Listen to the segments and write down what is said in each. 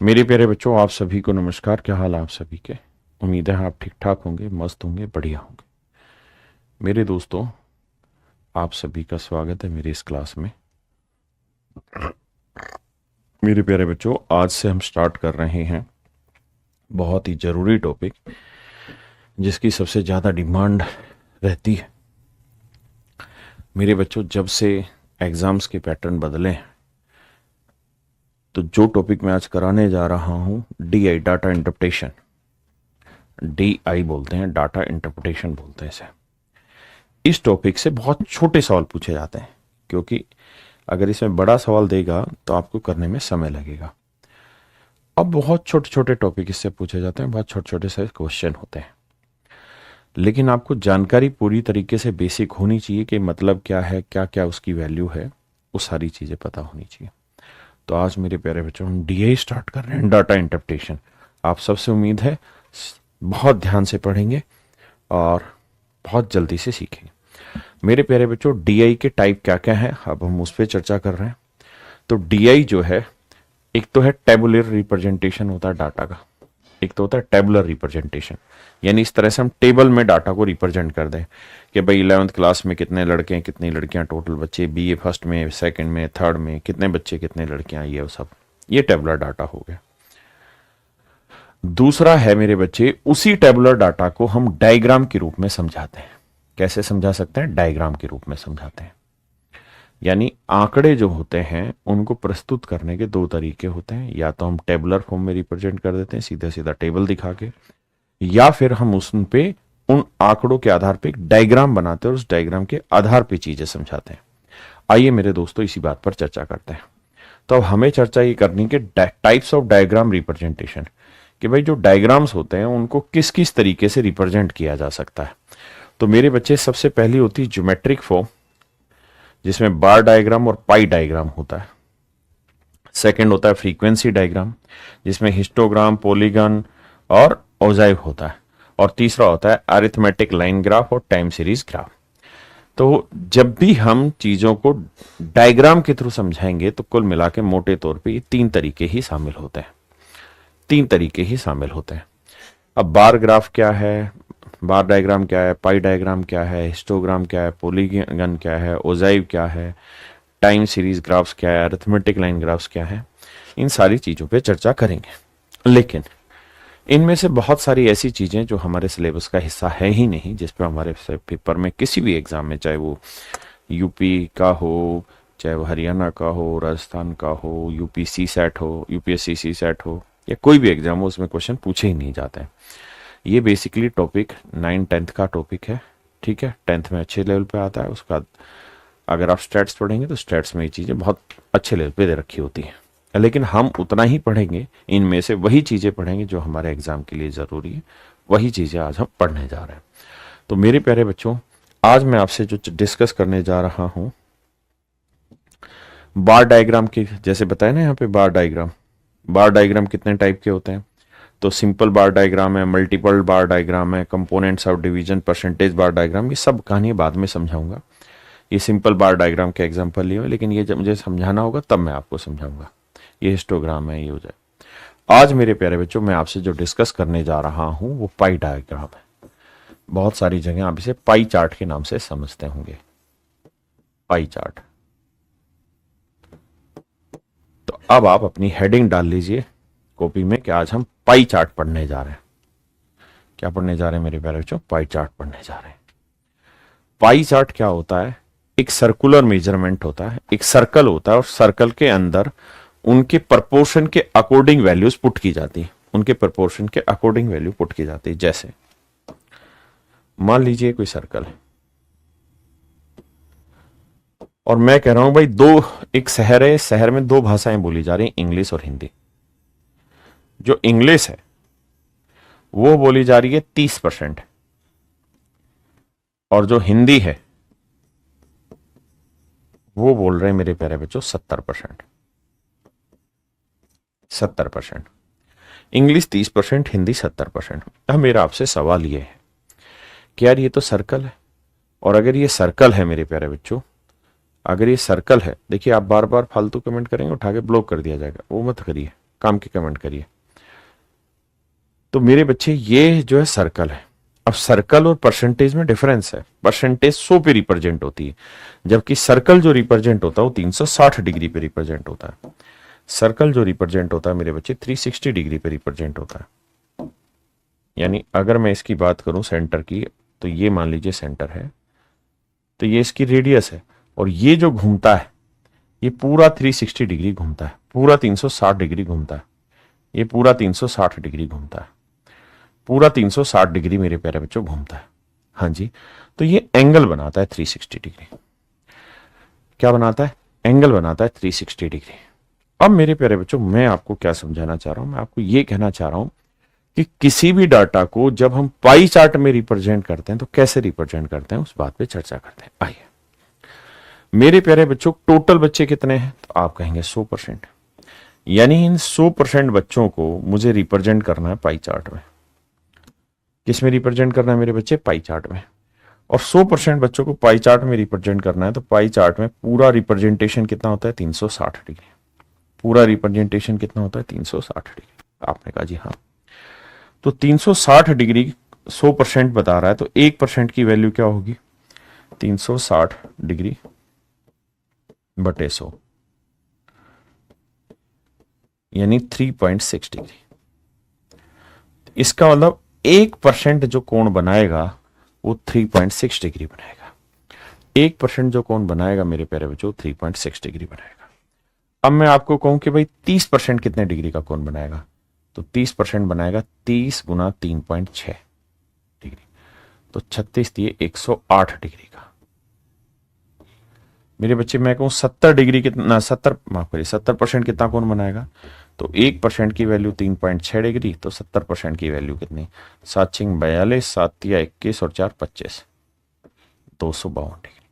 मेरे प्यारे बच्चों, आप सभी को नमस्कार। क्या हाल है आप सभी के? उम्मीद है आप ठीक ठाक होंगे, मस्त होंगे, बढ़िया होंगे। मेरे दोस्तों, आप सभी का स्वागत है मेरी इस क्लास में। मेरे प्यारे बच्चों, आज से हम स्टार्ट कर रहे हैं बहुत ही ज़रूरी टॉपिक, जिसकी सबसे ज़्यादा डिमांड रहती है। मेरे बच्चों, जब से एग्ज़ाम्स के पैटर्न बदले हैं, तो जो टॉपिक मैं आज कराने जा रहा हूँ, DI डाटा इंटरप्रिटेशन, DI बोलते हैं, डाटा इंटरप्रिटेशन बोलते हैं इसे। इस टॉपिक से बहुत छोटे सवाल पूछे जाते हैं, क्योंकि अगर इसमें बड़ा सवाल देगा तो आपको करने में समय लगेगा। अब बहुत छोटे छोटे टॉपिक इससे पूछे जाते हैं, बहुत छोटे छोटे से क्वेश्चन होते हैं, लेकिन आपको जानकारी पूरी तरीके से बेसिक होनी चाहिए कि मतलब क्या है, क्या क्या उसकी वैल्यू है, वो सारी चीज़ें पता होनी चाहिए। तो आज मेरे प्यारे बच्चों, हम DI स्टार्ट कर रहे हैं, डाटा इंटरप्रिटेशन। आप सबसे उम्मीद है बहुत ध्यान से पढ़ेंगे और बहुत जल्दी से सीखेंगे। मेरे प्यारे बच्चों, DI के टाइप क्या क्या हैं, अब हम उस पर चर्चा कर रहे हैं। तो DI जो है, एक तो है टेबुलर रिप्रेजेंटेशन होता है डाटा का, एक तो होता है टेबुलर रिप्रेजेंटेशन, यानी इस तरह से हम टेबल में डाटा को रिप्रेजेंट कर दें कि भाई 11th क्लास में कितने लड़के हैं, कितनी लड़कियां, टोटल बच्चे, BA फर्स्ट में, सेकंड में, थर्ड में कितने बच्चे, कितने लड़कियां, ये सब, ये टेबुलर डाटा हो गया। दूसरा है मेरे बच्चे, उसी टेबुलर डाटा को हम डायग्राम के रूप में समझाते हैं। कैसे समझा सकते हैं? डायग्राम के रूप में समझाते हैं। यानी आंकड़े जो होते हैं उनको प्रस्तुत करने के दो तरीके होते हैं, या तो हम टेबुलर फॉर्म में रिप्रेजेंट कर देते हैं, सीधा सीधा टेबल दिखा के, या फिर हम उन पे, उन आंकड़ों के आधार पे एक डायग्राम बनाते हैं और उस डायग्राम के आधार पे चीजें समझाते हैं। आइए मेरे दोस्तों, इसी बात पर चर्चा करते हैं। तो अब हमें चर्चा ये करनी कि टाइप्स ऑफ डायग्राम रिप्रेजेंटेशन, कि भाई जो डायग्राम्स होते हैं उनको किस किस तरीके से रिप्रेजेंट किया जा सकता है। तो मेरे बच्चे, सबसे पहली होती है ज्योमेट्रिक फॉर्म, जिसमें बार डायग्राम और पाई डायग्राम होता है। सेकंड होता है फ्रीक्वेंसी डायग्राम, जिसमें हिस्टोग्राम, पॉलीगन और ओजाइव होता है। और तीसरा होता है अरिथमेटिक लाइन ग्राफ और टाइम सीरीज ग्राफ। तो जब भी हम चीजों को डायग्राम के थ्रू समझाएंगे तो कुल मिला के मोटे तौर पे ये तीन तरीके ही शामिल होते हैं, तीन तरीके ही शामिल होते हैं। अब बार ग्राफ क्या है, बार डायग्राम क्या है, पाई डायग्राम क्या है, हिस्टोग्राम क्या है, पॉलीगन क्या है, ओजाइव क्या है, टाइम सीरीज ग्राफ्स क्या है, अरिथमेटिक लाइन ग्राफ्स क्या है, इन सारी चीज़ों पे चर्चा करेंगे। लेकिन इनमें से बहुत सारी ऐसी चीज़ें जो हमारे सिलेबस का हिस्सा है ही नहीं, जिस पर हमारे पेपर में, किसी भी एग्जाम में, चाहे वो यूपी का हो, चाहे वो हरियाणा का हो, राजस्थान का हो, UPC सेट हो, UPSC सेट हो, या कोई भी एग्जाम हो, उसमें क्वेश्चन पूछे ही नहीं जाते हैं। ये बेसिकली टॉपिक 9th-10th का टॉपिक है, ठीक है। 10th में अच्छे लेवल पे आता है, उसका अगर आप स्टैट्स पढ़ेंगे तो स्टैट्स में ये चीज़ें बहुत अच्छे लेवल पे दे रखी होती हैं। लेकिन हम उतना ही पढ़ेंगे, इनमें से वही चीज़ें पढ़ेंगे जो हमारे एग्जाम के लिए ज़रूरी है, वही चीज़ें आज हम पढ़ने जा रहे हैं। तो मेरे प्यारे बच्चों, आज मैं आपसे जो डिस्कस करने जा रहा हूँ, बार डायग्राम की, जैसे बताया ना यहाँ पे बार डायग्राम कितने टाइप के होते हैं। तो सिंपल बार डायग्राम है, मल्टीपल बार डायग्राम है, components of division, percentage bar diagram, ये सब कहानी बाद में समझाऊंगा। ये सिंपल बार डायग्राम के एग्जांपल लिए, लेकिन ये जब मुझे समझाना होगा तब मैं आपको समझाऊंगा। ये हिस्टोग्राम है, ये हो जाए। आज मेरे प्यारे बच्चों, मैं आपसे जो डिस्कस करने जा रहा हूं वो पाई डायग्राम है। बहुत सारी जगह आप इसे पाई चार्ट के नाम से समझते होंगे, पाई चार्ट। तो अब आप अपनी हेडिंग डाल लीजिए कॉपी में कि आज हम पाई चार्ट पढ़ने जा रहे हैं। क्या पढ़ने जा रहे हैं मेरे प्यारे बच्चों? पाई चार्ट पढ़ने जा रहे हैं। पाई चार्ट क्या होता है? एक सर्कुलर मेजरमेंट होता है, एक सर्कल होता है, और सर्कल के अंदर उनके प्रपोर्शन के अकॉर्डिंग वैल्यूज पुट की जाती है, उनके प्रपोर्शन के अकॉर्डिंग वैल्यू पुट की जाती है। जैसे मान लीजिए कोई सर्कल है, और मैं कह रहा हूं भाई एक शहर है, शहर में दो भाषाएं बोली जा रही हैं, इंग्लिश और हिंदी। जो इंग्लिश है वो बोली जा रही है 30%, और जो हिंदी है वो बोल रहे हैं मेरे प्यारे बच्चों 70%। 70%। इंग्लिश 30%, हिंदी 70%। अब मेरा आपसे सवाल ये है कि यार ये तो सर्कल है, और अगर ये सर्कल है मेरे प्यारे बच्चों, अगर ये सर्कल है, देखिए आप बार बार फालतू कमेंट करेंगे, उठा के ब्लॉक कर दिया जाएगा, वो मत करिए, काम के कमेंट करिए। तो मेरे बच्चे ये जो है सर्कल है। अब सर्कल और परसेंटेज में डिफरेंस है। परसेंटेज 100 पे रिप्रेजेंट होती है, जबकि सर्कल जो रिप्रेजेंट होता है वो 360 डिग्री पे रिप्रेजेंट होता है। सर्कल जो रिप्रेजेंट होता है मेरे बच्चे 360 डिग्री पे रिप्रेजेंट होता है। यानी अगर मैं इसकी बात करूं सेंटर की, तो ये मान लीजिए सेंटर है, तो ये इसकी रेडियस है, और ये जो घूमता है ये पूरा 360 डिग्री घूमता है, पूरा 360 डिग्री घूमता है, ये पूरा 360 डिग्री घूमता है, पूरा 360 डिग्री मेरे प्यारे बच्चों घूमता है। हाँ जी, तो ये एंगल बनाता है 360 डिग्री। क्या बनाता है? एंगल बनाता है 360 डिग्री। अब मेरे प्यारे बच्चों मैं आपको क्या समझाना चाह रहा हूं, मैं आपको ये कहना चाह रहा हूं कि किसी भी डाटा को जब हम पाई चार्ट में रिप्रेजेंट करते हैं तो कैसे रिप्रेजेंट करते हैं, उस बात पे चर्चा करते हैं। आइए मेरे प्यारे बच्चों, टोटल बच्चे कितने हैं? तो आप कहेंगे 100%। यानी इन 100% बच्चों को मुझे रिप्रेजेंट करना है पाई चार्ट में। किस में रिप्रेजेंट करना है मेरे बच्चे? पाई चार्ट में। और 100% बच्चों को पाई चार्ट में रिप्रेजेंट करना है, तो पाई चार्ट में पूरा रिप्रेजेंटेशन कितना होता है? 360 डिग्री। पूरा रिप्रेजेंटेशन कितना होता है? 360 डिग्री। आपने कहा जी हाँ। तो 360 डिग्री 100% बता रहा है, तो 1% की वैल्यू क्या होगी? 360 डिग्री बटे 100, यानी 3.6 डिग्री। इसका मतलब 1% जो कोण बनाएगा वो 3.6 डिग्री बनाएगा। 1% जो कोण बनाएगा मेरे प्यारे बच्चों 3.6 डिग्री बनाएगा। अब मैं आपको कहूं कि भाई 30% कितने डिग्री का कोण बनाएगा, तो 30% बनाएगा 30 गुना 3.6 डिग्री, तो 36 दिए 108 डिग्री का। मेरे बच्चे मैं कहूं 70 डिग्री कितना, 70 माफ करिए 70% कितना कोण बनाएगा, तो 1% की वैल्यू 3.6 डिग्री, तो 70% की वैल्यू कितनी? 7 6 42, 7 तिया 21 और 4 25, 252 डिग्री।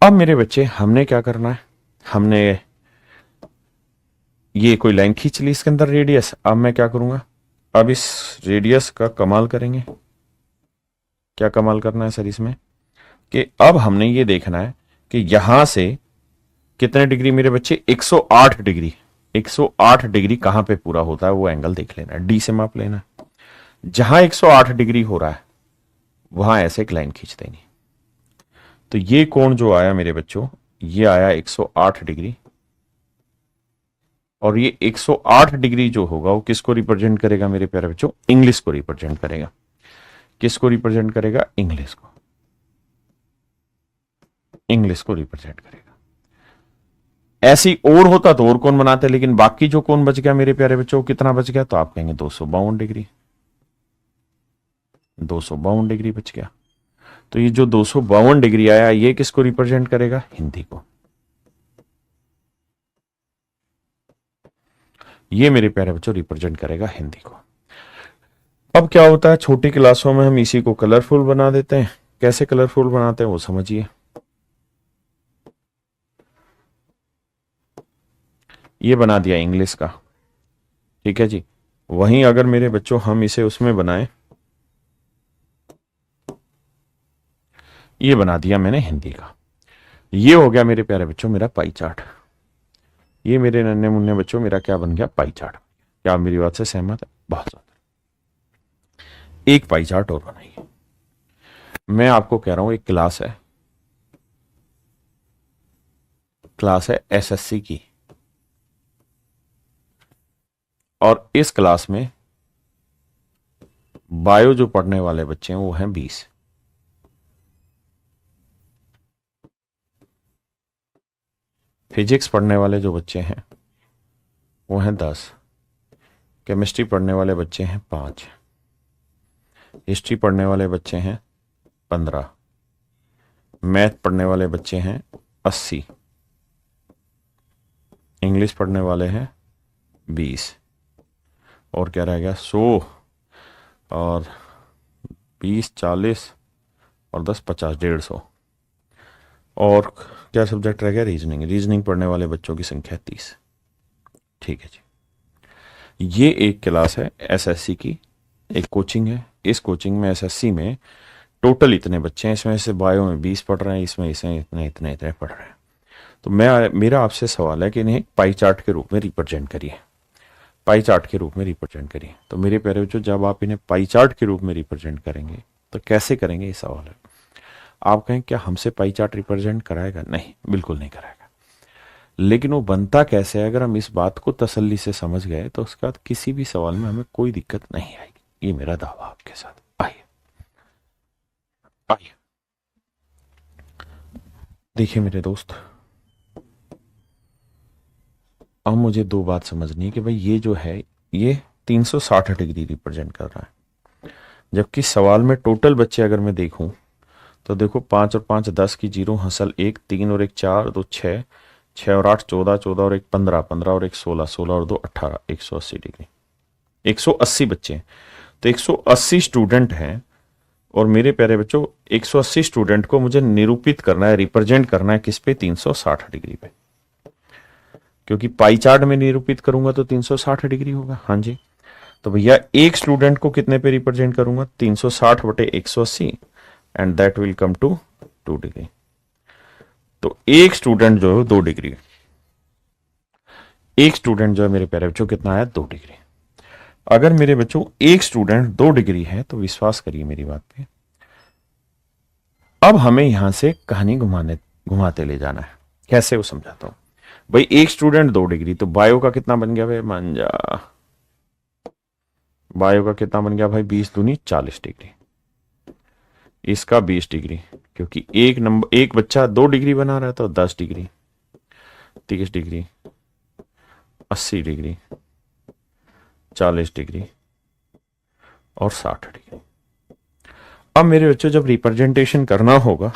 अब मेरे बच्चे हमने क्या करना है, हमने ये कोई लाइन खींच ली इसके अंदर रेडियस। अब मैं क्या करूंगा, अब इस रेडियस का कमाल करेंगे। क्या कमाल करना है सर इसमें, कि अब हमने ये देखना है कि यहां से कितने डिग्री मेरे बच्चे? 108 डिग्री। 108 डिग्री कहां पे पूरा होता है वो एंगल देख लेना है, डी से माप लेना है। जहां 108 डिग्री हो रहा है वहां ऐसे एक लाइन खींच देनी। तो ये कोण जो आया मेरे बच्चों, ये आया 108 डिग्री, और ये 108 डिग्री जो होगा वो किसको रिप्रेजेंट करेगा मेरे प्यारे बच्चों? इंग्लिश को रिप्रेजेंट करेगा। किसको रिप्रेजेंट करेगा? इंग्लिश को। इंग्लिश को रिप्रेजेंट करेगा। ऐसी और होता तो और कौन बनाते, लेकिन बाकी जो कौन बच गया मेरे प्यारे बच्चों, कितना बच गया? तो आप कहेंगे 252 डिग्री। 252 डिग्री बच गया। तो ये जो 252 डिग्री आया ये किसको रिप्रेजेंट करेगा? हिंदी को। ये मेरे प्यारे बच्चों रिप्रेजेंट करेगा हिंदी को। अब क्या होता है, छोटी क्लासों में हम इसी को कलरफुल बना देते हैं। कैसे कलरफुल बनाते हैं वो समझिए। ये बना दिया इंग्लिश का, ठीक है जी। वहीं अगर मेरे बच्चों हम इसे उसमें बनाएं, ये बना दिया मैंने हिंदी का। ये हो गया मेरे प्यारे बच्चों मेरा पाई चार्ट। ये मेरे नन्हे मुन्ने बच्चों मेरा क्या बन गया? Pie chart. क्या आप मेरी बात से सहमत है? बहुत ज्यादा। एक पाई चार्ट और बनाइए। मैं आपको कह रहा हूं एक क्लास है, क्लास है एसएससी की, और इस क्लास में बायो जो पढ़ने वाले बच्चे हैं वो हैं 20। फिजिक्स पढ़ने वाले जो बच्चे हैं वो हैं 10। केमिस्ट्री पढ़ने वाले बच्चे हैं 5। हिस्ट्री पढ़ने वाले बच्चे हैं 15। मैथ पढ़ने वाले बच्चे हैं 80। इंग्लिश पढ़ने वाले हैं 20। और क्या रह गया? 100 और 20 40 और 10 50 150। और क्या सब्जेक्ट रह गया? रीजनिंग। रीजनिंग पढ़ने वाले बच्चों की संख्या 30। ठीक है जी। ये एक क्लास है एसएससी की, एक कोचिंग है। इस कोचिंग में एसएससी में टोटल इतने बच्चे हैं, इसमें से बायो में 20 पढ़ रहे हैं, इसमें इसे इतने इतने पढ़ रहे हैं। तो मेरा आपसे सवाल है कि इन्हें पाई चार्ट के रूप में रिप्रेजेंट करिए। पाई चार्ट के रूप में रिप्रेजेंट करिए। तो मेरे प्यारे बच्चों, जब आप इन्हें पाई चार्ट के रूप में रिप्रेजेंट करेंगे तो कैसे करेंगे, ये सवाल है। आप कहें क्या हमसे पाई चार्ट रिप्रेजेंट कराएगा? नहीं, बिल्कुल नहीं कराएगा। लेकिन वो बनता कैसे है, अगर हम इस बात को तसल्ली से समझ गए तो उसके बाद किसी भी सवाल में हमें कोई दिक्कत नहीं आएगी। ये मेरा दावा आपके साथ। आइए आइए देखिए मेरे दोस्त, अब मुझे दो बात समझनी है कि भाई ये जो है ये 360 डिग्री रिप्रेजेंट कर रहा है, जबकि सवाल में टोटल बच्चे अगर मैं देखूं तो देखो 5 और 5 10 की जीरो, हसल 1, 3 और 1 4, 2 6, 6 और 8 14, 14 और 1 15, 15 और 1 16, 16 और 2 18, 180 डिग्री, 180 बच्चे हैं। तो 180 स्टूडेंट हैं और मेरे प्यारे बच्चों 180 स्टूडेंट को मुझे निरूपित करना है, रिप्रेजेंट करना है किस पे? 360 डिग्री पे। क्योंकि पाई चार्ट में निरूपित करूंगा तो 360 डिग्री होगा। हाँ जी, तो भैया एक स्टूडेंट को कितने पे रिप्रेजेंट करूंगा? 360 बटे 180 and that will come to 2 degree. तो एक स्टूडेंट जो है 2 डिग्री, एक स्टूडेंट जो है मेरे प्यारे बच्चों कितना आया? 2 डिग्री। अगर मेरे बच्चों एक स्टूडेंट 2 डिग्री है तो विश्वास करिए मेरी बात पे, अब हमें यहां से कहानी घुमाते ले जाना है। कैसे वो समझाता हूं। भाई एक स्टूडेंट 2 डिग्री, तो बायो का कितना बन गया भाई? मान जा, बायो का कितना बन गया भाई? 20 दूनी 40 डिग्री, इसका 20 डिग्री, क्योंकि एक बच्चा 2 डिग्री बना रहा है तो 10 डिग्री, 30 डिग्री, 80 डिग्री, 40 डिग्री और 60 डिग्री। अब मेरे बच्चों जब रिप्रेजेंटेशन करना होगा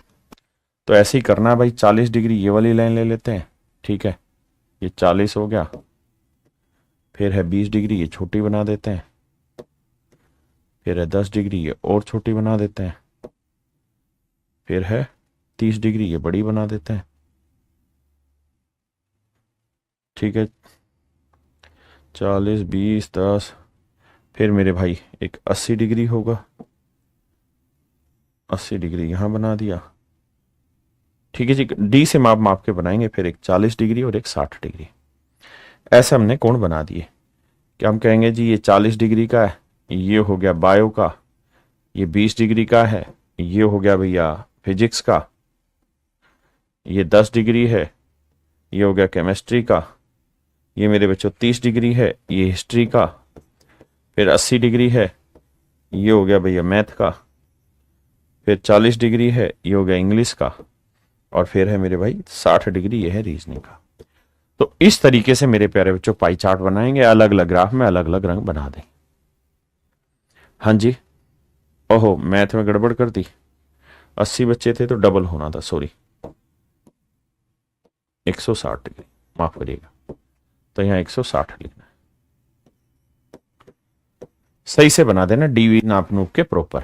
तो ऐसे ही करना है भाई। 40 डिग्री ये वाली लाइन ले लेते हैं, ठीक है, ये 40 हो गया। फिर है 20 डिग्री, ये छोटी बना देते हैं। फिर है 10 डिग्री, ये और छोटी बना देते हैं। फिर है 30 डिग्री, ये बड़ी बना देते हैं। ठीक है, 40 20 10। फिर मेरे भाई एक 80 डिग्री होगा, 80 डिग्री यहां बना दिया। ठीक है जी, डी से माप के बनाएंगे। फिर एक 40 डिग्री और एक 60 डिग्री, ऐसे हमने कोण बना दिए। क्या हम कहेंगे जी ये 40 डिग्री का है, ये हो गया बायो का, ये 20 डिग्री का है, ये हो गया भैया फिजिक्स का, ये 10 डिग्री है, ये हो गया केमिस्ट्री का, ये मेरे बच्चों 30 डिग्री है, ये हिस्ट्री का। फिर 80 डिग्री है, ये हो गया भैया मैथ का। फिर 40 डिग्री है, ये हो गया इंग्लिश का। और फिर है मेरे भाई 60 डिग्री, ये है रीजनिंग का। तो इस तरीके से मेरे प्यारे बच्चों पाई चार्ट बनाएंगे, अलग अलग ग्राफ में अलग अलग रंग बना देंगे। हाँ जी, ओहो मैथ में गड़बड़ कर दी, 80 बच्चे थे तो डबल होना था, सॉरी 160 डिग्री, माफ करिएगा। तो यहां 160 लिखना है, सही से बना देना, डीवी नाप नूप के प्रॉपर।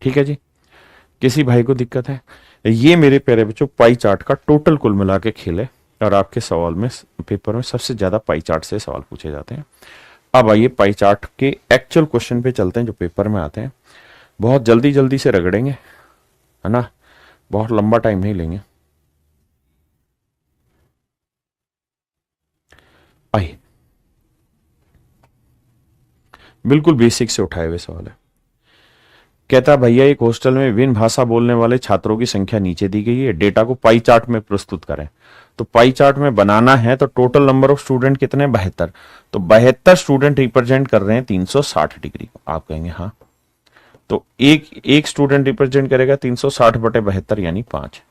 ठीक है जी, किसी भाई को दिक्कत है? ये मेरे प्यारे बच्चों पाई चार्ट का टोटल कुल मिला के खेल है। और आपके सवाल में, पेपर में सबसे ज्यादा पाई चार्ट से सवाल पूछे जाते हैं। अब आइए पाई चार्ट के एक्चुअल क्वेश्चन पे चलते हैं जो पेपर में आते हैं। बहुत जल्दी जल्दी से रगड़ेंगे, है ना, बहुत लंबा टाइम नहीं लेंगे। आइए, बिल्कुल बेसिक से उठाए हुए सवाल है। कहता भैया एक हॉस्टल में विभिन्न भाषा बोलने वाले छात्रों की संख्या नीचे दी गई है, डेटा को पाई चार्ट में प्रस्तुत करें। तो पाई चार्ट में बनाना है तो टोटल नंबर ऑफ स्टूडेंट कितने? 72। तो 72 स्टूडेंट रिप्रेजेंट कर रहे हैं 360 डिग्री को। आप कहेंगे हाँ, तो एक स्टूडेंट रिप्रेजेंट करेगा 360 बटे 72 यानी 5।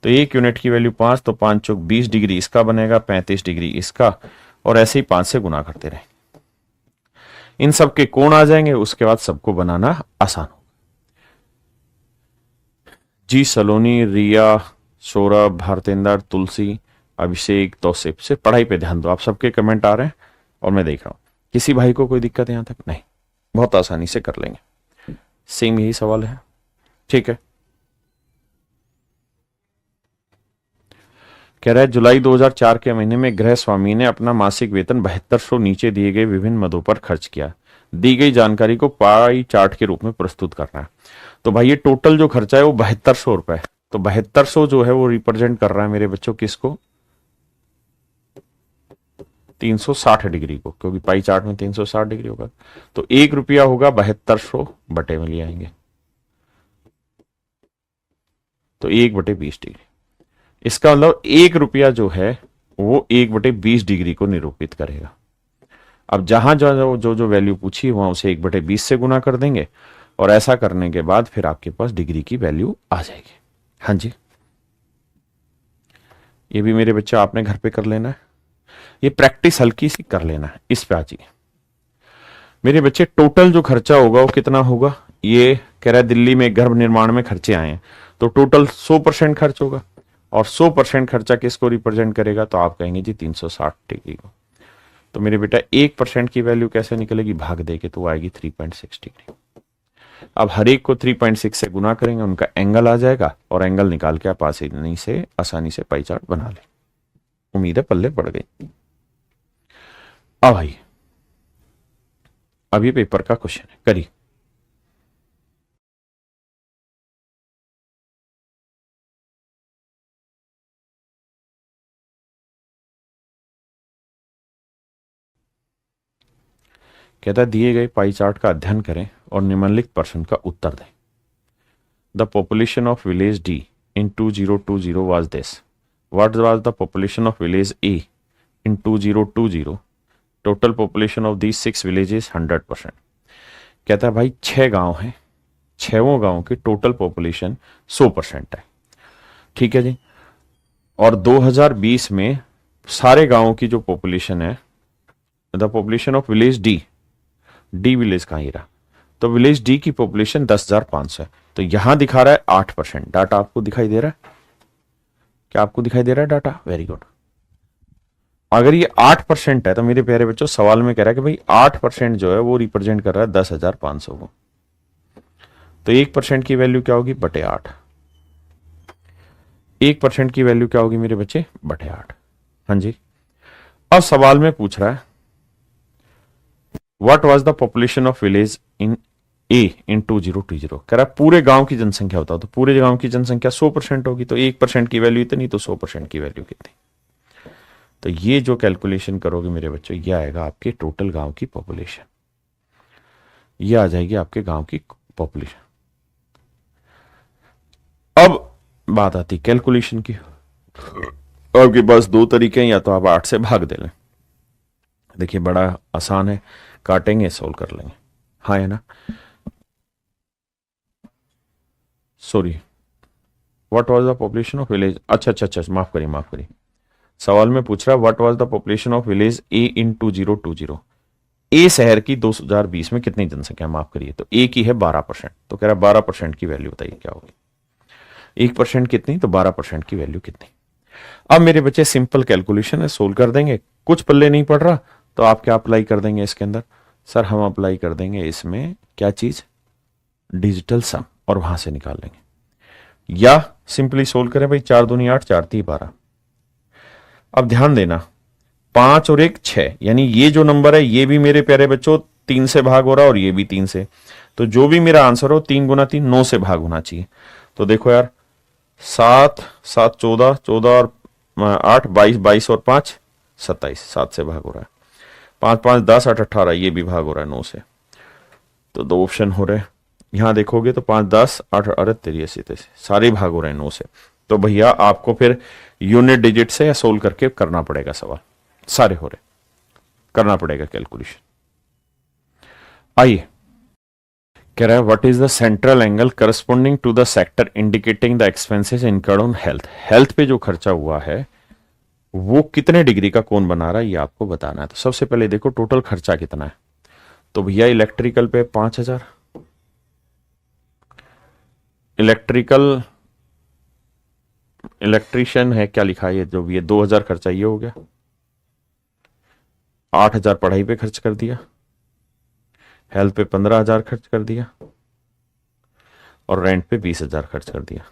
तो एक यूनिट की वैल्यू 5, तो 5 चौक 20 डिग्री इसका बनेगा, 35 डिग्री इसका, और ऐसे ही 5 से गुना करते रहे। इन सब के कोण आ जाएंगे, उसके बाद सबको बनाना आसान होगा। जी सलोनी, रिया, सौरभ, भारतेंद्र, तुलसी, अभिषेक, तौसिफ से पढ़ाई पे ध्यान दो। आप सबके कमेंट आ रहे हैं और मैं देख रहा हूं। किसी भाई को कोई दिक्कत यहां तक? नहीं, बहुत आसानी से कर लेंगे। सेम यही सवाल है, ठीक है। कह रहा है जुलाई 2004 के महीने में गृह स्वामी ने अपना मासिक वेतन 7200 नीचे दिए गए विभिन्न मदों पर खर्च किया। दी गई जानकारी को पाई चार्ट के रूप में प्रस्तुत करना है। तो भाई ये टोटल जो खर्चा है वो 7200 रुपए। तो 7200 जो है वो रिप्रेजेंट कर रहा है मेरे बच्चों किसको? 360 डिग्री को, क्योंकि पाई चार्ट में 360 डिग्री होगा। तो 1 रुपया होगा 7200 बटे में ले आएंगे, तो 1/20 डिग्री। इसका मतलब 1 रुपया जो है वो 1/20 डिग्री को निरूपित करेगा। अब जहां जो वैल्यू पूछी वहां उसे 1/20 से गुना कर देंगे, और ऐसा करने के बाद फिर आपके पास डिग्री की वैल्यू आ जाएगी। हाँ जी, ये भी मेरे बच्चे आपने घर पे कर लेना है, ये प्रैक्टिस हल्की सी कर लेना है। इस पे आ जाइए मेरे बच्चे, टोटल जो खर्चा होगा वो कितना होगा। ये कह रहा है दिल्ली में घर निर्माण में खर्चे आए हैं, तो टोटल 100% खर्च होगा, और 100% खर्चा किसको रिप्रेजेंट करेगा, तो आप कहेंगे जी 360 डिग्री को। तो मेरे बेटा 1% की वैल्यू कैसे निकलेगी, भाग दे के, तो आएगी 3.6 डिग्री। अब हर एक को 3.6 से गुना करेंगे, उनका एंगल आ जाएगा, और एंगल निकाल के आप आसानी से पाई चार्ट बना ले। उम्मीद है पल्ले पड़ गई। अब भाई अब ये पेपर का क्वेश्चन है, करिए। कहता है दिए गए पाई चार्ट का अध्ययन करें और निम्नलिखित प्रश्न का उत्तर दें। The population of village D in 2020 was this. What was the population of village A in 2020? Total population of these 6 villages 100%। कहता है भाई 6 गांव हैं, 6 गांव की टोटल पॉपुलेशन 100% है, ठीक है जी। और 2020 में सारे गांवों की जो पॉपुलेशन है, the population of village D village कहां ही रहा, तो विलेज डी की पॉपुलेशन 10,500 है। तो यहां दिखा रहा है 8%। डाटा आपको दिखाई दे रहा है, क्या आपको दिखाई दे रहा है डाटा? Very good. अगर ये 8% है तो मेरे प्यारे बच्चों सवाल में कह रहा है कि भाई 8% जो है वो रिप्रेजेंट कर रहा है 10,500 को। तो 1% की वैल्यू क्या होगी, बटे 8। 1% की वैल्यू क्या होगी मेरे बच्चे, बटे 8। हाँ जी। अब सवाल में पूछ रहा है what was the population of village in a in 2020। कह रहा है पूरे गांव की जनसंख्या बताओ, तो पूरे गांव की जनसंख्या 100% होगी, तो 1% की वैल्यू इतनी, तो 100% की वैल्यू कितनी। तो ये जो कैलकुलेशन करोगे मेरे बच्चों, ये आएगा आपके टोटल गांव की पॉपुलेशन, ये आ जाएगी आपके गांव की पॉपुलेशन। अब बात आती कैलकुलेशन की। आपके पास 2 तरीके हैं, या तो आप 8 से भाग दे लें, देखिए बड़ा आसान है, काटेंगे सोल्व कर लेंगे। हाँ है ना, sorry what was the population of village, अच्छा माफ करिए, सवाल में पूछ रहा है what was the population of village A in 2020। A शहर की 2020 में कितनी जनसंख्या, माफ करिए, तो ए की है 12%, तो कह रहा है 12% की वैल्यू बताइए क्या होगी। 1% कितनी, तो 12% की वैल्यू कितनी। अब मेरे बच्चे सिंपल कैलकुलेशन है, सोल्व कर देंगे। कुछ पल्ले नहीं पड़ रहा तो आप क्या अप्लाई कर देंगे इसके अंदर, सर हम अप्लाई कर देंगे इसमें क्या चीज, डिजिटल सम, और वहां से निकाल लेंगे। या सिंपली सोल्व करें भाई, 4 दूनी 8, 4 3 12। अब ध्यान देना 5 और 1 6, यानी ये जो नंबर है ये भी मेरे प्यारे बच्चों 3 से भाग हो रहा है, और ये भी 3 से, तो जो भी मेरा आंसर हो 3 गुना 3 9 से भाग होना चाहिए। तो देखो यार 7 7 14 14 और 8 22 22 और 5 27, 7 से भाग हो रहा है। 5 5 10 8 18, ये भी भाग हो रहा है 9 से। तो 2 ऑप्शन हो रहे हैं, यहां देखोगे तो 5 10 8 अरे 83 सारे भाग हो रहे हैं 9 से। तो भैया आपको फिर यूनिट डिजिट से या सोल्व करके करना पड़ेगा सवाल, सारे हो रहे, करना पड़ेगा कैलकुलेशन। आइए, कह रहा है what is the central angle corresponding to the sector indicating the expenses incurred on health. Health पे जो खर्चा हुआ है वो कितने डिग्री का कोण बना रहा है, ये आपको बताना है। तो सबसे पहले देखो टोटल खर्चा कितना है, तो भैया इलेक्ट्रिकल पे 5,000, इलेक्ट्रीशियन है क्या लिखा है, जो भी है 2,000 खर्चा ये हो गया। 8,000 पढ़ाई पे खर्च कर दिया, हेल्थ पे 15,000 खर्च कर दिया, और रेंट पे 20,000 खर्च कर दिया।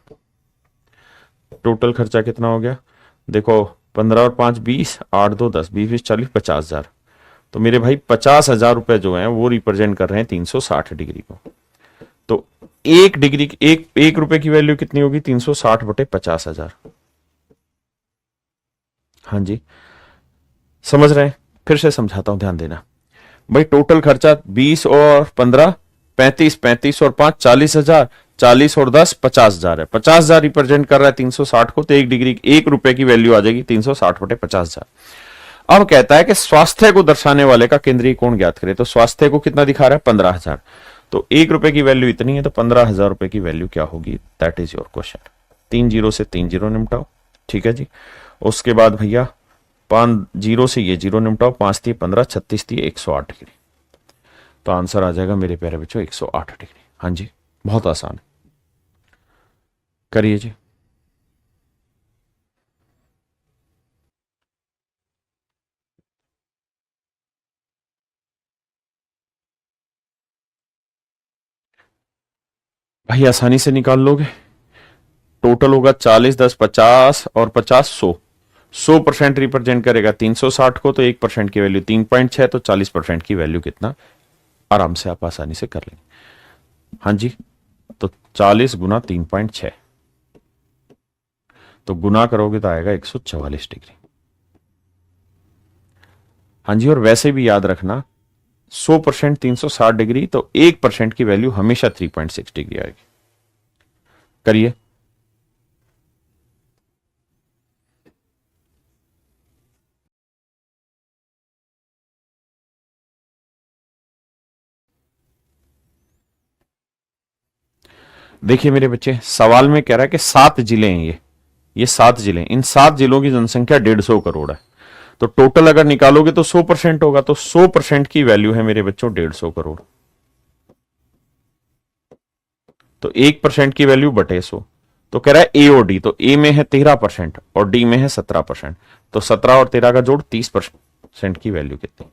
टोटल खर्चा कितना हो गया, देखो 15 और 5 20, 8 2 10, 20 20 40 50,000। तो मेरे भाई 50,000 रुपए जो हैं वो रिप्रेजेंट कर रहे हैं 360 डिग्री को। तो 1 डिग्री एक रुपए की वैल्यू कितनी होगी, 360 बटे 50,000। हाँ जी, समझ रहे हैं। फिर से समझाता हूं, ध्यान देना भाई। टोटल खर्चा 20 और 15 35, 35 और 5 40,000, 40 और 10 50,000 है। 50,000 रिप्रेजेंट कर रहा है 360 को, तो 1 डिग्री 1 रुपए की वैल्यू आ जाएगी 360 बटे 50,000। अब कहता है कि स्वास्थ्य को दर्शाने वाले का केंद्रीय कोण ज्ञात करें। तो स्वास्थ्य को कितना दिखा रहा है 15,000, तो 1 रुपए की वैल्यू इतनी है, तो 15,000 रुपए की वैल्यू क्या होगी, that is your question. 3 zero से 3 जीरो निपटाओ, ठीक है जी। उसके बाद भैया 5 जीरो से ये जीरो निपटाओ, 5 थी 15, 36 थी 108 डिग्री, तो आंसर आ जाएगा मेरे प्यारे बच्चों 108 डिग्री। हाँ जी, बहुत आसान है, करिए जी। भाई आसानी से निकाल लोगे। टोटल होगा 40 10 50 और 50 100, 100% रिप्रेजेंट करेगा 360 को, तो 1% की वैल्यू 3.6, तो 40% की वैल्यू कितना, आराम से आप आसानी से कर लेंगे। हाँ जी, तो 40 गुना 3.6, तो गुना करोगे तो आएगा 144 डिग्री। हाँ जी, और वैसे भी याद रखना 100% 360 डिग्री, तो 1% की वैल्यू हमेशा 3.6 डिग्री आएगी। करिए। देखिए मेरे बच्चे, सवाल में कह रहा है कि 7 जिले हैं, ये 7 जिले, इन 7 जिलों की जनसंख्या 150 करोड़ है। तो टोटल अगर निकालोगे तो 100% होगा, तो 100% की वैल्यू है मेरे बच्चों 150 करोड़, तो 1% की वैल्यू बटे 100। तो कह रहा है ए और डी, तो ए में है 13% और डी में है 17%, तो 17 और 13 का जोड़ 30% की वैल्यू कितनी,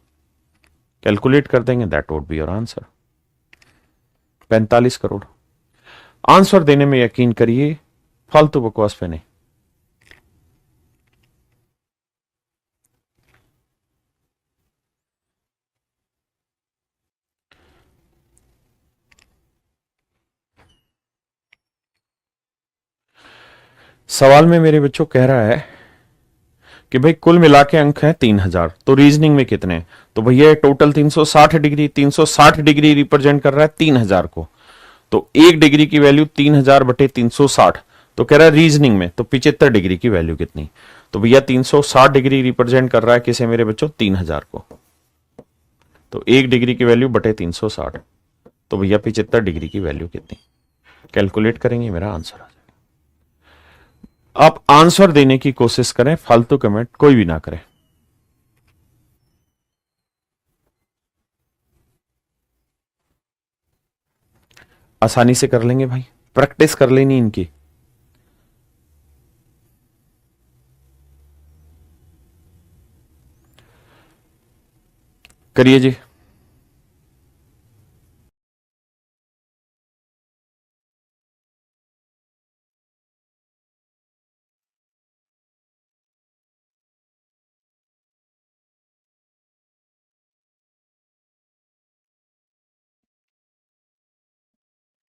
कैलकुलेट कर देंगे, that would be your answer 45 crore. Answer देने में यकीन करिए, फालतू बकवास पे नहीं। सवाल में मेरे बच्चों कह रहा है कि भाई कुल मिला के अंक हैं 3000, तो रीजनिंग में कितने हैं, तो भैया टोटल 360 डिग्री, 360 डिग्री रिप्रेजेंट कर रहा है 3000 को, तो 1 डिग्री की वैल्यू 3000 बटे 360, तो कह रहा है रीजनिंग में तो 75 डिग्री की वैल्यू कितनी, तो भैया 360 डिग्री रिप्रेजेंट कर रहा है किसे मेरे बच्चों 3000 को, तो 1 डिग्री की वैल्यू बटे 360, तो भैया 75 डिग्री की वैल्यू कितनी, कैलकुलेट करेंगे, मेरा आंसर आ जाएगा। आप आंसर देने की कोशिश करें, फालतू कमेंट कोई भी ना करें। आसानी से कर लेंगे भाई, प्रैक्टिस कर लेनी इनकी। करिए जी।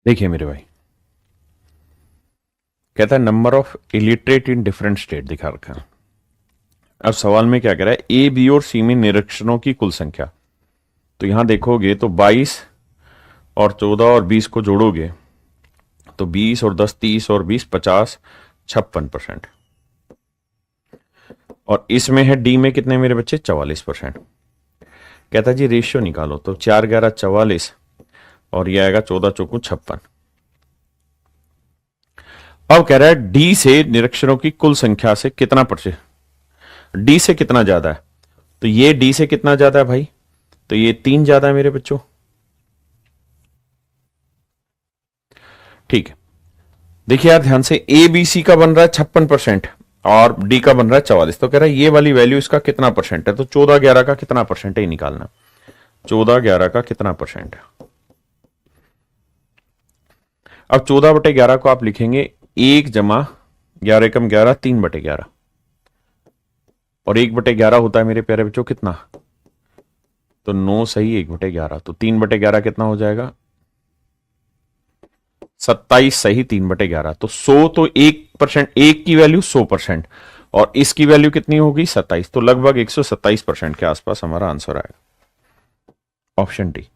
देखिए मेरे भाई, कहता है number of illiterate in different state दिखा रखा है। अब सवाल में क्या कह रहा है, ए बी और सी में निरीक्षणों की कुल संख्या, तो यहां देखोगे तो 22 और 14 और 20 को जोड़ोगे तो 20 और 10 30 और 20 50 56%, और इसमें है डी में कितने मेरे बच्चे 44%। कहता जी रेशियो निकालो, तो 4 11 44 और ये आएगा 14 चौकू 56। अब कह रहा है डी से निरीक्षणों की कुल संख्या से कितना प्रतिशत, डी से कितना ज्यादा है, तो ये डी से कितना ज्यादा है भाई, तो ये 3 ज्यादा है मेरे बच्चों, ठीक है। देखिए यार ध्यान से, ए बी सी का बन रहा है 56% और डी का बन रहा है 44, तो कह रहा है ये वाली वैल्यू इसका कितना परसेंट है, तो 14 11 का कितना परसेंट है निकालना, 14 11 का कितना परसेंट है। अब 14 बटे 11 को आप लिखेंगे 1 जमा 11 एकम 11 3 बटे 11, और 1 बटे 11 होता है मेरे प्यारे बच्चों कितना, तो 9 सही 1 बटे 11, तो 3 बटे 11 कितना हो जाएगा 27 सही 3 बटे 11, तो 100, तो 1% 1 की वैल्यू 100%, और इसकी वैल्यू कितनी होगी 27, तो लगभग 127% के आसपास हमारा आंसर आएगा, ऑप्शन डी।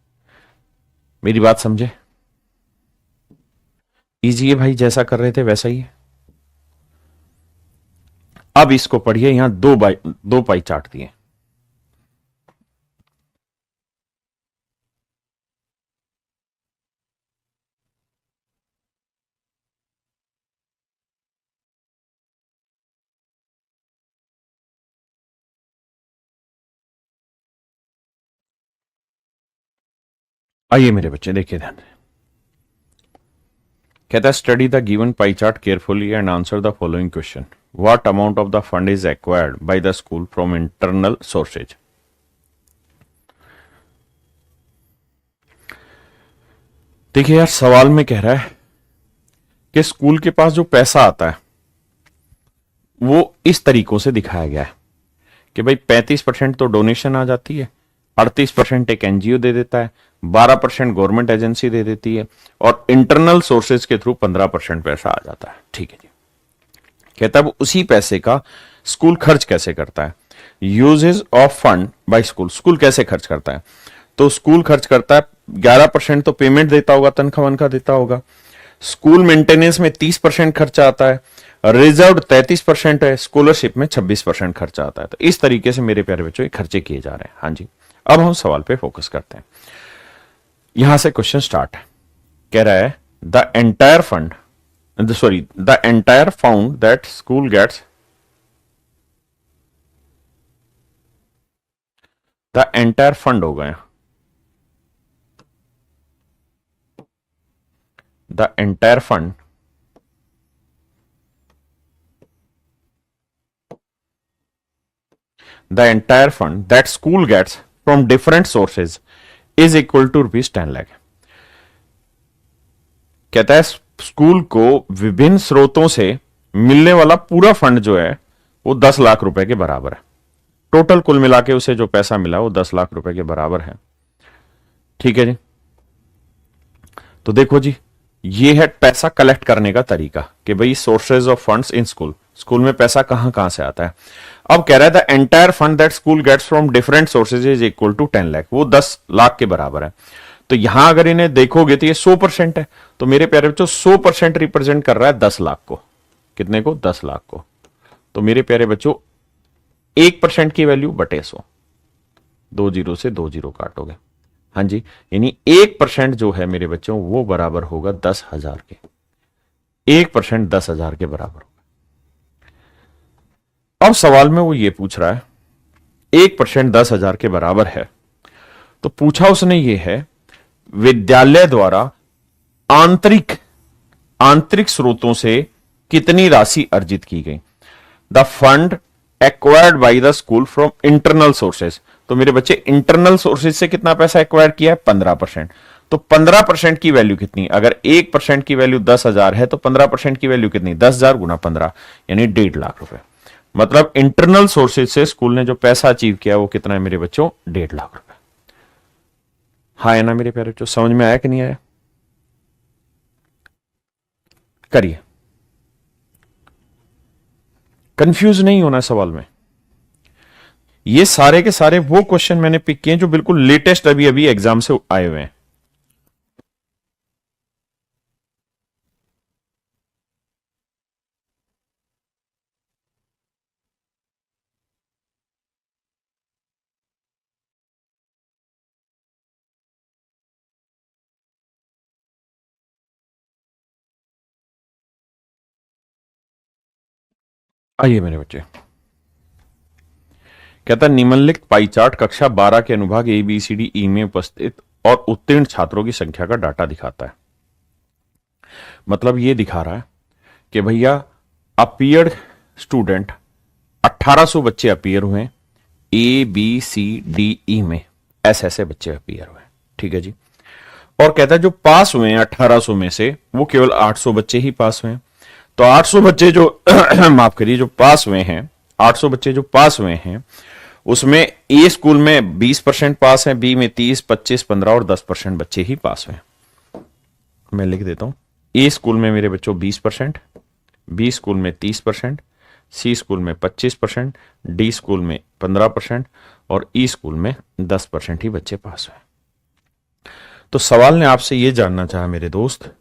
मेरी बात समझे? इजी है भाई, जैसा कर रहे थे वैसा ही है। अब इसको पढ़िए, यहां दो पाई चार्ट दिए। आइए मेरे बच्चे देखिए ध्यान से। कहता है study the given pie chart carefully and answer the following question. What amount of the fund is acquired by the school from internal sources. देखिए यार, सवाल में कह रहा है कि स्कूल के पास जो पैसा आता है वो इस तरीकों से दिखाया गया है कि भाई 35% तो डोनेशन आ जाती है, 38% एक एनजीओ दे देता है, 12% गवर्नमेंट एजेंसी दे देती है और इंटरनल सोर्सेज के थ्रू 15% पैसा आ जाता है। ठीक है जी। कहता है उसी पैसे का स्कूल खर्च कैसे करता है। Usages of fund by school, school कैसे खर्च करता है। तो स्कूल खर्च करता है 11% तो पेमेंट देता होगा, तनख्वाह वनख्वाह देता होगा। स्कूल मेंटेनेंस में 30% खर्चा आता है, रिजर्व 33% है, स्कॉलरशिप में 26% खर्चा आता है। तो इस तरीके से मेरे प्यारे बच्चों ये खर्चे किए जा रहे हैं। हाँ जी, अब हम सवाल पे फोकस करते हैं। यहां से क्वेश्चन स्टार्ट है। कह रहा है the entire fund the entire found that school gets the entire fund हो गया, the entire fund the entire fund that school gets from different sources is equal to ₹10 lakh। कहता है स्कूल को विभिन्न स्रोतों से मिलने वाला पूरा फंड जो है वो 10 लाख रुपए के बराबर है। टोटल कुल मिला के उसे जो पैसा मिला वो 10 लाख रुपए के बराबर है। ठीक है जी। तो देखो जी, ये है पैसा कलेक्ट करने का तरीका कि भाई sources of funds in school, school में पैसा कहां कहां से आता है। अब कह रहा है the entire fund that school gets from different sources is equal to 10 lakh, वो 10 लाख के बराबर है। तो यहां अगर इन्हें देखोगे तो ये 100% है, तो मेरे प्यारे बच्चों 100% रिप्रेजेंट कर रहा है 10 लाख को। कितने को? 10 लाख को। तो मेरे प्यारे बच्चों 1% की वैल्यू बटे 100, 2 जीरो से 2 जीरो काटोगे। हाँ जी, यानी 1% जो है मेरे बच्चों वो बराबर होगा 10,000 के। 1% 10,000 के बराबर होगा। अब सवाल में वो ये पूछ रहा है 1% 10,000 के बराबर है, तो पूछा उसने ये है विद्यालय द्वारा आंतरिक स्रोतों से कितनी राशि अर्जित की गई। The fund acquired by the school from internal sources. तो मेरे बच्चे इंटरनल सोर्सेज से कितना पैसा एक्वायर किया है? 15%। तो 15% की वैल्यू कितनी? अगर 1% की वैल्यू 10,000 है तो 15% की वैल्यू कितनी? 10,000 गुना 15 यानी 1.5 लाख रुपए। मतलब इंटरनल सोर्सेज से स्कूल ने जो पैसा अचीव किया वो कितना है मेरे बच्चों? 1.5 लाख रुपए। हाँ है ना मेरे प्यारे बच्चों, समझ में आया कि नहीं आया? करिए, कंफ्यूज नहीं होना सवाल में। ये सारे के सारे वो क्वेश्चन मैंने पिक किए जो बिल्कुल लेटेस्ट अभी अभी एग्जाम से आए हुए हैं। आइए मेरे बच्चे, कहता निम्नलिखित पाई चार्ट कक्षा 12 के अनुभाग ए बी सी डी ई में उपस्थित और उत्तीर्ण छात्रों की संख्या का डाटा दिखाता है। मतलब ये दिखा रहा है कि भैया अपीयर्ड स्टूडेंट 1800 बच्चे अपीयर हुए ए बी सी डी ई में, ऐसे बच्चे अपीयर हुए। ठीक है जी। और कहता है जो पास हुए हैं 1800 में से वो केवल 800 बच्चे ही पास हुए हैं। तो 800 बच्चे जो माफ करिए जो पास हुए हैं, 800 बच्चे जो पास हुए हैं उसमें ए स्कूल में 20% पास हैं, बी में 30, 25, 15 और 10% बच्चे ही पास हुए। मैं लिख देता हूं, ए स्कूल में मेरे बच्चों 20%, बी स्कूल में 30%, सी स्कूल में 25%, डी स्कूल में 15% और ई स्कूल में 10% ही बच्चे पास हुए। तो सवाल ने आपसे यह जानना चाहा मेरे दोस्त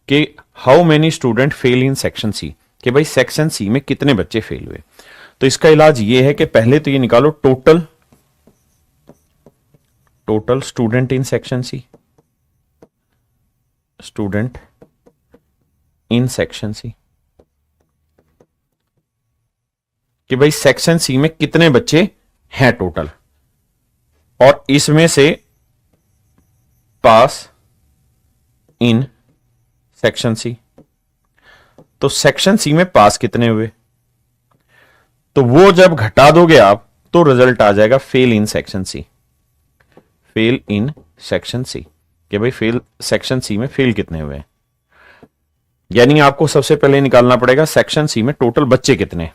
कि how many student fail in section C, कि भाई सेक्शन सी में कितने बच्चे फेल हुए। तो इसका इलाज ये है कि पहले तो ये निकालो total student in section C, student in section C, कि भाई सेक्शन सी में कितने बच्चे हैं टोटल, और इसमें से पास इन सेक्शन सी। तो सेक्शन सी में पास कितने हुए, तो वो जब घटा दोगे आप तो रिजल्ट आ जाएगा fail in section C, fail in section C, कि भाई फेल सेक्शन सी में फेल कितने हुए। यानी आपको सबसे पहले निकालना पड़ेगा सेक्शन सी में टोटल बच्चे कितने।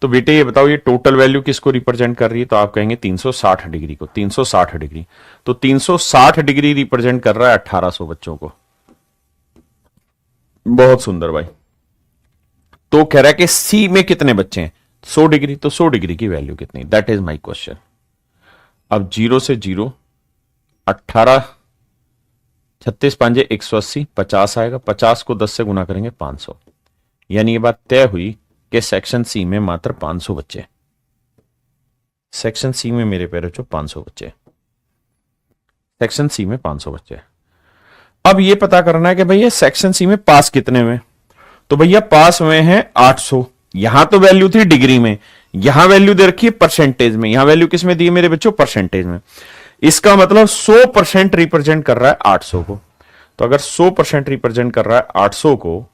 तो बेटे ये बताओ ये टोटल वैल्यू किसको रिप्रेजेंट कर रही है, तो आप कहेंगे 360 डिग्री को, 360 डिग्री। तो 360 डिग्री रिप्रेजेंट कर रहा है 1800 बच्चों को। बहुत सुंदर भाई। तो कह रहा है कि सी में कितने बच्चे हैं, 100 डिग्री, तो 100 डिग्री की वैल्यू कितनी, दैट इज माई क्वेश्चन। अब 0 से 0, 18, 36 5 180, 50 आएगा, 50 को 10 से गुना करेंगे 500। यानी ये बात तय हुई कि सेक्शन सी में मात्र 500 बच्चे, सेक्शन सी में मेरे प्यारे बच्चों 500 बच्चे, सेक्शन सी में 500 बच्चे। अब ये पता करना है कि भैया सेक्शन सी में पास कितने हुए। तो भैया पास हुए हैं 800। यहां तो वैल्यू थी डिग्री में, यहां वैल्यू दे रखी है परसेंटेज में। यहां वैल्यू किस में दी है मेरे बच्चों, परसेंटेज में। इसका मतलब 100% रिप्रेजेंट कर रहा है 800 को। तो अगर 100% रिप्रेजेंट कर रहा है 800 को,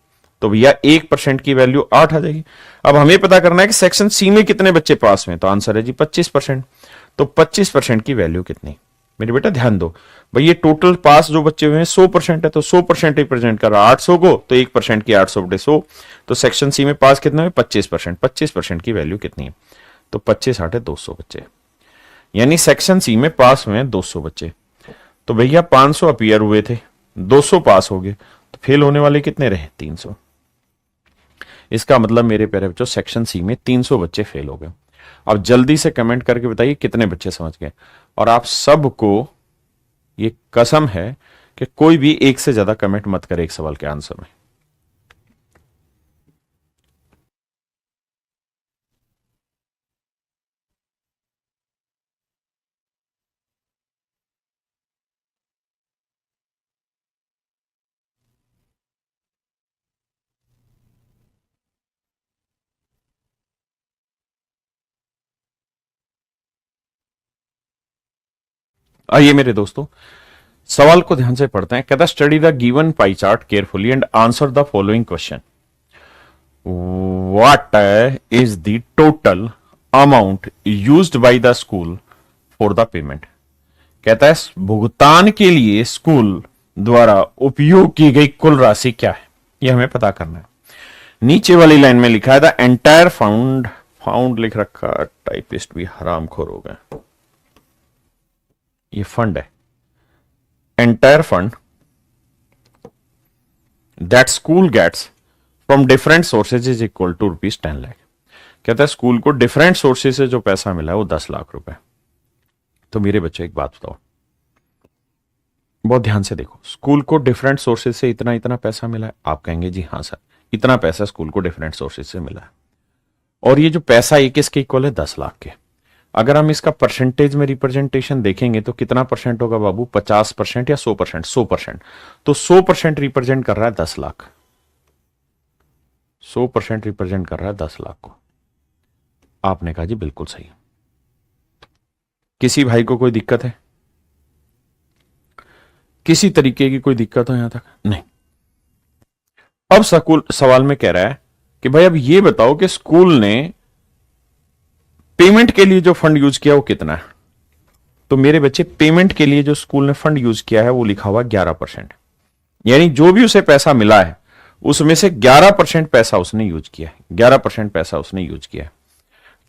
तो भैया 1% की वैल्यू 8 आ जाएगी। अब हमें पता करना है कि सेक्शन सी में कितने बच्चे पास हुए, तो आंसर है जी 25%। तो 25% की वैल्यू कितनी, मेरे बेटा ध्यान दो भाई, ये टोटल पास जो बच्चे हुए हैं 100% है, तो 100% रिप्रेजेंट कर रहा है 800 को, तो 1% की 800 बटे 100। तो सेक्शन सी में पास कितने हुए, 25%। 25% की वैल्यू कितनी है, तो 25 8 200 बच्चे। यानी सेक्शन सी में पास हुए हैं 200 बच्चे। तो भैया 500 अपीयर हुए थे, 200 पास हो गए, तो फेल होने वाले कितने रहे, 300। इसका मतलब मेरे प्यारे बच्चों सेक्शन सी में 300 बच्चे फेल हो गए। अब जल्दी से कमेंट करके बताइए कितने बच्चे समझ गए। और आप सबको ये कसम है कि कोई भी एक से ज्यादा कमेंट मत करे एक सवाल के आंसर में। आइए मेरे दोस्तों सवाल को ध्यान से पढ़ते हैं। कहता study the given pie chart carefully and answer the following question. What is the total amount used by the school for the payment. कहता है भुगतान के लिए स्कूल द्वारा उपयोग की गई कुल राशि क्या है, यह हमें पता करना है। नीचे वाली लाइन में लिखा है द एंटायर फाउंड, फाउंड लिख रखा, टाइपिस्ट भी हरामखोर हो गए। ये फंड है, entire fund that school gets from different sources is equal to ₹10 lakh. कहता है स्कूल को डिफरेंट सोर्सेज से जो पैसा मिला है वो 10 लाख रुपए। तो मेरे बच्चे एक बात बताओ, बहुत ध्यान से देखो, स्कूल को डिफरेंट सोर्सेज से इतना इतना पैसा मिला है। आप कहेंगे जी हाँ सर, इतना पैसा स्कूल को डिफरेंट सोर्सेज से मिला है। और ये जो पैसा ये किसके इक्वल है, 10 लाख के। अगर हम इसका परसेंटेज में रिप्रेजेंटेशन देखेंगे तो कितना परसेंट होगा बाबू, 50% या 100%? 100%। तो 100% रिप्रेजेंट कर रहा है 10 लाख, 100% रिप्रेजेंट कर रहा है 10 लाख को। आपने कहा जी बिल्कुल सही। किसी भाई को कोई दिक्कत है, किसी तरीके की कोई दिक्कत हो यहां तक? नहीं। अब स्कूल सवाल में कह रहा है कि भाई अब ये बताओ कि स्कूल ने पेमेंट के लिए जो फंड यूज किया वो कितना है। तो मेरे बच्चे पेमेंट के लिए जो स्कूल ने फंड यूज किया है वो लिखा हुआ 11%। यानी जो भी उसे पैसा मिला है उसमें से 11% पैसा उसने यूज किया है, 11% पैसा उसने यूज किया है।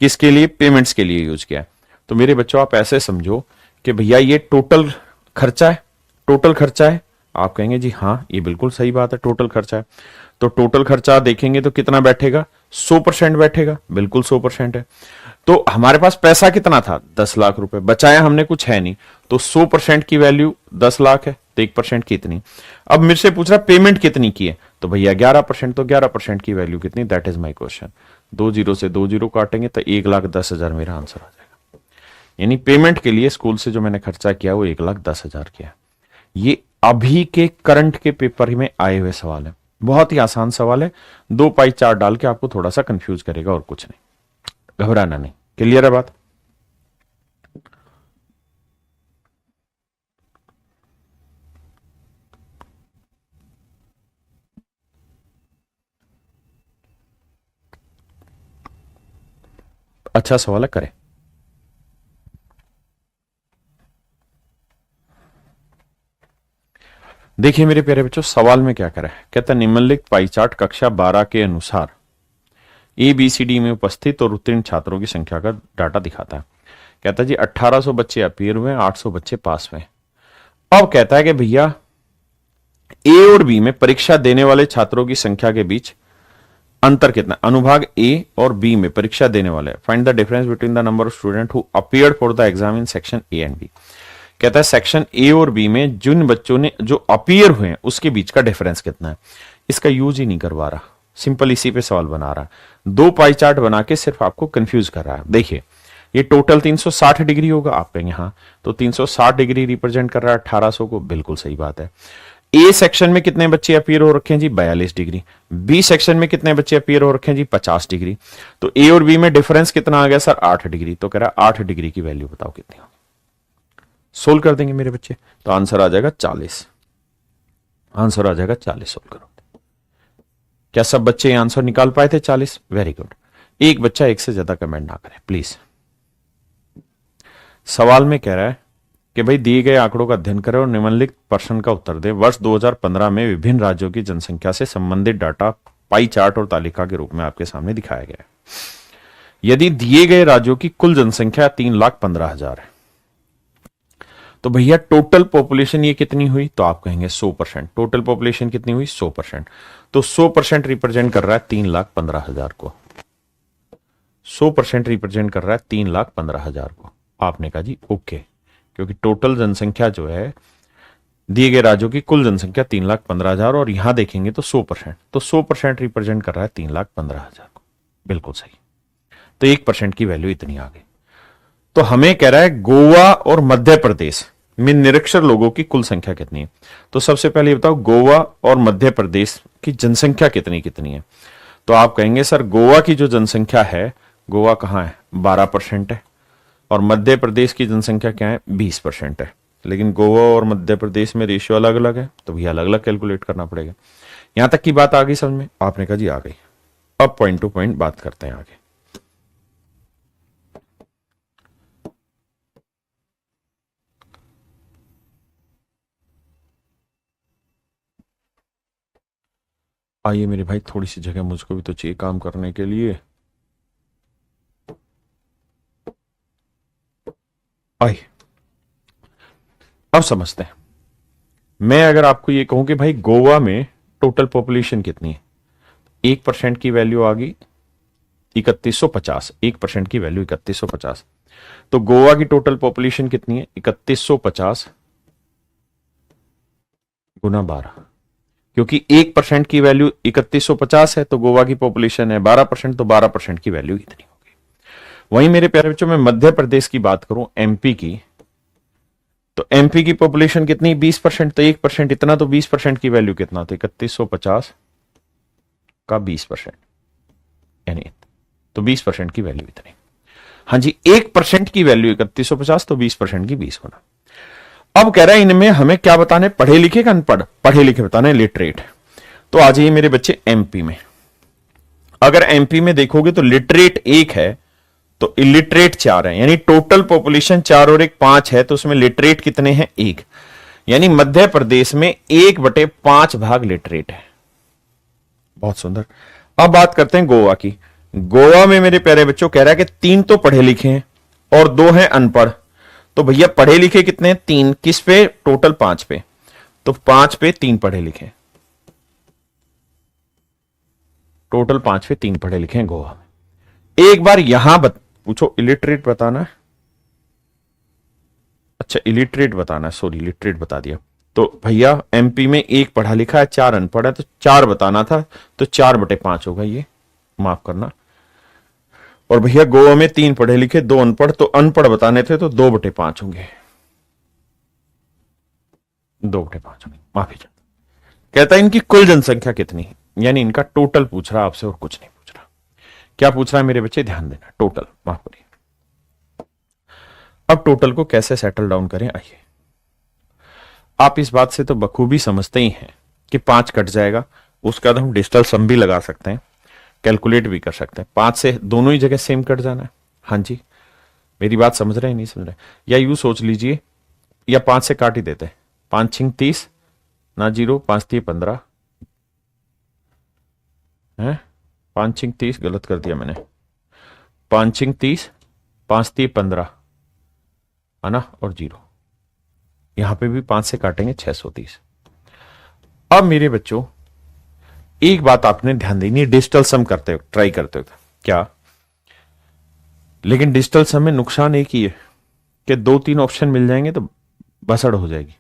किसके लिए, पेमेंट्स के लिए यूज किया है। तो मेरे बच्चों आप ऐसे समझो कि भैया ये टोटल खर्चा है, टोटल खर्चा है। आप कहेंगे जी हाँ ये बिल्कुल सही बात है, टोटल खर्चा है। तो टोटल खर्चा देखेंगे तो कितना बैठेगा, 100% बैठेगा, बिल्कुल 100% है। तो हमारे पास पैसा कितना था, 10 लाख रुपए, बचाया हमने कुछ है नहीं, तो 100% की वैल्यू 10 लाख है, तो 1% कितनी। अब मेरे से पूछ रहा पेमेंट कितनी की है, तो भैया 11%, तो 11% की वैल्यू कितनी, that is my question. 2 zero से 2 जीरो काटेंगे तो 1,10,000 मेरा आंसर आ जाएगा। यानी पेमेंट के लिए स्कूल से जो मैंने खर्चा किया वो 1,10,000 किया। ये अभी के करंट के पेपर में आए हुए सवाल है, बहुत ही आसान सवाल है, 2 पाई चार्ट डाल के आपको थोड़ा सा कंफ्यूज करेगा और कुछ नहीं, घबराना नहीं। क्लियर है बात? अच्छा सवाल है, करें। देखिए मेरे प्यारे बच्चों, सवाल में क्या करा है, कहता निम्नलिखित पाई चार्ट कक्षा 12 के अनुसार ABCD में उपस्थित और उत्तीर्ण छात्रों की संख्या का डाटा दिखाता है। कहता जी 1800 बच्चे अपीयर हुए, 800 बच्चे पास हुए। अब कहता है कि भैया ए और बी में परीक्षा देने वाले छात्रों की संख्या के बीच अंतर कितना, अनुभाग ए और बी में परीक्षा देने वाले, find the difference between the number of student who appeared for the exam in section A and B. कहता है सेक्शन ए और बी में जिन बच्चों ने जो अपीयर हुए हैं उसके बीच का डिफरेंस कितना है। इसका यूज ही नहीं करवा रहा, सिंपल इसी पे सवाल बना रहा है, 2 पाई चार्ट बना के सिर्फ आपको कंफ्यूज कर रहा है। देखिए ये टोटल 360 डिग्री होगा, आप कहेंगे हाँ, तो 360 डिग्री रिप्रेजेंट कर रहा है 1800 को, बिल्कुल सही बात है। ए सेक्शन में कितने बच्चे अपीयर हो रखे हैं जी, 42 डिग्री। बी सेक्शन में कितने बच्चे अपीयर हो रखे हैं जी, 50 डिग्री। तो ए और बी में डिफरेंस कितना आ गया सर, 8 डिग्री। तो कह रहा है 8 डिग्री की वैल्यू बताओ कितनी। सोल्व कर देंगे मेरे बच्चे, तो आंसर आ जाएगा 40। आंसर आ जाएगा 40। सोल्व करो। क्या सब बच्चे आंसर निकाल पाए थे 40? Very good. एक बच्चा एक से ज्यादा कमेंट ना करे प्लीज। सवाल में कह रहा है कि भाई दिए गए आंकड़ों का अध्ययन करें और निम्नलिखित प्रश्न का उत्तर दें। वर्ष 2015 में विभिन्न राज्यों की जनसंख्या से संबंधित डाटा पाई चार्ट और तालिका के रूप में आपके सामने दिखाया गया है। यदि दिए गए राज्यों की कुल जनसंख्या 3,15,000 है, तो भैया टोटल पॉपुलेशन ये कितनी हुई, तो आप कहेंगे 100%। टोटल पॉपुलेशन कितनी हुई, 100%। तो 100% रिप्रेजेंट कर रहा है 3,15,000 को। 100% रिप्रेजेंट कर रहा है 3,15,000 को। आपने कहा जी ओके, क्योंकि टोटल जनसंख्या जो है दिए गए राज्यों की कुल जनसंख्या 3,15,000 और यहां देखेंगे तो 100%, तो 100% रिप्रेजेंट कर रहा है 3,15,000 को। बिल्कुल सही। तो 1% की वैल्यू इतनी आ गई। तो हमें कह रहा है गोवा और मध्य प्रदेश में निरक्षर लोगों की कुल संख्या कितनी है। तो सबसे पहले बताओ गोवा और मध्य प्रदेश की जनसंख्या कितनी कितनी है। तो आप कहेंगे सर गोवा की जो जनसंख्या है, गोवा कहां है, 12% है, और मध्य प्रदेश की जनसंख्या क्या है, 20% है। लेकिन गोवा और मध्य प्रदेश में रेशियो अलग अलग है, तो भी अलग अलग कैलकुलेट करना पड़ेगा। यहां तक की बात आ गई समझ में? आपने कहा जी आ गई। अब पॉइंट टू पॉइंट बात करते हैं आगे। आइए मेरे भाई, थोड़ी सी जगह मुझको भी तो चाहिए काम करने के लिए। आइए अब समझते हैं। मैं अगर आपको ये कहूं कि भाई गोवा में टोटल पॉपुलेशन कितनी है, 1% की वैल्यू आ गई 3150। 1% की वैल्यू 3150। तो गोवा की टोटल पॉपुलेशन कितनी है, 3150 गुना 12, क्योंकि 1% की वैल्यू 3150 है, तो गोवा की पॉपुलेशन है 12%, तो 12% की वैल्यू इतनी होगी। वहीं मेरे प्यारे बच्चों में मध्य प्रदेश की बात करूं, एमपी की, तो एमपी की पॉपुलेशन कितनी, 20%, तो 1% इतना, तो 20% की वैल्यू कितना, तो 3150 का 20%, यानी तो 20% की वैल्यू इतनी। हाँ जी, 1% की वैल्यू 3150, तो 20% की 20 गुना। अब कह रहा है इनमें हमें क्या बताने, पढ़े लिखे का अनपढ़, पढ़े लिखे बताने, लिटरेट। तो आ जाइए मेरे बच्चे एमपी में। अगर एमपी में देखोगे तो लिटरेट 1 है, तो इलिटरेट 4 है, यानी टोटल पॉपुलेशन 4 और 1 5 है, तो उसमें लिटरेट कितने हैं, 1। यानी मध्य प्रदेश में 1/5 भाग लिटरेट है। बहुत सुंदर। अब बात करते हैं गोवा की। गोवा में मेरे प्यारे बच्चों कह रहा है कि 3 तो पढ़े लिखे हैं और 2 हैं अनपढ़। तो भैया पढ़े लिखे कितने हैं, 3, किस पे, टोटल 5 पे, तो 5 पे 3 पढ़े लिखे। टोटल 5 पे 3 पढ़े लिखे हैं गोवा में। एक बार यहां पूछो इलिटरेट बताना है। अच्छा इलिटरेट बताना है, सॉरी इलिटरेट बता दिया। तो भैया एमपी में 1 पढ़ा लिखा है 4 अनपढ़ है, तो 4 बताना था, तो 4/5 होगा ये, माफ करना। और भैया गोवा में 3 पढ़े लिखे 2 अनपढ़, तो अनपढ़ बताने थे तो 2/5 होंगे, 2/5 होंगे, माफी चाहता। कहता है इनकी कुल जनसंख्या कितनी है, यानी इनका टोटल पूछ रहा आपसे और कुछ नहीं पूछ रहा। क्या पूछ रहा है मेरे बच्चे, ध्यान देना, टोटल, माफ करिए। अब टोटल को कैसे सेटल डाउन करें, आइए। आप इस बात से तो बखूबी समझते ही हैं कि 5 कट जाएगा, उसका तो हम डिजिटल सम भी लगा सकते हैं, कैलकुलेट भी कर सकते हैं। 5 से दोनों ही जगह सेम कट जाना है। हाँ जी, मेरी बात समझ रहे हैं नहीं समझ रहे? या यूं सोच लीजिए, या 5 से काट ही देते हैं, 5 छिंग 30 ना 0, 5 3 15 है, 5 छिंग 30 गलत कर दिया मैंने, 5 छिंग 30, 5 3 15 है ना, और 0। यहां पे भी 5 से काटेंगे 630। अब मेरे बच्चों एक बात आपने ध्यान देनी है, डिजिटल सम करते हो, ट्राई करते हो क्या, लेकिन डिजिटल सम में नुकसान एक ही है कि 2-3 ऑप्शन मिल जाएंगे तो बसड़ हो जाएगी।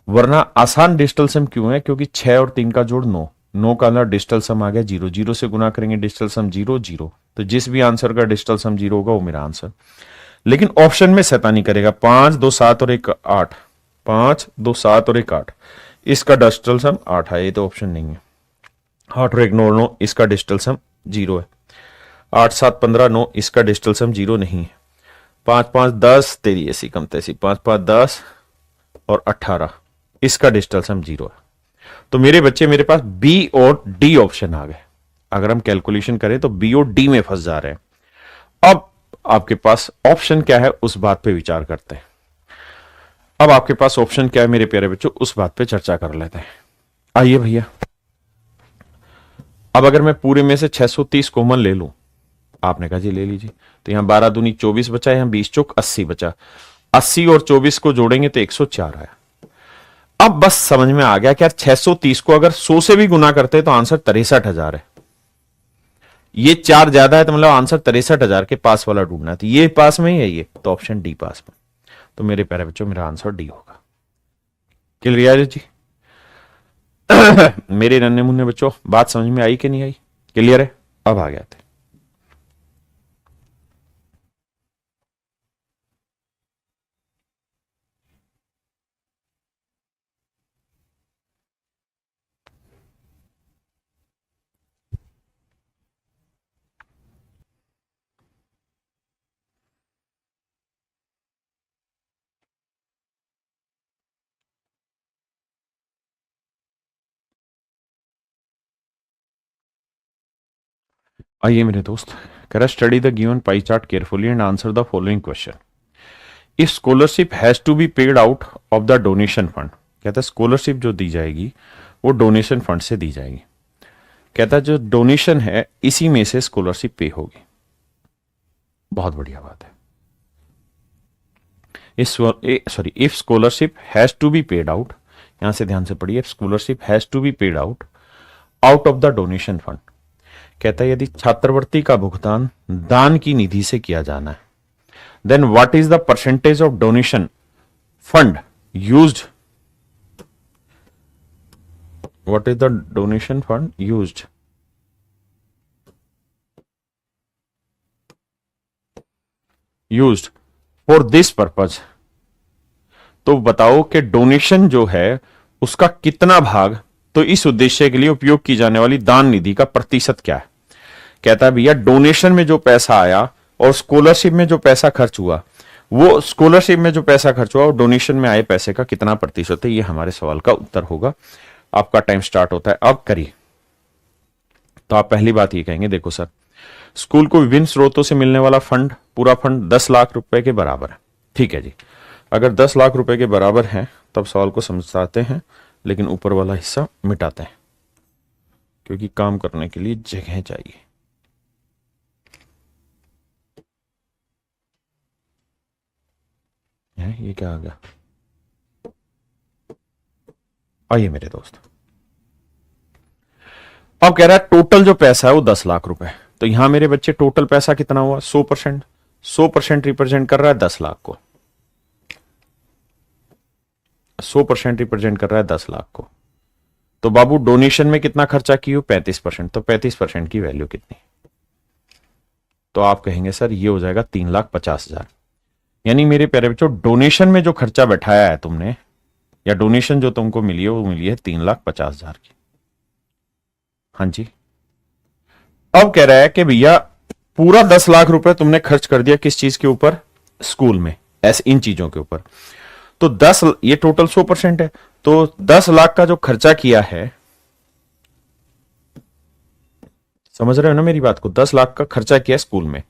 वरना आसान डिजिटल सम क्यों है, क्योंकि 6 और 3 का जोड़ 9, 9 का अंदर डिजिटल सम आ गया 0, 0 से गुना करेंगे डिजिटल सम 0 0, तो जिस भी आंसर का डिजिटल सम 0 होगा वो मेरा आंसर। लेकिन ऑप्शन में शैतानी करेगा, 5 2 7 और 1 8, 5 2 7 और 1 8, इसका डिजिटल सम 8 है, ये तो ऑप्शन नहीं है। 8 और 1 9 9, इसका डिजिटल सम 0 है। 8 7 15 9, इसका डिजिटल सम 0 नहीं है। 5 5 10, तेरी ऐसी कम तैसी, 5 5 10 और 18, इसका डिजिटल सम 0 है। तो मेरे बच्चे मेरे पास बी और डी ऑप्शन आ गए। अगर हम कैलकुलेशन करें तो बी और डी में फंस जा रहे हैं। अब आपके पास ऑप्शन क्या है उस बात पे विचार करते हैं। अब आपके पास ऑप्शन क्या है मेरे प्यारे बच्चों, उस बात पे चर्चा कर लेते हैं। आइए भैया, अब अगर मैं पूरे में से 630 कॉमन ले लूं, आपने कहा जी ले लीजिए, तो यहां 12 दूनी 24 बचा, यहां 20 चौक 80 बचा, 80 और 24 को जोड़ेंगे तो 104 आया। अब बस समझ में आ गया कि यार 630 को अगर 100 से भी गुना करते तो आंसर 63,000 है। ये 4 ज्यादा है तो मतलब आंसर 63,000 के पास वाला ढूंढना है, तो ये पास में ही है, ये तो ऑप्शन डी पास में। तो मेरे प्यारे बच्चों मेरा आंसर डी होगा। क्लियर जी? मेरे नन्हे मुन्ने बच्चों बात समझ में आई कि नहीं आई? क्लियर है? अब आ गया थे। आइए मेरे दोस्त, कह रहा study the given pie chart carefully and answer the following question. If scholarship has to be paid out of the donation fund, कहता है स्कॉलरशिप जो दी जाएगी वो डोनेशन फंड से दी जाएगी। कहता है जो डोनेशन है इसी में से स्कॉलरशिप पे होगी। बहुत बढ़िया बात है। Sorry, if scholarship has to be paid out, यहां से ध्यान से पढ़िए, if scholarship has to be paid out out of the donation fund, कहता है यदि छात्रवृत्ति का भुगतान दान की निधि से किया जाना है, then what is the percentage of donation fund used, what is the donation fund used for this purpose. तो बताओ कि डोनेशन जो है उसका कितना भाग तो इस उद्देश्य के लिए उपयोग की जाने वाली दान निधि का प्रतिशत क्या है। कहता है भैया डोनेशन में जो पैसा आया और स्कॉलरशिप में जो पैसा खर्च हुआ, वो स्कॉलरशिप में जो पैसा खर्च हुआ और डोनेशन में आए पैसे का कितना प्रतिशत है, ये हमारे सवाल का उत्तर होगा। आपका टाइम स्टार्ट होता है, अब करिए। तो आप पहली बात ये कहेंगे, देखो सर, स्कूल को विभिन्न स्रोतों से मिलने वाला फंड, पूरा फंड 10 लाख रुपए के बराबर है। ठीक है जी, अगर 10 लाख रुपए के बराबर है तब सवाल को समझाते हैं, लेकिन ऊपर वाला हिस्सा मिटाते हैं क्योंकि काम करने के लिए जगह चाहिए। ये क्या आ गया? आइए मेरे दोस्त, अब कह रहा है टोटल जो पैसा है वो 10 लाख रुपए। तो यहां मेरे बच्चे टोटल पैसा कितना हुआ? 100%। 100% रिप्रेजेंट कर रहा है 10 लाख को। 100% रिप्रेजेंट कर रहा है 10 लाख को। तो बाबू डोनेशन में कितना खर्चा की हो? 35%। तो 35% की वैल्यू कितनी? तो आप कहेंगे सर ये हो जाएगा 3,50,000। यानी मेरे प्यारे बच्चों डोनेशन में जो खर्चा बैठाया है तुमने, या डोनेशन जो तुमको मिली है वो मिली है 3,50,000 की। हाँ जी। अब कह रहा है कि भैया पूरा 10 लाख रुपए तुमने खर्च कर दिया किस चीज के ऊपर? स्कूल में, ऐसे इन चीजों के ऊपर। तो 10, ये टोटल 100% है। तो 10 लाख का जो खर्चा किया है, समझ रहे हो ना मेरी बात को? 10 लाख का खर्चा किया स्कूल में,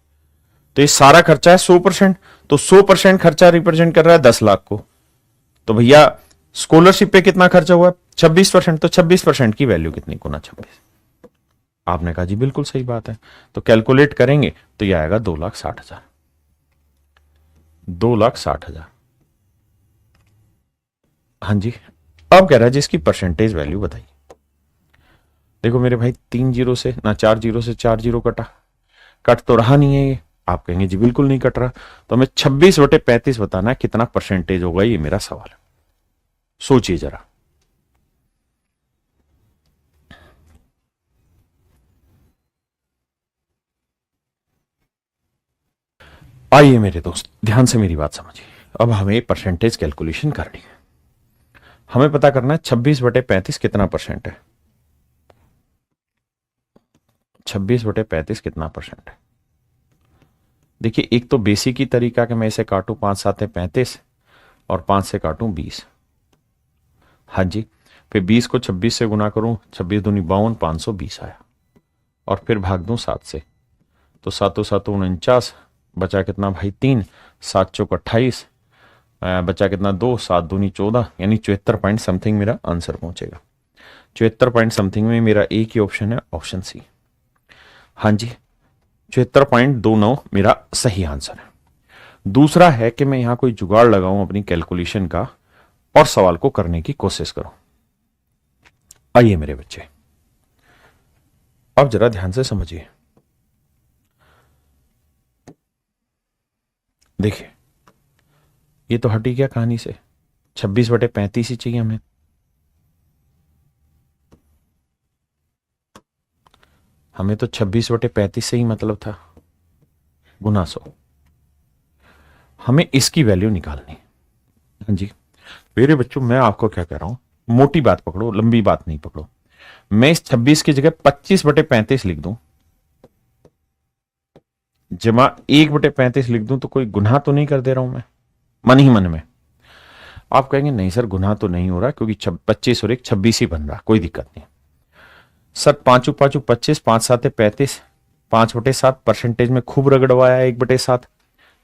तो ये सारा खर्चा है 100%। तो 100% खर्चा रिप्रेजेंट कर रहा है 10 लाख को। तो भैया स्कॉलरशिप पे कितना खर्चा हुआ? 26%। तो 26% की वैल्यू कितनी? गुना 26। आपने कहा जी बिल्कुल सही बात है। तो कैलकुलेट करेंगे तो यह आएगा 2,60,000। 2,60,000। हाँ जी। अब कह रहा है जिसकी परसेंटेज वैल्यू बताइए। देखो मेरे भाई 3 जीरो से ना 4 जीरो से 4 जीरो कटा, कट तो रहा नहीं है ये। आप कहेंगे जी बिल्कुल नहीं कट रहा। तो हमें 26/35 बताना है, कितना परसेंटेज होगा, ये मेरा सवाल है। सोचिए जरा। आइए मेरे दोस्त ध्यान से मेरी बात समझिए। अब हमें परसेंटेज कैलकुलेशन करनी है। हमें पता करना है 26/35 कितना परसेंट है। 26/35 कितना परसेंट है? देखिए एक तो बेसिक ही तरीका कि मैं इसे काटूं, 5 7 35 और 5 से काटूं 20। हाँ जी। फिर 20 को 26 से गुना करूं, 26 दूनी 52, 520 आया। और फिर भाग दूं 7 से, तो 7 7 49, बचा कितना भाई 3, 7 चौक 28, बचा कितना 2, 7 दूनी 14, यानी 74 पॉइंट समथिंग मेरा आंसर पहुंचेगा। 74 पॉइंट समथिंग में मेरा एक ही ऑप्शन है, ऑप्शन सी। हाँ जी 74.29 मेरा सही आंसर है। दूसरा है कि मैं यहां कोई जुगाड़ लगाऊं अपनी कैलकुलेशन का और सवाल को करने की कोशिश करूं। आइए मेरे बच्चे अब जरा ध्यान से समझिए। देखिए ये तो हटी क्या कहानी से, 26/35 ही चाहिए हमें। हमें तो 26/35 से ही मतलब था, गुना 100। हमें इसकी वैल्यू निकालनी। हाँ जी मेरे बच्चों मैं आपको क्या कह रहा हूं, मोटी बात पकड़ो, लंबी बात नहीं पकड़ो। मैं इस 26 की जगह 25/35 लिख दूं, जमा 1/35 लिख दूं, तो कोई गुनाह तो नहीं कर दे रहा हूं मैं मन ही मन में? आप कहेंगे नहीं सर गुनाह तो नहीं हो रहा, क्योंकि 25 और 1 26 ही बन रहा, कोई दिक्कत नहीं। सर 5 5 25, 5 7 35, 5/7 परसेंटेज में खूब रगड़वाया, 1/7,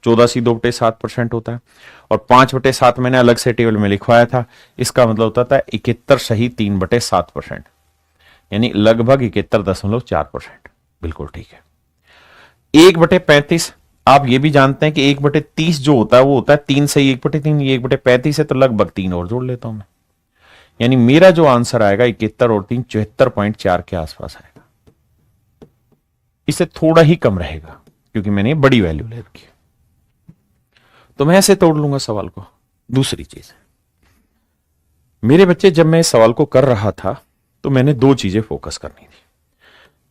14 2/7% होता है। और 5/7 मैंने अलग से टेबल में लिखवाया था, इसका मतलब होता था 71 सही 3/7%, यानी लगभग 71.4%। बिल्कुल ठीक है। 1/35 आप ये भी जानते हैं कि 1/30 जो होता है वो होता है 3 सही 1/3, 1/35 है तो लगभग 3 और जोड़ लेता हूं मैं, यानी मेरा जो आंसर आएगा 71 और 3 74.4 के आसपास आएगा। इससे थोड़ा ही कम रहेगा क्योंकि मैंने बड़ी वैल्यू ले रखी है, तो मैं ऐसे तोड़ लूंगा सवाल को। दूसरी चीज मेरे बच्चे, जब मैं इस सवाल को कर रहा था तो मैंने दो चीजें फोकस करनी थी।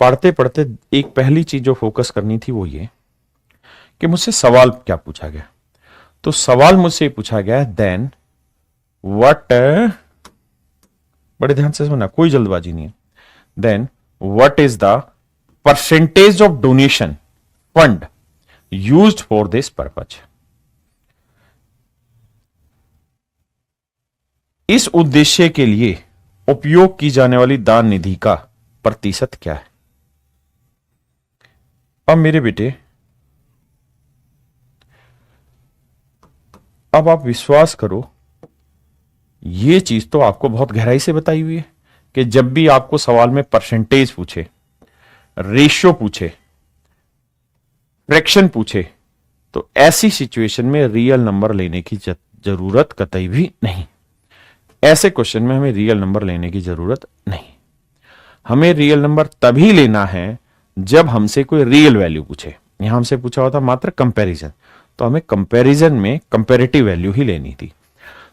पढ़ते पढ़ते एक पहली चीज जो फोकस करनी थी वो ये कि मुझसे सवाल क्या पूछा गया। तो सवाल मुझसे पूछा गया देन व्हाट, बड़े ध्यान से सुनना, कोई जल्दबाजी नहीं है। Then what is the percentage of donation fund used for this purpose. इस उद्देश्य के लिए उपयोग की जाने वाली दान निधि का प्रतिशत क्या है। अब मेरे बेटे, अब आप विश्वास करो, यह चीज तो आपको बहुत गहराई से बताई हुई है कि जब भी आपको सवाल में परसेंटेज पूछे, रेशियो पूछे, फ्रैक्शन पूछे, तो ऐसी सिचुएशन में रियल नंबर लेने की जरूरत कतई भी नहीं। ऐसे क्वेश्चन में हमें रियल नंबर लेने की जरूरत नहीं। हमें रियल नंबर तभी लेना है जब हमसे कोई रियल वैल्यू पूछे। यहां हमसे पूछा होता मात्र कंपैरिजन, तो हमें कंपैरिजन में कंपैरेटिव वैल्यू ही लेनी थी।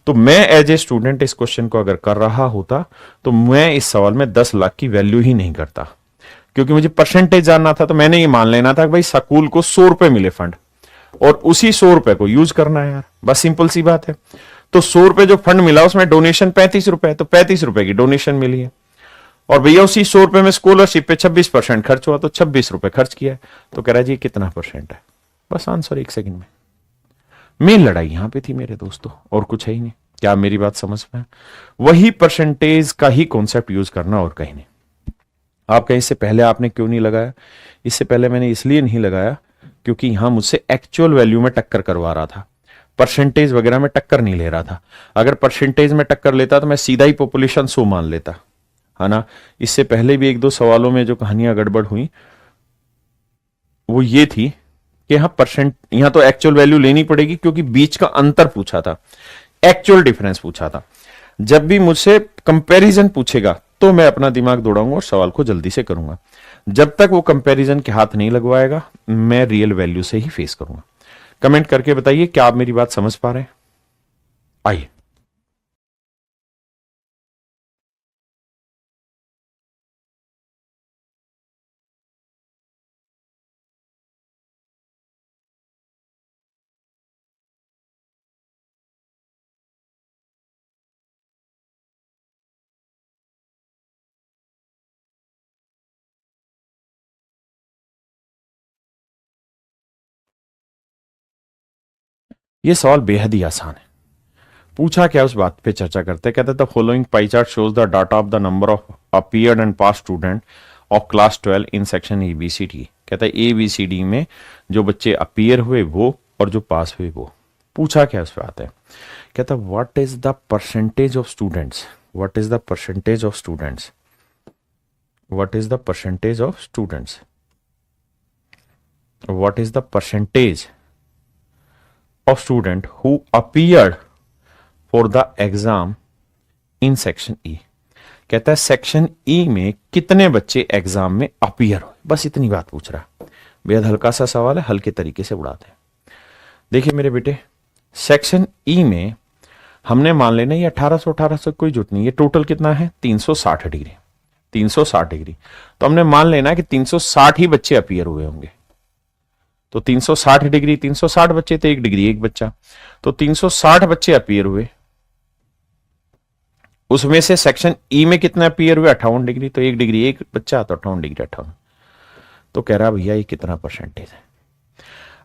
तो मैं एज ए स्टूडेंट इस क्वेश्चन को अगर कर रहा होता तो मैं इस सवाल में 10 लाख की वैल्यू ही नहीं करता, क्योंकि मुझे परसेंटेज जानना था। तो मैंने ये मान लेना था कि भाई स्कूल को 100 रुपए मिले फंड, और उसी 100 रुपए को यूज करना है यार, बस सिंपल सी बात है। तो 100 रुपए जो फंड मिला उसमें डोनेशन 35 रुपए, तो 35 रुपए की डोनेशन मिली है, और भैया उसी 100 रुपए में स्कॉलरशिप पे 26% खर्च हुआ, तो 26 रुपए खर्च किया है। तो कह रहा है जी कितना परसेंट है, बस आंसर 1 सेकंड में। मेन लड़ाई यहां पे थी मेरे दोस्तों, और कुछ है ही नहीं। क्या मेरी बात समझ में? वही परसेंटेज का ही कॉन्सेप्ट यूज करना, और कहीं नहीं। आप कहीं इससे पहले आपने क्यों नहीं लगाया? इससे पहले मैंने इसलिए नहीं लगाया क्योंकि यहां मुझसे एक्चुअल वैल्यू में टक्कर करवा रहा था, परसेंटेज वगैरह में टक्कर नहीं ले रहा था। अगर परसेंटेज में टक्कर लेता तो मैं सीधा ही पॉपुलेशन 100 मान लेता, है ना। इससे पहले भी 1-2 सवालों में जो कहानियां गड़बड़ हुई वो ये थी कि यहां तो एक्चुअल वैल्यू लेनी पड़ेगी, क्योंकि बीच का अंतर पूछा था, एक्चुअल डिफरेंस पूछा था। जब भी मुझसे कंपैरिजन पूछेगा तो मैं अपना दिमाग दौड़ाऊंगा और सवाल को जल्दी से करूंगा। जब तक वो कंपैरिजन के हाथ नहीं लगवाएगा मैं रियल वैल्यू से ही फेस करूंगा। कमेंट करके बताइए क्या आप मेरी बात समझ पा रहे हैं? आइए, ये सवाल बेहद ही आसान है। पूछा क्या, उस बात पे चर्चा करते हैं। कहते the following pie chart shows the data of the number of appeared and pass student of class 12 in section ABCD। कहता है ABCD में जो बच्चे अपीयर हुए वो, और जो पास हुए वो। पूछा क्या उस पे आता है। कहता what is the percentage of students, what is the percentage of students, what is the percentage of students, what is the percentage of student who appeared for the exam in section E। कहता है section E में कितने बच्चे exam में appear हुए, बस इतनी बात पूछ रहा है। बेहद हल्का सा सवाल है, हल्के तरीके से उड़ाते हैं। देखिए मेरे बेटे, सेक्शन E में हमने मान लेना ये 1800 कोई जरूरत नहीं, ये टोटल कितना है 360 डिग्री, 360 डिग्री। तो हमने मान लेना कि 360 ही बच्चे अपीयर हुए होंगे। तो 360 डिग्री 360 बच्चे, तो 1 डिग्री 1 बच्चा, तो 360 बच्चे अपीयर हुए। उसमें से सेक्शन ई में कितना अपीयर हुए 58 डिग्री, तो 1 डिग्री 1 बच्चा, तो 58 डिग्री 58। तो कह रहा भैया ये कितना परसेंटेज है।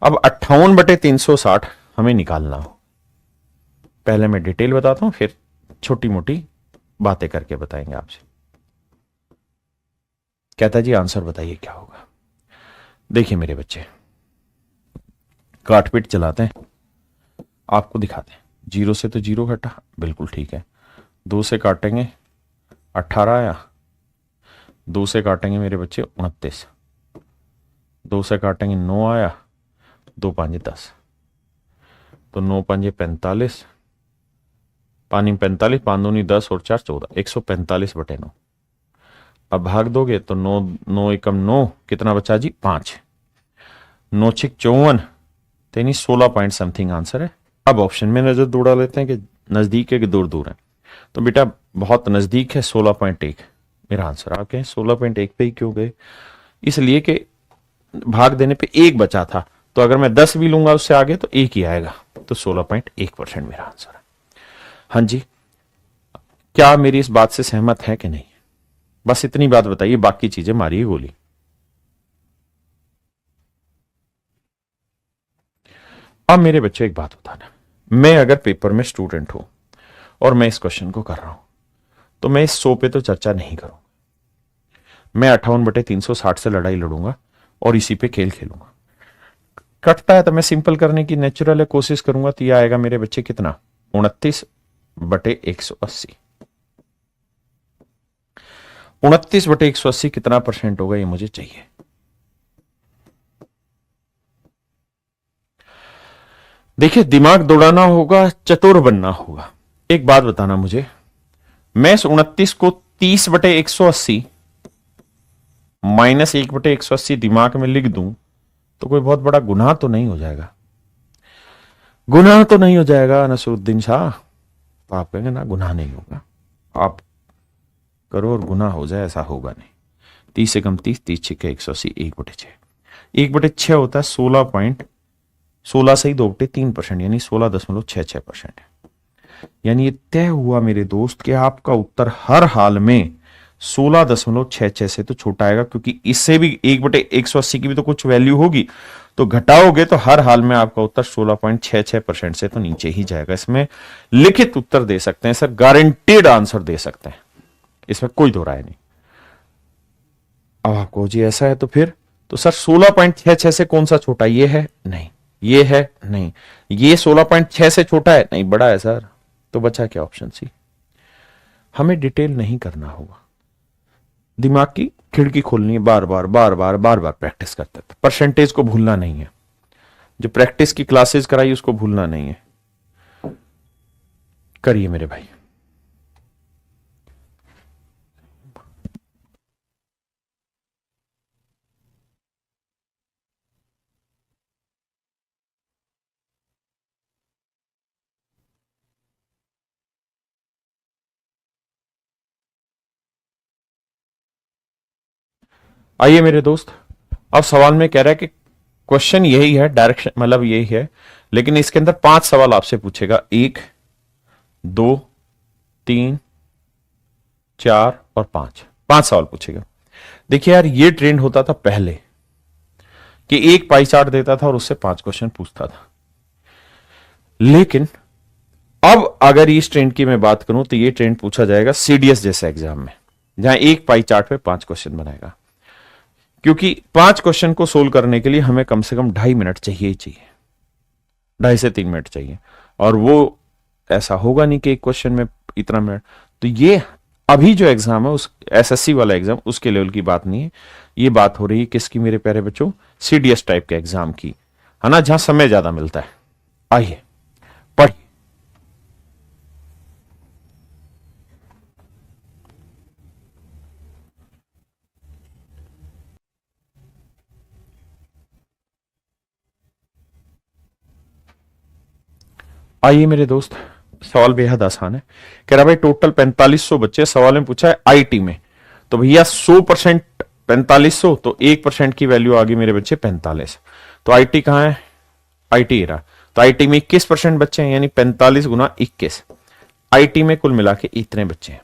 अब 58/360 हमें निकालना हो। पहले मैं डिटेल बताता हूं, फिर छोटी मोटी बातें करके बताएंगे आपसे। कहता जी आंसर बताइए क्या होगा। देखिए मेरे बच्चे, काटपीट चलाते हैं, आपको दिखाते हैं। 0 से तो 0 घटा, बिल्कुल ठीक है। 2 से काटेंगे 18 आया, 2 से काटेंगे मेरे बच्चे 29, 2 से काटेंगे 9 आया, 2 5 10, तो 9 5 45, पानी 45, 5 दूनी 10 और 4 14, 145/9। अब भाग दोगे तो 9 9 एकम 9, कितना बचा जी 5, 9 6 54, तो यानी 16 पॉइंट समथिंग आंसर है। अब ऑप्शन में नजर दौड़ा लेते हैं कि नजदीक है कि दूर दूर है। तो बेटा बहुत नजदीक है, 16.1 मेरा आंसर। आप कहें 16.1 पे ही क्यों गए? इसलिए कि भाग देने पे 1 बचा था, तो अगर मैं 10 भी लूंगा उससे आगे तो 1 ही आएगा, तो 16.1% मेरा आंसर है। हाँ जी, क्या मेरी इस बात से सहमत है कि नहीं? बस इतनी बात बताइए, बाकी चीजें मारिए गोली। अब मेरे बच्चे एक बात बताना, मैं अगर पेपर में स्टूडेंट हूं और मैं इस क्वेश्चन को कर रहा हूं, तो मैं इस 100 पे तो चर्चा नहीं करूंगा। मैं 58/360 से लड़ाई लड़ूंगा और इसी पे खेल खेलूंगा। कटता है तो मैं सिंपल करने की नेचुरल है कोशिश करूंगा, तो यह आएगा मेरे बच्चे कितना 29/180। 29/180 कितना परसेंट होगा ये मुझे चाहिए। देखिए दिमाग दौड़ाना होगा, चतुर बनना होगा। एक बात बताना मुझे, मैं इस 29 को 30/180 -1/180 दिमाग में लिख दूं तो कोई बहुत बड़ा गुनाह तो नहीं हो जाएगा? गुनाह तो नहीं हो जाएगा नसरुद्दीन शाह? तो आप कहेंगे ना, गुनाह नहीं होगा। आप करो और गुनाह हो जाए, ऐसा होगा नहीं। 30 से कम 30, 30 छिके 180, 1/6। 1/6 होता है 16 से ही 2/3%, यानी 16.66%। यानी ये तय हुआ मेरे दोस्त कि आपका उत्तर हर हाल में 16.66 से तो छोटा आएगा, क्योंकि इससे भी 1/180 की भी तो कुछ वैल्यू होगी, तो घटाओगे तो हर हाल में आपका उत्तर 16.66% से तो नीचे ही जाएगा। इसमें लिखित उत्तर दे सकते हैं सर, गारंटीड आंसर दे सकते हैं, इसमें कोई दो राय नहीं। अब आपको जी ऐसा है तो फिर तो सर 16.66 से कौन सा छोटा? ये है नहीं, ये है नहीं, ये 16.6 से छोटा है नहीं, बड़ा है सर। तो बचा क्या? Option C. हमें डिटेल नहीं करना होगा, दिमाग की खिड़की खोलनी है, बार बार बार बार बार बार प्रैक्टिस करते थे। परसेंटेज को भूलना नहीं है, जो प्रैक्टिस की क्लासेस कराई उसको भूलना नहीं है। करिए मेरे भाई। आइए मेरे दोस्त, अब सवाल में कह रहा है कि क्वेश्चन यही है, डायरेक्शन मतलब यही है, लेकिन इसके अंदर 5 सवाल आपसे पूछेगा। 1, 2, 3, 4 और 5, 5 सवाल पूछेगा। देखिए यार, ये ट्रेंड होता था पहले कि एक पाई चार्ट देता था और उससे 5 क्वेश्चन पूछता था। लेकिन अब अगर इस ट्रेंड की मैं बात करूं तो ये ट्रेंड पूछा जाएगा सीडीएस जैसे एग्जाम में, जहां एक पाई चार्ट पे 5 क्वेश्चन बनाएगा। क्योंकि 5 क्वेश्चन को सोल्व करने के लिए हमें कम से कम 2.5 मिनट चाहिए ही चाहिए, 2.5 से 3 मिनट चाहिए, और वो ऐसा होगा नहीं कि एक क्वेश्चन में इतना मिनट। तो ये अभी जो एग्जाम है, उस एसएससी वाला एग्जाम, उसके लेवल की बात नहीं है। ये बात हो रही है किसकी मेरे प्यारे बच्चों? सीडीएस टाइप के एग्जाम की, है ना, जहां समय ज्यादा मिलता है। आइए पढ़िए। आइए मेरे दोस्त, सवाल बेहद आसान है। कह रहा भाई टोटल 4500 बच्चे, सवाल में पूछा है आईटी में, तो भैया 100% 4500, तो 1% की वैल्यू आ गई मेरे बच्चे 45। तो आईटी कहां है? आईटी रहा, तो आईटी में 21% बच्चे हैं, यानी 45 गुना 21। आईटी में कुल मिला के इतने बच्चे हैं।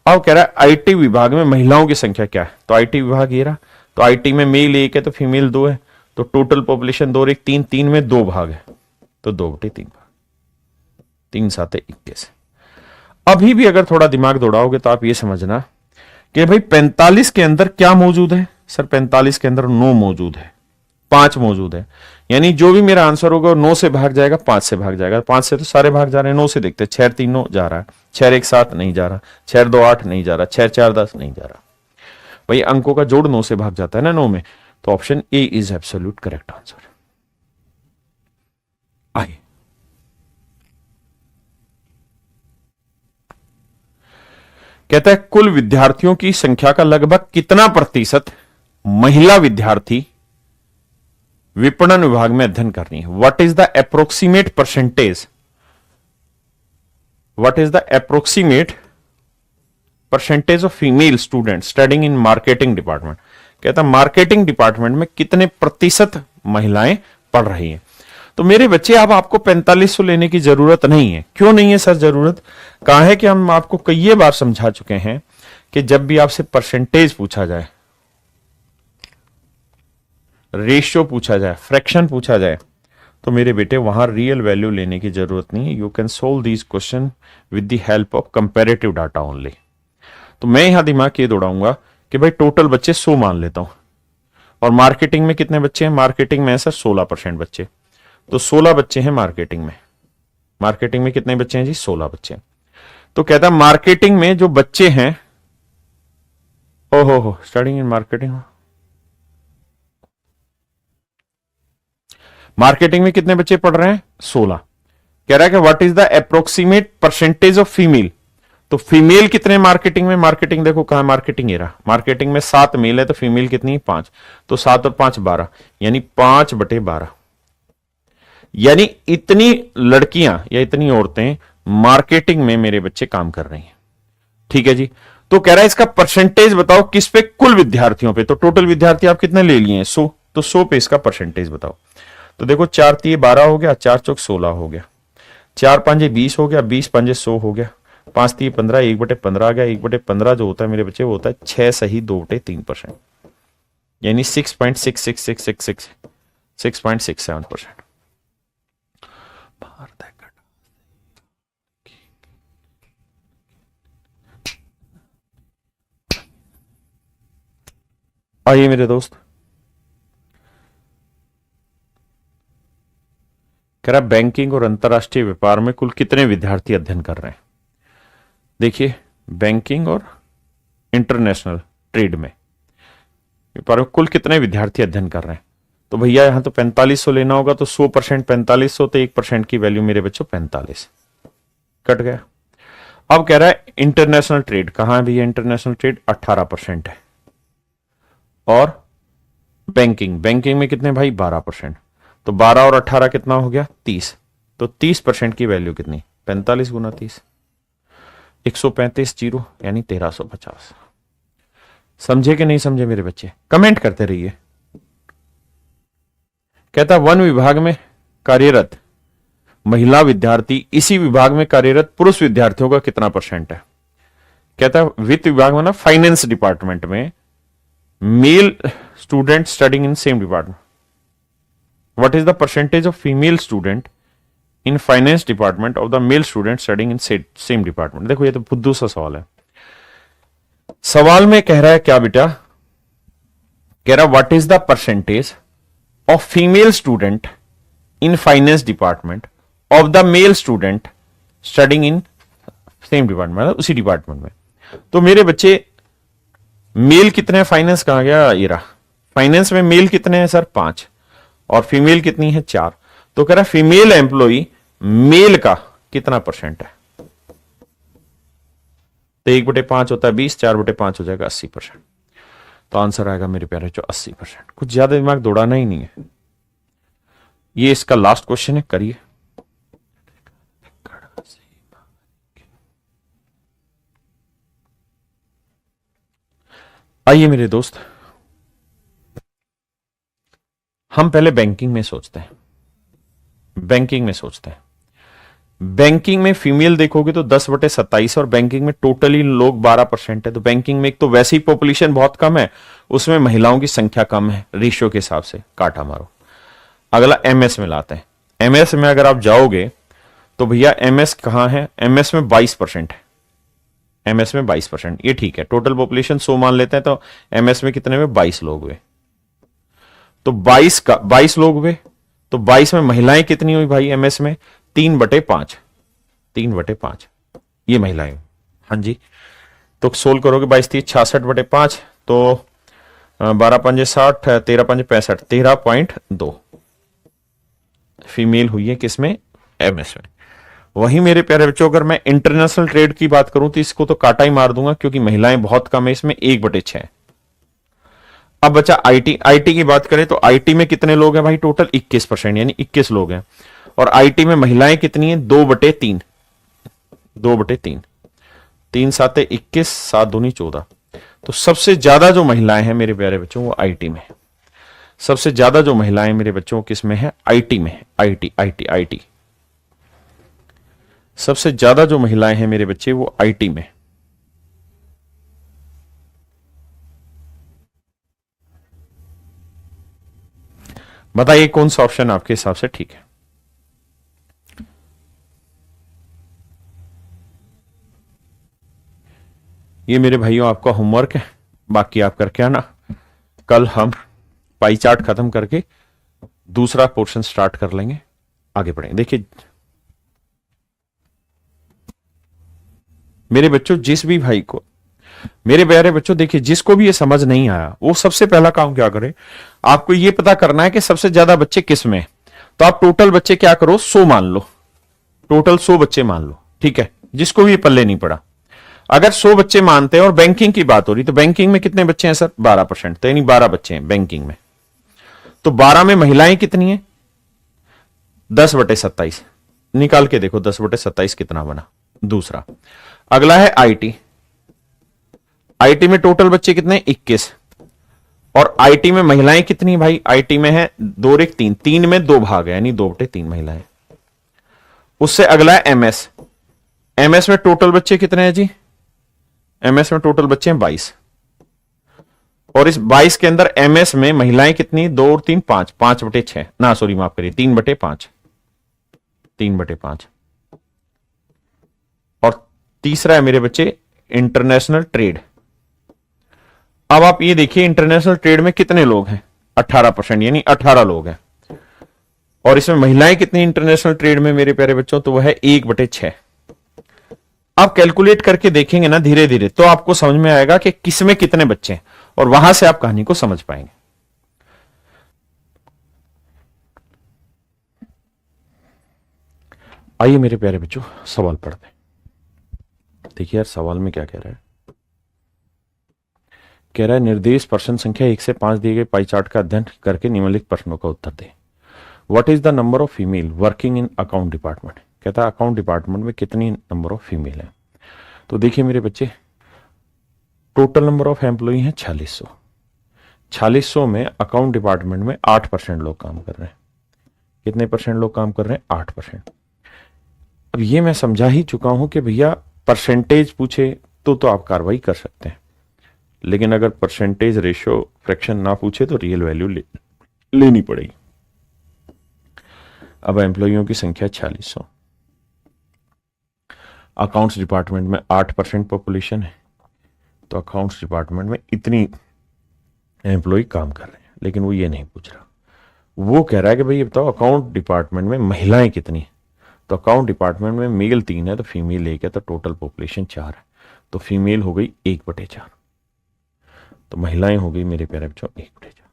अब कह रहा है आईटी विभाग में महिलाओं की संख्या क्या है? तो आईटी विभाग ये रहा, तो आईटी में मेल 1 है तो फीमेल 2 है, तो टोटल पॉपुलेशन 2 और 1 3, 3 में 2 भाग है, तो 2/3 भाग, 3 7 21। अभी भी अगर थोड़ा दिमाग दौड़ाओगे तो आप ये समझना कि भाई 45 के अंदर क्या मौजूद है? सर 45 के अंदर 9 मौजूद है, 5 मौजूद है, यानी जो भी मेरा आंसर होगा 9 से भाग जाएगा, 5 से भाग जाएगा। 5 से तो सारे भाग जा रहे हैं, 9 से देखते हैं। 6 3 9 जा रहा है, 6 1 7 नहीं जा रहा, 6 2 8 नहीं जा रहा, 6 4 10 नहीं जा रहा। भाई अंकों का जोड़ 9 से भाग जाता है ना 9 में, तो option A is absolute correct answer. आइए कहता है कुल विद्यार्थियों की संख्या का लगभग कितना प्रतिशत महिला विद्यार्थी विपणन विभाग में अध्ययन कर रही है? What is the approximate percentage, what is the approximate percentage of female student studying in marketing department. कहता है मार्केटिंग डिपार्टमेंट में कितने प्रतिशत महिलाएं पढ़ रही हैं? तो मेरे बच्चे, अब आपको 4500 लेने की जरूरत नहीं है। क्यों नहीं है सर जरूरत? कहा है कि हम आपको कई बार समझा चुके हैं कि जब भी आपसे परसेंटेज पूछा जाए, रेशियो पूछा जाए, फ्रैक्शन पूछा जाए, तो मेरे बेटे वहां रियल वैल्यू लेने की जरूरत नहीं है। You can solve these question with the help of comparative data only. तो मैं यहां दिमाग ये दौड़ाऊंगा कि भाई टोटल बच्चे 100 मान लेता हूं, और मार्केटिंग में कितने बच्चे हैं? मार्केटिंग में है सर 16% बच्चे, तो 16 बच्चे हैं मार्केटिंग में। मार्केटिंग में कितने बच्चे हैं जी? 16 बच्चे। तो कहता है मार्केटिंग में जो बच्चे हैं, हो स्टडिंग इन मार्केटिंग, मार्केटिंग में कितने बच्चे पढ़ रहे हैं? 16। कह रहा है कि what is the approximate percentage of female, तो फीमेल कितने मार्केटिंग में, मार्केटिंग देखो कहां मार्केटिंग, ये रहा मार्केटिंग में 7 मेल है तो फीमेल कितनी है 5, तो 7 और 5 12, यानी 5/12, यानी इतनी लड़कियां या इतनी औरतें मार्केटिंग में मेरे बच्चे काम कर रही हैं। ठीक है जी। तो कह रहा है इसका परसेंटेज बताओ किस पे, कुल विद्यार्थियों पे। तो टोटल विद्यार्थी आप कितने ले लिए हैं 100, तो 100 पे इसका परसेंटेज बताओ। तो देखो 4 3 12 हो गया, 4 चौक 16 हो गया, 4 5 20 हो गया, 20 5 100 हो गया, 5 3 15, 1/15 आ गया। 1/15 जो होता है मेरे बच्चे वो होता है 6 सही 2/3%, यानी 6.6666 6.67%। आइए मेरे दोस्त, कह रहा बैंकिंग और अंतरराष्ट्रीय व्यापार में कुल कितने विद्यार्थी अध्ययन कर रहे हैं। देखिए बैंकिंग और इंटरनेशनल ट्रेड में व्यापार में कुल कितने विद्यार्थी अध्ययन कर रहे हैं, तो भैया यहां तो 4500 लेना होगा, तो 100% 4500, तो 1% की वैल्यू मेरे बच्चों 45 कट गया। अब कह रहा है इंटरनेशनल ट्रेड, कहां है भैया इंटरनेशनल ट्रेड, 18% है। और बैंकिंग, बैंकिंग में कितने भाई 12%, तो 12 और 18 कितना हो गया 30, तो 30% की वैल्यू कितनी 45 गुना 30, 135 जीरो, यानी 1350। समझे कि नहीं समझे मेरे बच्चे, कमेंट करते रहिए। कहता वन विभाग में कार्यरत महिला विद्यार्थी इसी विभाग में कार्यरत पुरुष विद्यार्थियों का कितना परसेंट है। कहता वित्त विभाग में ना, फाइनेंस डिपार्टमेंट में male student studying in same department, what is the percentage of female student in finance department of the male student studying in same department. देखो ये तो बुद्धू सा सवाल है। सवाल में कह रहा है क्या बेटा, कह रहा what is the percentage of female student in finance department of the male student studying in same department, मतलब उसी डिपार्टमेंट में। तो मेरे बच्चे मेल कितने हैं, फाइनेंस कहां गया, ये रहा, फाइनेंस में मेल कितने हैं सर 5, और फीमेल कितनी है 4। तो कह रहा फीमेल एम्प्लॉई मेल का कितना परसेंट है, तो 1/5 होता है 20, 4/5 हो जाएगा 80%। तो आंसर आएगा मेरे प्यारे जो 80%। कुछ ज्यादा दिमाग दौड़ाना ही नहीं है। ये इसका लास्ट क्वेश्चन है, करिए। आइए मेरे दोस्त, हम पहले बैंकिंग में सोचते हैं। बैंकिंग में सोचते हैं, बैंकिंग में फीमेल देखोगे तो 10/27, और बैंकिंग में टोटली लोग 12% है। तो बैंकिंग में एक तो वैसे ही पॉपुलेशन बहुत कम है, उसमें महिलाओं की संख्या कम है, रेशियो के हिसाब से काटा मारो। अगला एमएस में लाते हैं। एमएस में अगर आप जाओगे तो भैया एमएस कहां है, एमएस में 22% है। एमएस में 22%, ये ठीक है। टोटल पॉपुलेशन 100 मान लेते हैं, तो एमएस में कितने में 22 लोग हुए, तो 22 लोग हुए। तो 22 में महिलाएं कितनी हुई भाई एमएस में, 3/5, 3/5 ये महिलाएं। हाँ जी, तो सोल्व करोगे 22 3 66/5, तो 12 5 60, 13 5 65, 13.2 फीमेल हुई है किसमें, एमएस में। वहीं मेरे प्यारे बच्चों अगर मैं इंटरनेशनल ट्रेड की बात करूं तो इसको तो काटा ही मार दूंगा, क्योंकि महिलाएं बहुत कम है इसमें, 1/6। अब बचा आईटी। आईटी की बात करें तो आईटी में कितने लोग हैं भाई, टोटल 21%, यानी 21 लोग हैं। और आईटी में महिलाएं कितनी हैं, 2/3, 2/3, 3 7 21, 7 दूनी 14। तो सबसे ज्यादा जो महिलाएं हैं मेरे प्यारे बच्चों वो आईटी में, सबसे ज्यादा जो महिलाएं मेरे बच्चों किस में है, आईटी में। आईटी आईटी आईटी, सबसे ज्यादा जो महिलाएं हैं मेरे बच्चे वो आईटी में। बताइए कौन सा ऑप्शन आपके हिसाब से ठीक है। ये मेरे भाइयों आपका होमवर्क है, बाकी आप करके आना। कल हम पाई चार्ट खत्म करके दूसरा पोर्शन स्टार्ट कर लेंगे, आगे बढ़ेंगे। देखिए मेरे बच्चों, जिस भी भाई को, मेरे प्यारे बच्चों देखिए, जिसको भी ये समझ नहीं आया वो सबसे पहला काम क्या करे, आपको ये पता करना है कि सबसे ज्यादा बच्चे किस में। तो आप टोटल बच्चे क्या करो, 100 मान लो, टोटल 100 बच्चे मान लो, ठीक है, जिसको भी ये पल्ले नहीं पड़ा। अगर 100 बच्चे मानते हैं और बैंकिंग की बात हो रही, तो बैंकिंग में कितने बच्चे हैं सर? 12%, तो यानी 12 बच्चे हैं बैंकिंग में। तो 12 में महिलाएं कितनी हैं? 10/27। निकाल के देखो 10/27 कितना बना। दूसरा, अगला है आईटी। आईटी में टोटल बच्चे कितने? 21। और आईटी में महिलाएं कितनी भाई? आईटी में है 2 और 1 3, 3 में 2 भाग है, यानी 2/3 महिलाएं। उससे अगला है एमएस। एमएस में टोटल बच्चे कितने हैं जी? एमएस में टोटल बच्चे हैं 22। और इस 22 के अंदर एमएस में महिलाएं कितनी? 2 और 3 5, 5/6 ना, सॉरी माफ करिए, 3/5, 3/5। और तीसरा है मेरे बच्चे इंटरनेशनल ट्रेड। अब आप ये देखिए इंटरनेशनल ट्रेड में कितने लोग हैं? 18%, यानी 18 लोग हैं। और इसमें महिलाएं कितनी इंटरनेशनल ट्रेड में मेरे प्यारे बच्चों? तो वह है 1/6। आप कैलकुलेट करके देखेंगे ना धीरे धीरे, तो आपको समझ में आएगा कि किसमें कितने बच्चे हैं, और वहां से आप कहानी को समझ पाएंगे। आइए मेरे प्यारे बच्चों सवाल पढ़ते हैं। देखिए यार सवाल में क्या कह रहा है। कह रहा है निर्देश प्रश्न संख्या 1 से 5 दिए गए पाई चार्ट का अध्ययन करके निम्नलिखित प्रश्नों का उत्तर दें। What is the number of female working in account department? कहता है अकाउंट डिपार्टमेंट में कितनी नंबर ऑफ फीमेल है। तो देखिए मेरे बच्चे, टोटल नंबर ऑफ एम्प्लॉई है 4600। 4600 में अकाउंट डिपार्टमेंट में 8% लोग काम कर रहे हैं। कितने परसेंट लोग काम कर रहे हैं? 8%। अब ये मैं समझा ही चुका हूं कि भैया परसेंटेज पूछे तो आप कार्रवाई कर सकते हैं, लेकिन अगर परसेंटेज रेशियो फ्रैक्शन ना पूछे तो रियल वैल्यू लेनी पड़ेगी। अब एम्प्लॉइयों की संख्या 4600, अकाउंट्स डिपार्टमेंट में 8% पॉपुलेशन है, तो अकाउंट्स डिपार्टमेंट में इतनी एम्प्लॉय काम कर रहे हैं। लेकिन वो ये नहीं पूछ रहा, वो कह रहा है कि भाई ये बताओ अकाउंट डिपार्टमेंट में महिलाएं कितनी है। तो अकाउंट डिपार्टमेंट में मेल 3 है, तो फीमेल 1 है, तो टोटल पॉपुलेशन 4 है। तो फीमेल हो गई 1/4, तो महिलाएं हो गई मेरे प्यारे बच्चों 1/4।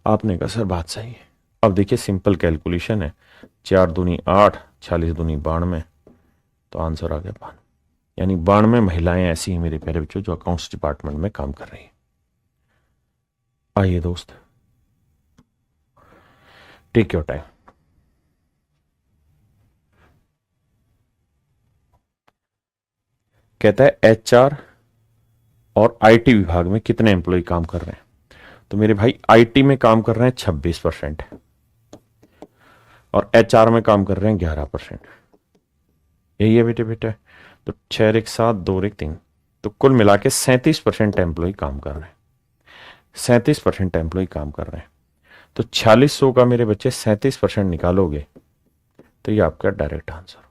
आपने कहा सर बात सही है। अब देखिए सिंपल कैलकुलेशन है, 4 दूनी 8, 46 दूनी 92, तो आंसर आ गया 92। यानी 92 महिलाएं ऐसी हैं मेरे प्यारे बच्चों जो अकाउंट्स डिपार्टमेंट में काम कर रही हैं। आइए दोस्त, टेक योर टाइम। कहता है एचआर और आईटी विभाग में कितने एम्प्लॉय काम कर रहे हैं। तो मेरे भाई आईटी में काम कर रहे हैं 26% और एचआर में काम कर रहे हैं 11%। यही है बेटे बेटा। तो 6 1 7 2 1 3, तो कुल मिला के 37% एम्प्लॉय काम कर रहे हैं। 37% एम्प्लॉय काम कर रहे हैं। तो 4600 का मेरे बच्चे 37% निकालोगे तो ये आपका डायरेक्ट आंसर।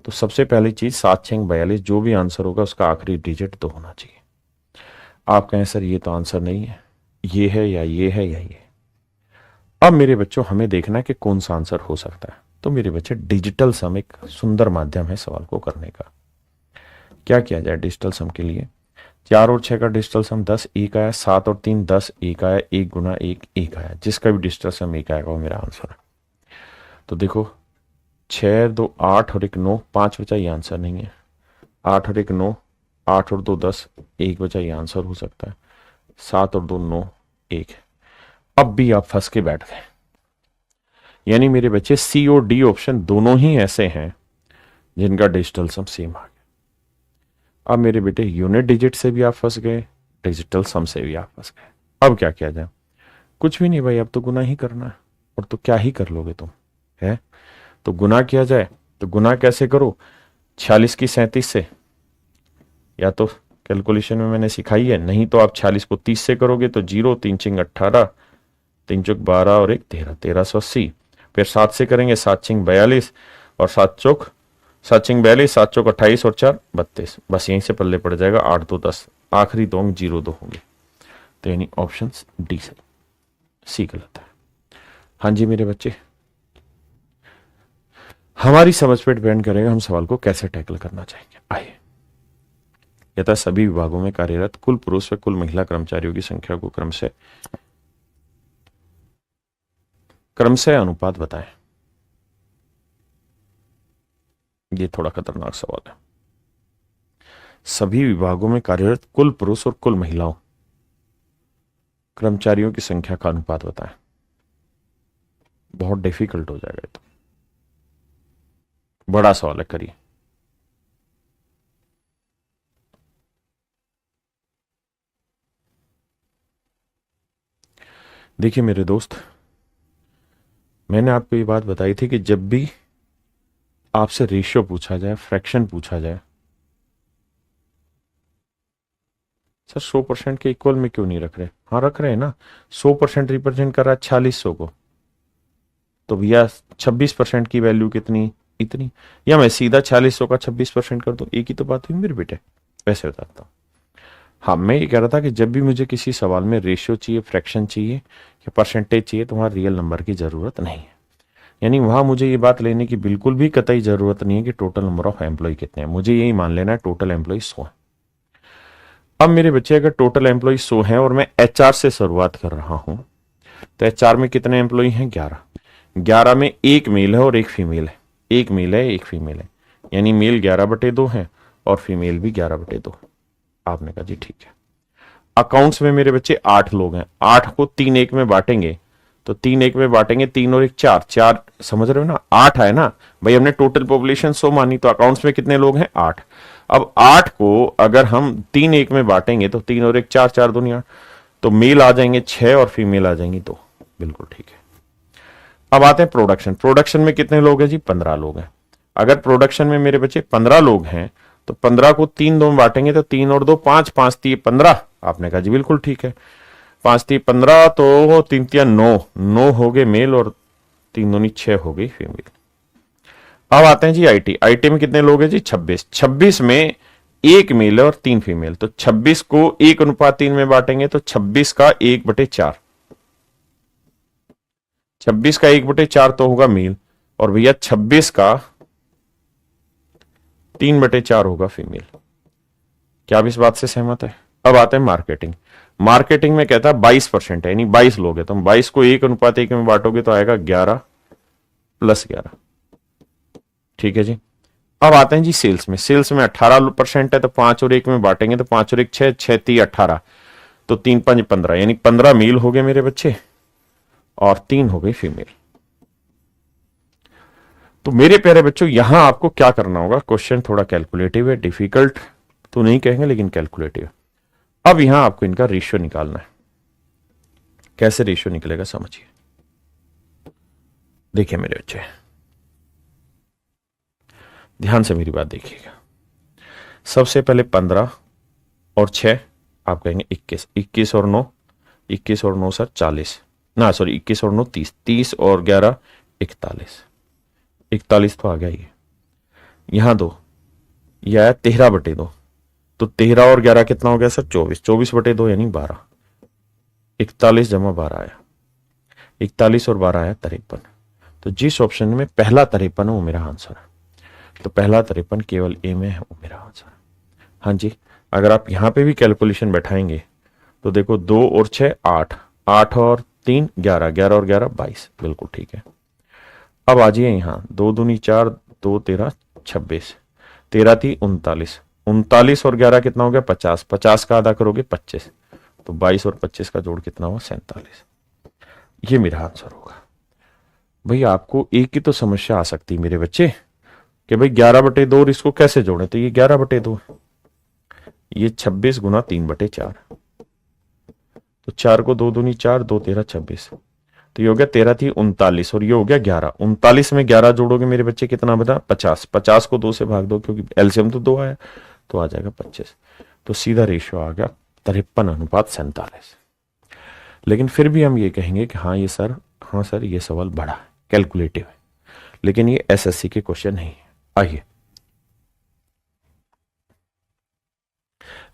तो सबसे पहली चीज 7 6 42, जो भी आंसर होगा उसका आखिरी डिजिट 2 होना चाहिए। आप कहें सर ये तो आंसर नहीं है, ये है या ये है या ये। अब मेरे बच्चों हमें देखना है कि कौन सा आंसर हो सकता है। तो मेरे बच्चे डिजिटल सम एक सुंदर माध्यम है सवाल को करने का। क्या किया जाए डिजिटल सम के लिए? 4 और 6 का डिजिटल सम 10 1 आया, 7 और 3 10 1 आया, 1 गुना 1 1 आया। जिसका भी डिजिटल सम 1 आएगा वो मेरा आंसर है। तो देखो 6 2 8 और 1 9, 5 बचा, ये आंसर नहीं है। 8 और 1 9, 8 और 2 10, 1 बचा, ये आंसर हो सकता है। 7 और 2 9 1। अब भी आप फंस के बैठ गए, यानी मेरे बच्चे सी और डी ऑप्शन दोनों ही ऐसे हैं जिनका डिजिटल सम सेम आ गया। अब मेरे बेटे यूनिट डिजिट से भी आप फंस गए, डिजिटल सम से भी आप फंस गए। अब क्या किया जाए? कुछ भी नहीं भाई, अब तो गुना ही करना है। और तो क्या ही कर लोगे तुम, है? तो गुना किया जाए, तो गुना कैसे करो? 46 की 37 से, या तो कैलकुलेशन में मैंने सिखाई है, नहीं तो आप 46 को 30 से करोगे तो 0 3 6 18, 3 चौक 12 और 1 13, 1380। फिर 7 से करेंगे, 7 6 42 और 7 चौक 42, 7 चौक 28 और 4 32। बस यहीं से पल्ले पड़ जाएगा 8 2 10, आखिरी 2 अंक 0 2 होंगे। तो यानी ऑप्शन डी सही, सी गलत है। हाँ जी मेरे बच्चे, हमारी समझ पे डिपेंड करेगा हम सवाल को कैसे टैकल करना चाहेंगे। आइए, यथा सभी विभागों में कार्यरत कुल पुरुष व कुल महिला कर्मचारियों की संख्या को क्रमशः अनुपात बताएं। ये थोड़ा खतरनाक सवाल है। सभी विभागों में कार्यरत कुल पुरुष और कुल महिलाओं कर्मचारियों की संख्या का अनुपात बताएं। बहुत डिफिकल्ट हो जाएगा ये तो, बड़ा सवाल है, करिए। देखिए मेरे दोस्त, मैंने आपको ये बात बताई थी कि जब भी आपसे रेशियो पूछा जाए, फ्रैक्शन पूछा जाए, सर 100% के इक्वल में क्यों नहीं रख रहे? हाँ रख रहे हैं ना। 100% रिप्रेजेंट कर रहा है 4600 को, तो भैया 26% की वैल्यू कितनी, इतनी। या मैं सीधा 4600 का 26% कर दूं, एक ही तो बात हुई मेरे बेटे। वैसे बताता हूँ। हाँ, मैं ये कह रहा था कि जब भी मुझे किसी सवाल में रेशियो चाहिए, फ्रैक्शन चाहिए या परसेंटेज चाहिए, तो वहां रियल नंबर की जरूरत नहीं है। यानी वहां मुझे ये बात लेने की बिल्कुल भी कतई जरूरत नहीं है कि टोटल नंबर ऑफ एम्प्लॉय कितने हैं। मुझे यही मान लेना है टोटल एम्प्लॉय 100 है। अब मेरे बच्चे, अगर टोटल एम्प्लॉय 100 हैं और मैं एचआर से शुरुआत कर रहा हूं, तो एचआर में कितने एम्प्लॉय हैं? 11। 11 में एक मेल है और एक फीमेल है। एक मेल है, एक फीमेल है, यानी मेल 11/2 है और फीमेल भी 11/2। आपने कहा जी ठीक है। अकाउंट्स में मेरे बच्चे 8 लोग हैं। 8 को 3 1 में बांटेंगे, तो 3 1 में बांटेंगे, 3 और 1 4, 4 समझ रहे हो ना? 8 है ना भाई, हमने टोटल पॉपुलेशन 100 मानी, तो अकाउंट्स में कितने लोग हैं? 8। अब 8 को अगर हम 3 1 में बांटेंगे, तो 3 और 1 4, 4 दुनिया, तो मेल आ जाएंगे 6 और फीमेल आ जाएंगी 2। बिल्कुल ठीक है। अब आते हैं प्रोडक्शन। प्रोडक्शन में कितने लोग हैं जी? 15 लोग हैं। अगर प्रोडक्शन में मेरे बच्चे 15 लोग हैं, तो 15 को 3 2 में बांटेंगे, तो 3 और 2 5, 5 3 15। आपने कहा जी बिल्कुल ठीक है। 5 3 15, तो 3 3 9, 9 हो गए मेल और 3 दूनी 6 हो गई फीमेल। अब आते हैं जी आईटी। आईटी में कितने लोग हैं जी? 26। 26 में एक मेल है और 3 फीमेल, तो 26 को 1:3 में बांटेंगे, तो 26 का 1/4। 26 का 1/4 तो होगा मेल, और भैया 26 का 3/4 होगा फीमेल। क्या आप इस बात से सहमत है? अब आते हैं मार्केटिंग। मार्केटिंग में कहता है 22% है, यानी 22 लोग हैं, तो 22 को 1:1 में बांटोगे तो आएगा 11 + 11। ठीक है जी। अब आते हैं जी सेल्स में। सेल्स में 18% है, तो 5 और 1 में बांटेंगे, तो 5 और 1 6, 6 3 18, तो 3 5 15, यानी 15 मेल हो गए मेरे बच्चे और 3 हो गई फीमेल। तो मेरे प्यारे बच्चों, यहां आपको क्या करना होगा? क्वेश्चन थोड़ा कैलकुलेटिव है, डिफिकल्ट तो नहीं कहेंगे लेकिन कैलकुलेटिव है। अब यहां आपको इनका रेशियो निकालना है। कैसे रेशियो निकलेगा समझिए। देखिए मेरे बच्चे, ध्यान से मेरी बात देखिएगा। सबसे पहले 15 और 6, आप कहेंगे 21। 21 और 9, 21 और 9 सर 40, ना सॉरी 21 और 9 30, 30 और 11 41। 41 तो आ गया ये। यहां दो, यह आया 13/2, तो 13 और 11 कितना हो गया सर? 24। 24/2 यानी 12। 41 + 12 आया 41 और 12 आया 53। तो जिस ऑप्शन में पहला 53 है वो मेरा आंसर है। तो पहला 53 केवल ए में है, वो मेरा आंसर है। हाँ जी। अगर आप यहां पे भी कैलकुलेशन बैठाएंगे, तो देखो 2 और 6 8, 8 और 3 11, 11 और 11 22। बिल्कुल ठीक है। अब आ जाइए यहाँ, 2 दूनी 4, 2 13 26, 13 3 39, 39 और 11 कितना हो गया? 50। 50 का आधा करोगे 25, तो 22 और 25 का जोड़ कितना हुआ? 47। ये मेरा आंसर होगा। भाई आपको एक की तो समस्या आ सकती है मेरे बच्चे, कि भाई 11/2 और इसको कैसे जोड़े? तो ये 11/2, ये 26 गुना 3/4, तो 4 को 2 दूनी 4, 2 13 26, तो ये हो गया 13 3 39 और ये हो गया 11। 39 में 11 जोड़ोगे मेरे बच्चे कितना बना? 50। 50 को 2 से भाग दो क्योंकि एलसीएम तो 2 आया, तो आ जाएगा 25। तो सीधा रेशियो आ गया 53:47। लेकिन फिर भी हम ये कहेंगे कि हाँ ये सर, हाँ सर ये सवाल बड़ा है, कैलकुलेटिव है, लेकिन ये एसएससी के क्वेश्चन नहीं है। आइए,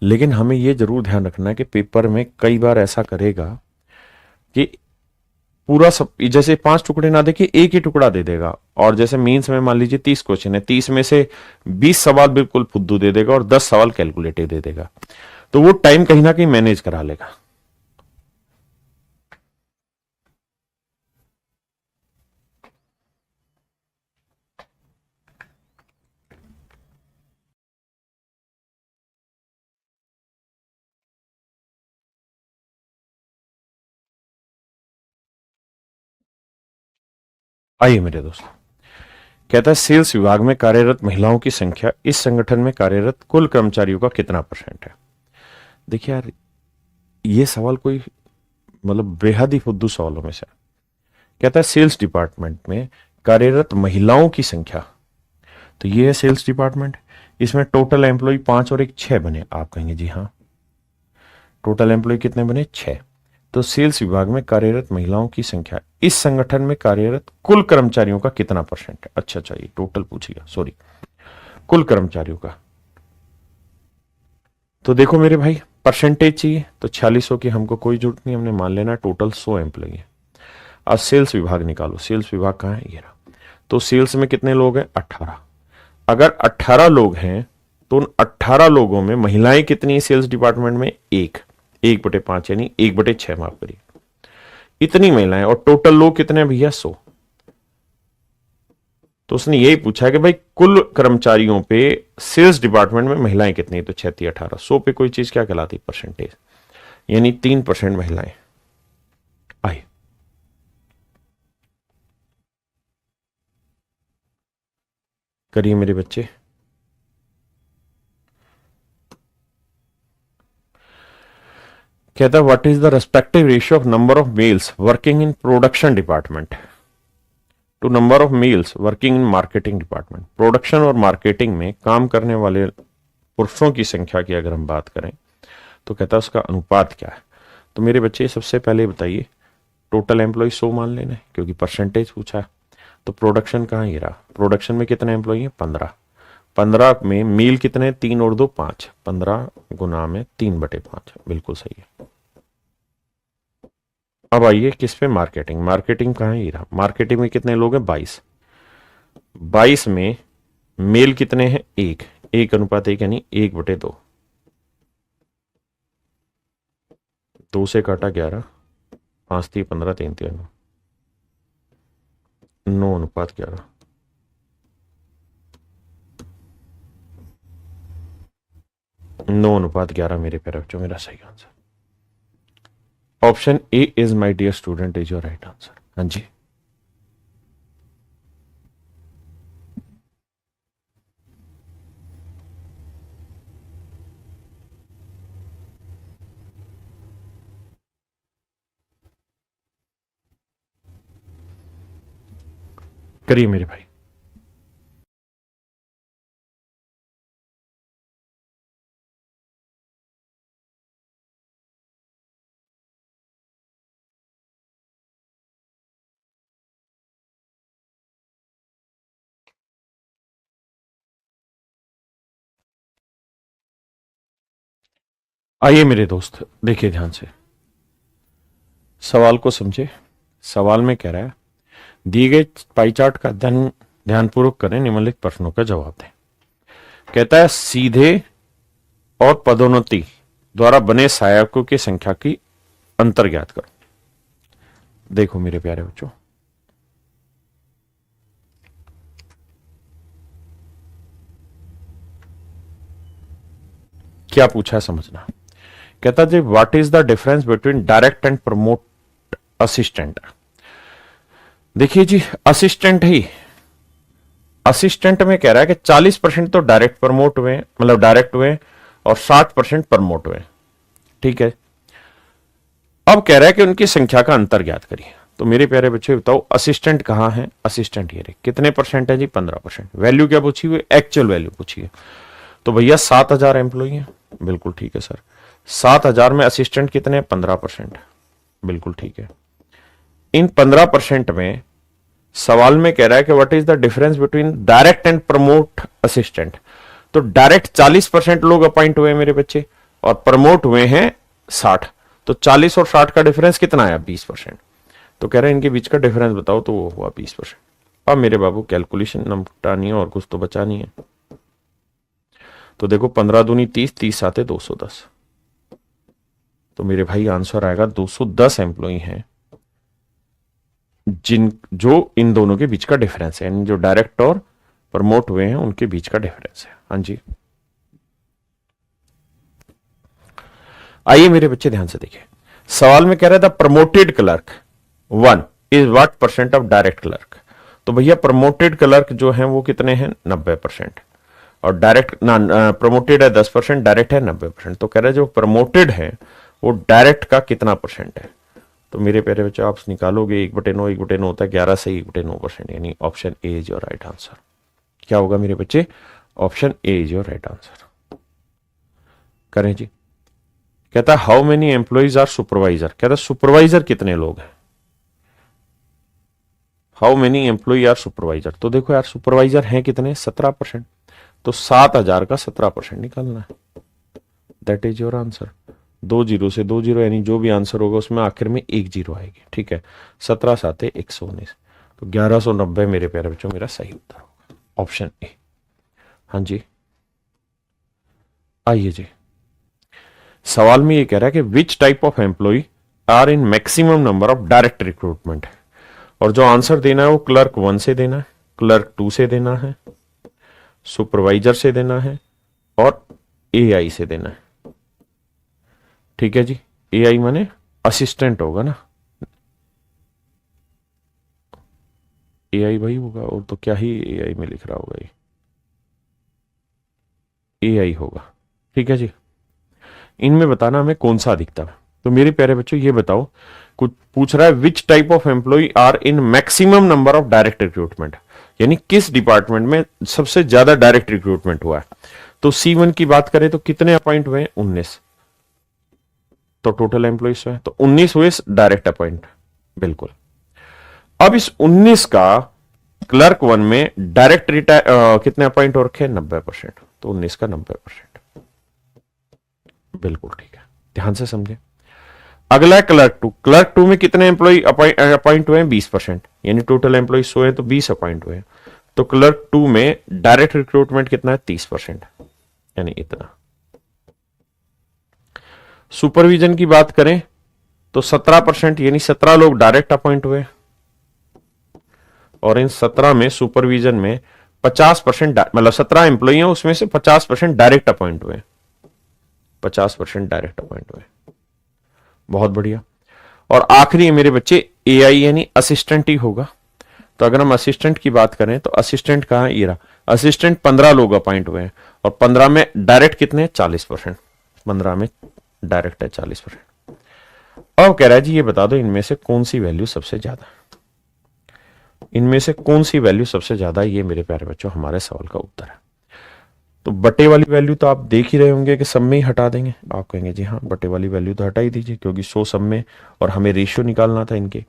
लेकिन हमें ये जरूर ध्यान रखना है कि पेपर में कई बार ऐसा करेगा कि पूरा सब, जैसे 5 टुकड़े ना देके एक ही टुकड़ा दे देगा, और जैसे मेंस में मान लीजिए 30 क्वेश्चन है, 30 में से 20 सवाल बिल्कुल फुद्दू दे देगा और 10 सवाल कैलकुलेटिव दे देगा, तो वो टाइम कहीं ना कहीं मैनेज करा लेगा। आइए मेरे दोस्त, कहता है सेल्स विभाग में कार्यरत महिलाओं की संख्या इस संगठन में कार्यरत कुल कर्मचारियों का कितना परसेंट है। देखिए यार, ये सवाल कोई मतलब बेहद ही फुद्दू सवालों में से है। कहता है सेल्स डिपार्टमेंट में कार्यरत महिलाओं की संख्या, तो ये है सेल्स डिपार्टमेंट, इसमें टोटल एम्प्लॉय 5 और एक 6 बने। आप कहेंगे जी हाँ, टोटल एम्प्लॉय कितने बने? 6। तो सेल्स विभाग में कार्यरत महिलाओं की संख्या इस संगठन में कार्यरत कुल कर्मचारियों का कितना परसेंट है। अच्छा, ये टोटल पूछेगा, सॉरी, कुल कर्मचारियों का। तो देखो मेरे भाई, परसेंटेज चाहिए तो 4600 की हमको कोई जरूरत नहीं, हमने मान लेना टोटल 100 एम्प्लॉय है। अब सेल्स विभाग निकालो, सेल्स विभाग कहां है? ये रहा। तो सेल्स में कितने लोग हैं? 18। अगर 18 लोग हैं तो उन 18 लोगों में महिलाएं कितनी है सेल्स डिपार्टमेंट में? 1/5 यानी 1/6 माफ करिए, इतनी महिलाएं। और टोटल लोग कितने हैं भैया? 100। तो उसने यही पूछा कि भाई कुल कर्मचारियों पे सेल्स डिपार्टमेंट में महिलाएं कितनी? तो 6 18, 100 पे कोई चीज क्या कहलाती? परसेंटेज, यानी 3% महिलाएं। आई करिए मेरे बच्चे। कहता है what is the respective ratio of number of males working in production department to number of males working in marketing department. Production और मार्केटिंग में काम करने वाले पुरुषों की संख्या की अगर हम बात करें तो कहता है उसका अनुपात क्या है। तो मेरे बच्चे सबसे पहले बताइए, टोटल एम्प्लॉय 100 मान लेना है क्योंकि परसेंटेज पूछा है। तो प्रोडक्शन कहाँ ही रहा? प्रोडक्शन में कितने एम्प्लॉय हैं? 15। 15 में मेल कितने? 3 और 2 5, 15 गुना में 3/5, बिल्कुल सही है। अब आइए किस पे? मार्केटिंग। मार्केटिंग कहाँ ही रहा? मार्केटिंग में कितने लोग हैं? 22। 22 में मेल कितने हैं? 1/1 यानी 1/2। 2 से काटा 11, 5 3 15, 3 3 9/11। 9/11 मेरे प्यारे बच्चों मेरा सही answer. Option A is my dear student is your right answer. हाँ जी, करिए मेरे भाई। आइए मेरे दोस्त, देखिए ध्यान से, सवाल को समझे। सवाल में कह रहा है दिए गए पाई चार्ट का अध्ययन ध्यानपूर्वक करें, निम्नलिखित प्रश्नों का जवाब दें। कहता है सीधे और पदोन्नति द्वारा बने सहायकों की संख्या की अंतर ज्ञात करो। देखो मेरे प्यारे बच्चों, क्या पूछा है समझना। कहता जी what is the difference between direct and promote assistant. देखिए जी, असिस्टेंट ही, असिस्टेंट में कह रहा है कि 40% तो डायरेक्ट प्रमोट हुए, मतलब डायरेक्ट हुए, और 60% प्रमोट हुए। ठीक है, अब कह रहा है कि उनकी संख्या का अंतर ज्ञात करिए। तो मेरे प्यारे बच्चे बताओ असिस्टेंट कहां है? असिस्टेंट ये रहे, कितने परसेंट है जी? 15%। वैल्यू क्या पूछी हुई? एक्चुअल वैल्यू पूछी है। तो भैया 7000 एम्प्लॉई है, बिल्कुल ठीक है सर। 7000 में असिस्टेंट कितने? 15%, बिल्कुल ठीक है। इन 15% में सवाल में कह रहा है कि what is the difference between direct and promote assistant. तो डायरेक्ट 40% लोग अपॉइंट हुए मेरे बच्चे, और प्रमोट हुए हैं 60। तो 40 और 60 का डिफरेंस कितना आया? 20%। तो कह रहे हैं इनके बीच का डिफरेंस बताओ, तो वो हुआ 20%। अब मेरे बाबू कैलकुलेशन नमटानी है और कुछ तो बचा नहीं है। तो देखो 15 दूनी 30, 30 साते 210। तो मेरे भाई आंसर आएगा 210 एम्प्लॉई हैं जिन जो इन दोनों के बीच का डिफरेंस है, यानी जो डायरेक्ट और प्रमोट हुए हैं उनके बीच का डिफरेंस है। हाँ जी, आइए मेरे बच्चे ध्यान से देखिए। सवाल में कह रहा था promoted clerk 1 is what percent of direct clerk. तो भैया प्रमोटेड क्लर्क जो है वो कितने हैं 90%, और डायरेक्ट प्रमोटेड है 10%, डायरेक्ट है 90%। तो कह रहे जो प्रमोटेड है वो डायरेक्ट का कितना परसेंट है। तो मेरे प्यारे बच्चों आप निकालोगे 1/9, 1/9 होता है 11 से 1/9%, यानी option A is your right answer. क्या होगा मेरे बच्चे, option A is your right answer. करें जी। कहता है how many employees are supervisor, कहता है सुपरवाइजर कितने लोग हैं, how many employee are supervisor. तो देखो यार सुपरवाइजर हैं कितने 17%, तो 7,000 का 17% निकालना है, that is your answer. 2 zero से 2 जीरो, यानी जो भी आंसर होगा उसमें आखिर में 1 जीरो आएगी, ठीक है। 17 7 119, तो 1190 मेरे प्यारे बच्चों मेरा सही उत्तर होगा, ऑप्शन ए। हाँ जी आइए जी, सवाल में ये कह रहा है कि which type of employee are in maximum number of direct recruitment, और जो आंसर देना है वो क्लर्क 1 से देना है, क्लर्क 2 से देना है, सुपरवाइजर से देना है, और एआई से देना है, ठीक है जी। एआई माने असिस्टेंट होगा ना, एआई भाई होगा, और तो क्या ही एआई में लिख रहा होगा, ये एआई होगा, ठीक है जी। इनमें बताना हमें कौन सा अधिकतम है। तो मेरे प्यारे बच्चों ये बताओ, कुछ पूछ रहा है which type of employee are in maximum number of direct recruitment, यानी किस डिपार्टमेंट में सबसे ज्यादा डायरेक्ट रिक्रूटमेंट हुआ है। तो C1 की बात करें तो कितने अपॉइंट हुए, 19, तो टोटल एम्प्लॉइज है तो 19 हुए डायरेक्ट अपॉइंट, बिल्कुल। अब इस 19 का क्लर्क 1 में डायरेक्ट कितने अपॉइंट हो रखे, 90%, तो 19 का 90%, बिल्कुल ठीक है, ध्यान से समझे। अगला है क्लर्क 2, क्लर्क 2 में कितने एम्प्लॉय अपॉइंट हुए हैं, 20%, यानी टोटल एम्प्लॉय 100 है तो 20 अपॉइंट हुए हैं, तो क्लर्क 2 में डायरेक्ट रिक्रूटमेंट कितना है, 30%, यानी इतना। सुपरविजन की बात करें तो 17%, यानी 17 लोग डायरेक्ट अपॉइंट हुए, और इन 17 में सुपरविजन में 50%, मतलब 17 एम्प्लॉय हैं उसमें से 50% डायरेक्ट अपॉइंट हुए, 50% डायरेक्ट अपॉइंट हुए, बहुत बढ़िया। और आखिरी मेरे बच्चे एआई यानी असिस्टेंट ही होगा। तो अगर हम असिस्टेंट की बात करें तो असिस्टेंट कहां, ये रहा असिस्टेंट, 15 लोग अपॉइंट हुए हैं, और 15 में डायरेक्ट कितने, 40%, 15 में डायरेक्ट है 40%। अब कह रहा है जी ये बता दो इनमें से कौन सी वैल्यू सबसे ज्यादा, इनमें से कौन सी वैल्यू सबसे ज्यादा, ये मेरे प्यारे बच्चों हमारे सवाल का उत्तर है। तो बटे वाली वैल्यू तो आप देख ही रहे होंगे कि सब में ही हटा देंगे, आप कहेंगे जी हाँ बटे वाली वैल्यू तो हटा ही दीजिए, क्योंकि 100 सब में, और हमें रेशियो निकालना था इनके,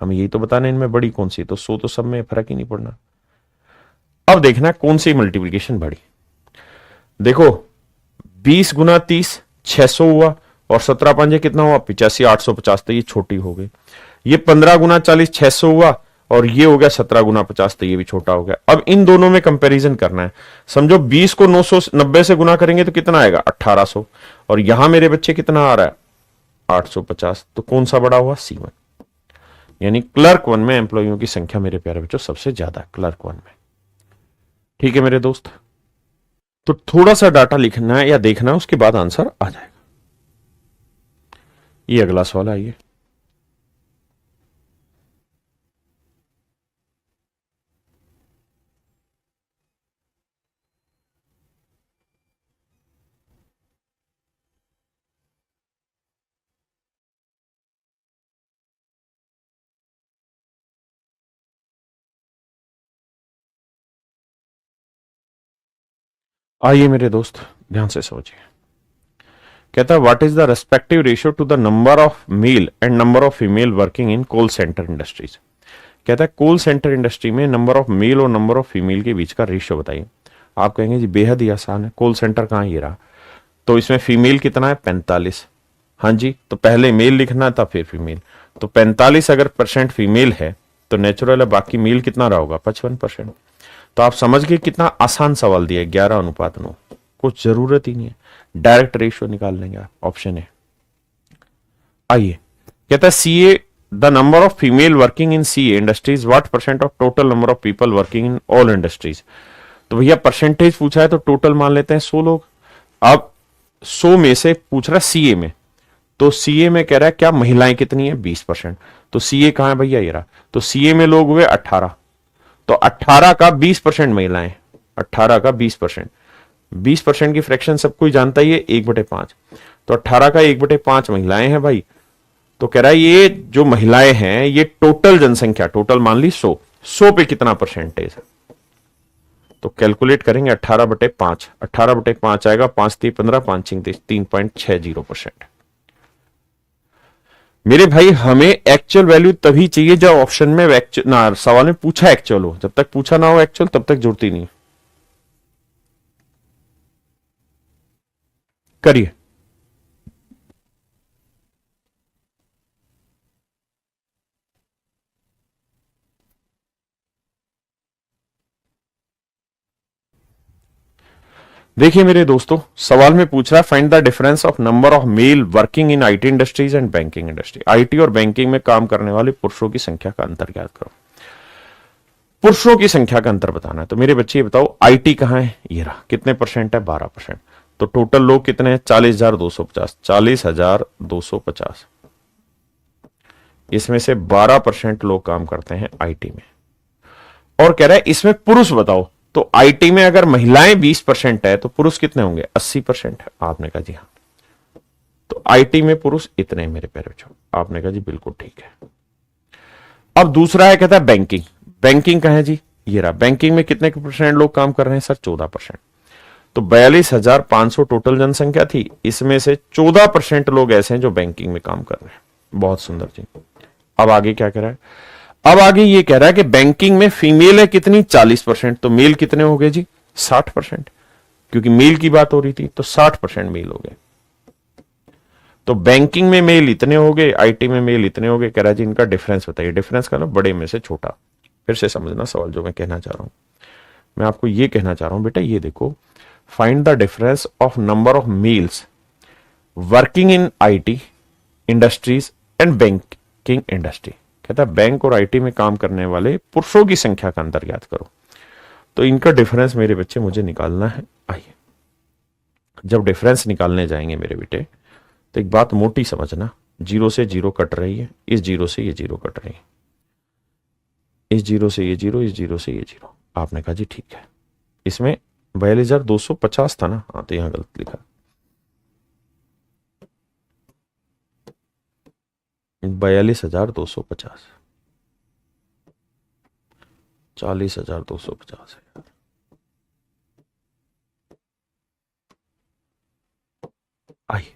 हमें यही तो बताना इनमें बड़ी कौन सी, तो 100 तो सब में, फर्क ही नहीं पड़ना। अब देखना कौन सी मल्टीप्लीकेशन बढ़ी। देखो 20 गुना 30 600 हुआ, और 17 पंजे कितना हुआ 85, 850, तो ये छोटी हो गई। ये 15 गुना 40 600 हुआ, और ये हो गया 17 गुना 50, तो ये भी छोटा हो गया। अब इन दोनों में कंपैरिजन करना है। समझो 20 को 990 से गुना करेंगे तो कितना आएगा 1800, और यहां मेरे बच्चे कितना आ रहा है 850, तो कौन सा बड़ा हुआ, C1, यानी क्लर्क 1 में एम्प्लॉइयों की संख्या मेरे प्यारे बच्चों सबसे ज्यादा क्लर्क 1 में, ठीक है मेरे दोस्त। तो थोड़ा सा डाटा लिखना है या देखना है, उसके बाद आंसर आ जाएगा। ये अगला सवाल आइए। आइए मेरे दोस्त ध्यान से सोचिए। कहता है what is the respective ratio to the number of male and number of female working in call centre industries. कहता है कोल सेंटर इंडस्ट्री में नंबर ऑफ मेल और नंबर ऑफ फीमेल के बीच का रेशियो बताइए। आप कहेंगे जी बेहद ही आसान है, कोल सेंटर कहां, ये रहा। तो इसमें फीमेल कितना है 45, हाँ जी, तो पहले मेल लिखना था फिर फीमेल, तो 45 अगर परसेंट फीमेल है तो नेचुरल है, बाकी मेल कितना रहा होगा 55%। तो आप समझ गए कितना आसान सवाल दिया, 11:9, कुछ जरूरत ही नहीं है, डायरेक्ट रेशियो निकाल लेंगे आप, ऑप्शन है। आइए कहता है CA the number of female working in CA industries what percent of total number of people working in all industries. तो भैया परसेंटेज पूछा है तो टोटल मान लेते हैं 100 लोग। अब 100 में से पूछ रहा है सीए में, तो सीए में कह रहा है क्या महिलाएं कितनी है 20%, तो सीए कहां है भैया, ये रहा। तो सीए में लोग हुए 18, तो 18 का 20% महिलाएं, 18 का 20%, 20% की फ्रैक्शन सब कोई जानता ही है, 1/5। तो 18 का 1/5 महिलाएं हैं भाई। तो कह रहा है ये जो महिलाएं हैं ये टोटल जनसंख्या, टोटल मान ली 100 पे कितना परसेंटेज है। तो कैलकुलेट करेंगे 18/5, 18/5 आएगा, 5×3 = 15, 5×6 = 3.60%। मेरे भाई हमें एक्चुअल वैल्यू तभी चाहिए जब ऑप्शन में ना सवाल में पूछा एक्चुअल हो, जब तक पूछा ना हो एक्चुअल तब तक जुड़ती नहीं। करिए। देखिए मेरे दोस्तों, सवाल में पूछ रहा है find the difference of number of mail working in IT industries and banking industry. IT और बैंकिंग में काम करने वाले पुरुषों की संख्या का अंतर ज्ञात करो। पुरुषों की संख्या का अंतर बताना है। तो मेरे बच्चे ये बताओ आईटी कहां है, ये रहा, कितने परसेंट है, 12%। तो टोटल लोग कितने हैं, 40,250, 40,250। इसमें से 12% लोग काम करते हैं आईटी में। और कह रहा है इसमें पुरुष बताओ। तो आईटी में अगर महिलाएं 20% है तो पुरुष कितने होंगे, 80% है। आपने कहा जी हाँ। तो आईटी में पुरुष इतने, मेरे प्यारे बच्चों। आपने कहा जी बिल्कुल ठीक है। अब दूसरा है, कहता है बैंकिंग। बैंकिंग कहां है जी, ये रहा। बैंकिंग में कितने परसेंट लोग काम कर रहे हैं सर, 14%। तो 42,500 टोटल जनसंख्या थी, इसमें से 14% लोग ऐसे हैं जो बैंकिंग में काम कर रहे हैं। बहुत सुंदर जी। अब आगे क्या कह रहा है, अब आगे ये कह रहा है कि बैंकिंग में फीमेल है कितनी, 40%। तो मेल कितने हो गए जी, 60%। क्योंकि मेल की बात हो रही थी तो 60% मेल हो गए। तो बैंकिंग में मेल इतने हो गए, आईटी में मेल इतने हो गए। कह रहा है जी इनका डिफरेंस बताइए। डिफरेंस का ना बड़े में से छोटा। फिर से समझना सवाल जो मैं कहना चाह रहा हूं। मैं आपको ये कहना चाह रहा हूं बेटा, ये देखो, find the difference of number of males working in IT industries and banking industry. कहता है बैंक और आईटी में काम करने वाले पुरुषों की संख्या का अंतर ज्ञात करो। तो इनका डिफरेंस मेरे बच्चे मुझे निकालना है। आइए, जब डिफरेंस निकालने जाएंगे मेरे बेटे तो एक बात मोटी समझना, 0 से 0 कट रही है, इस 0 से ये 0 कट रही है, इस 0 से ये 0, इस 0 से ये 0। आपने कहा जी ठीक है। इसमें 42,250 था ना, हाँ तो यहां गलत लिखा, 42,250, 40,250 है यार। आइए,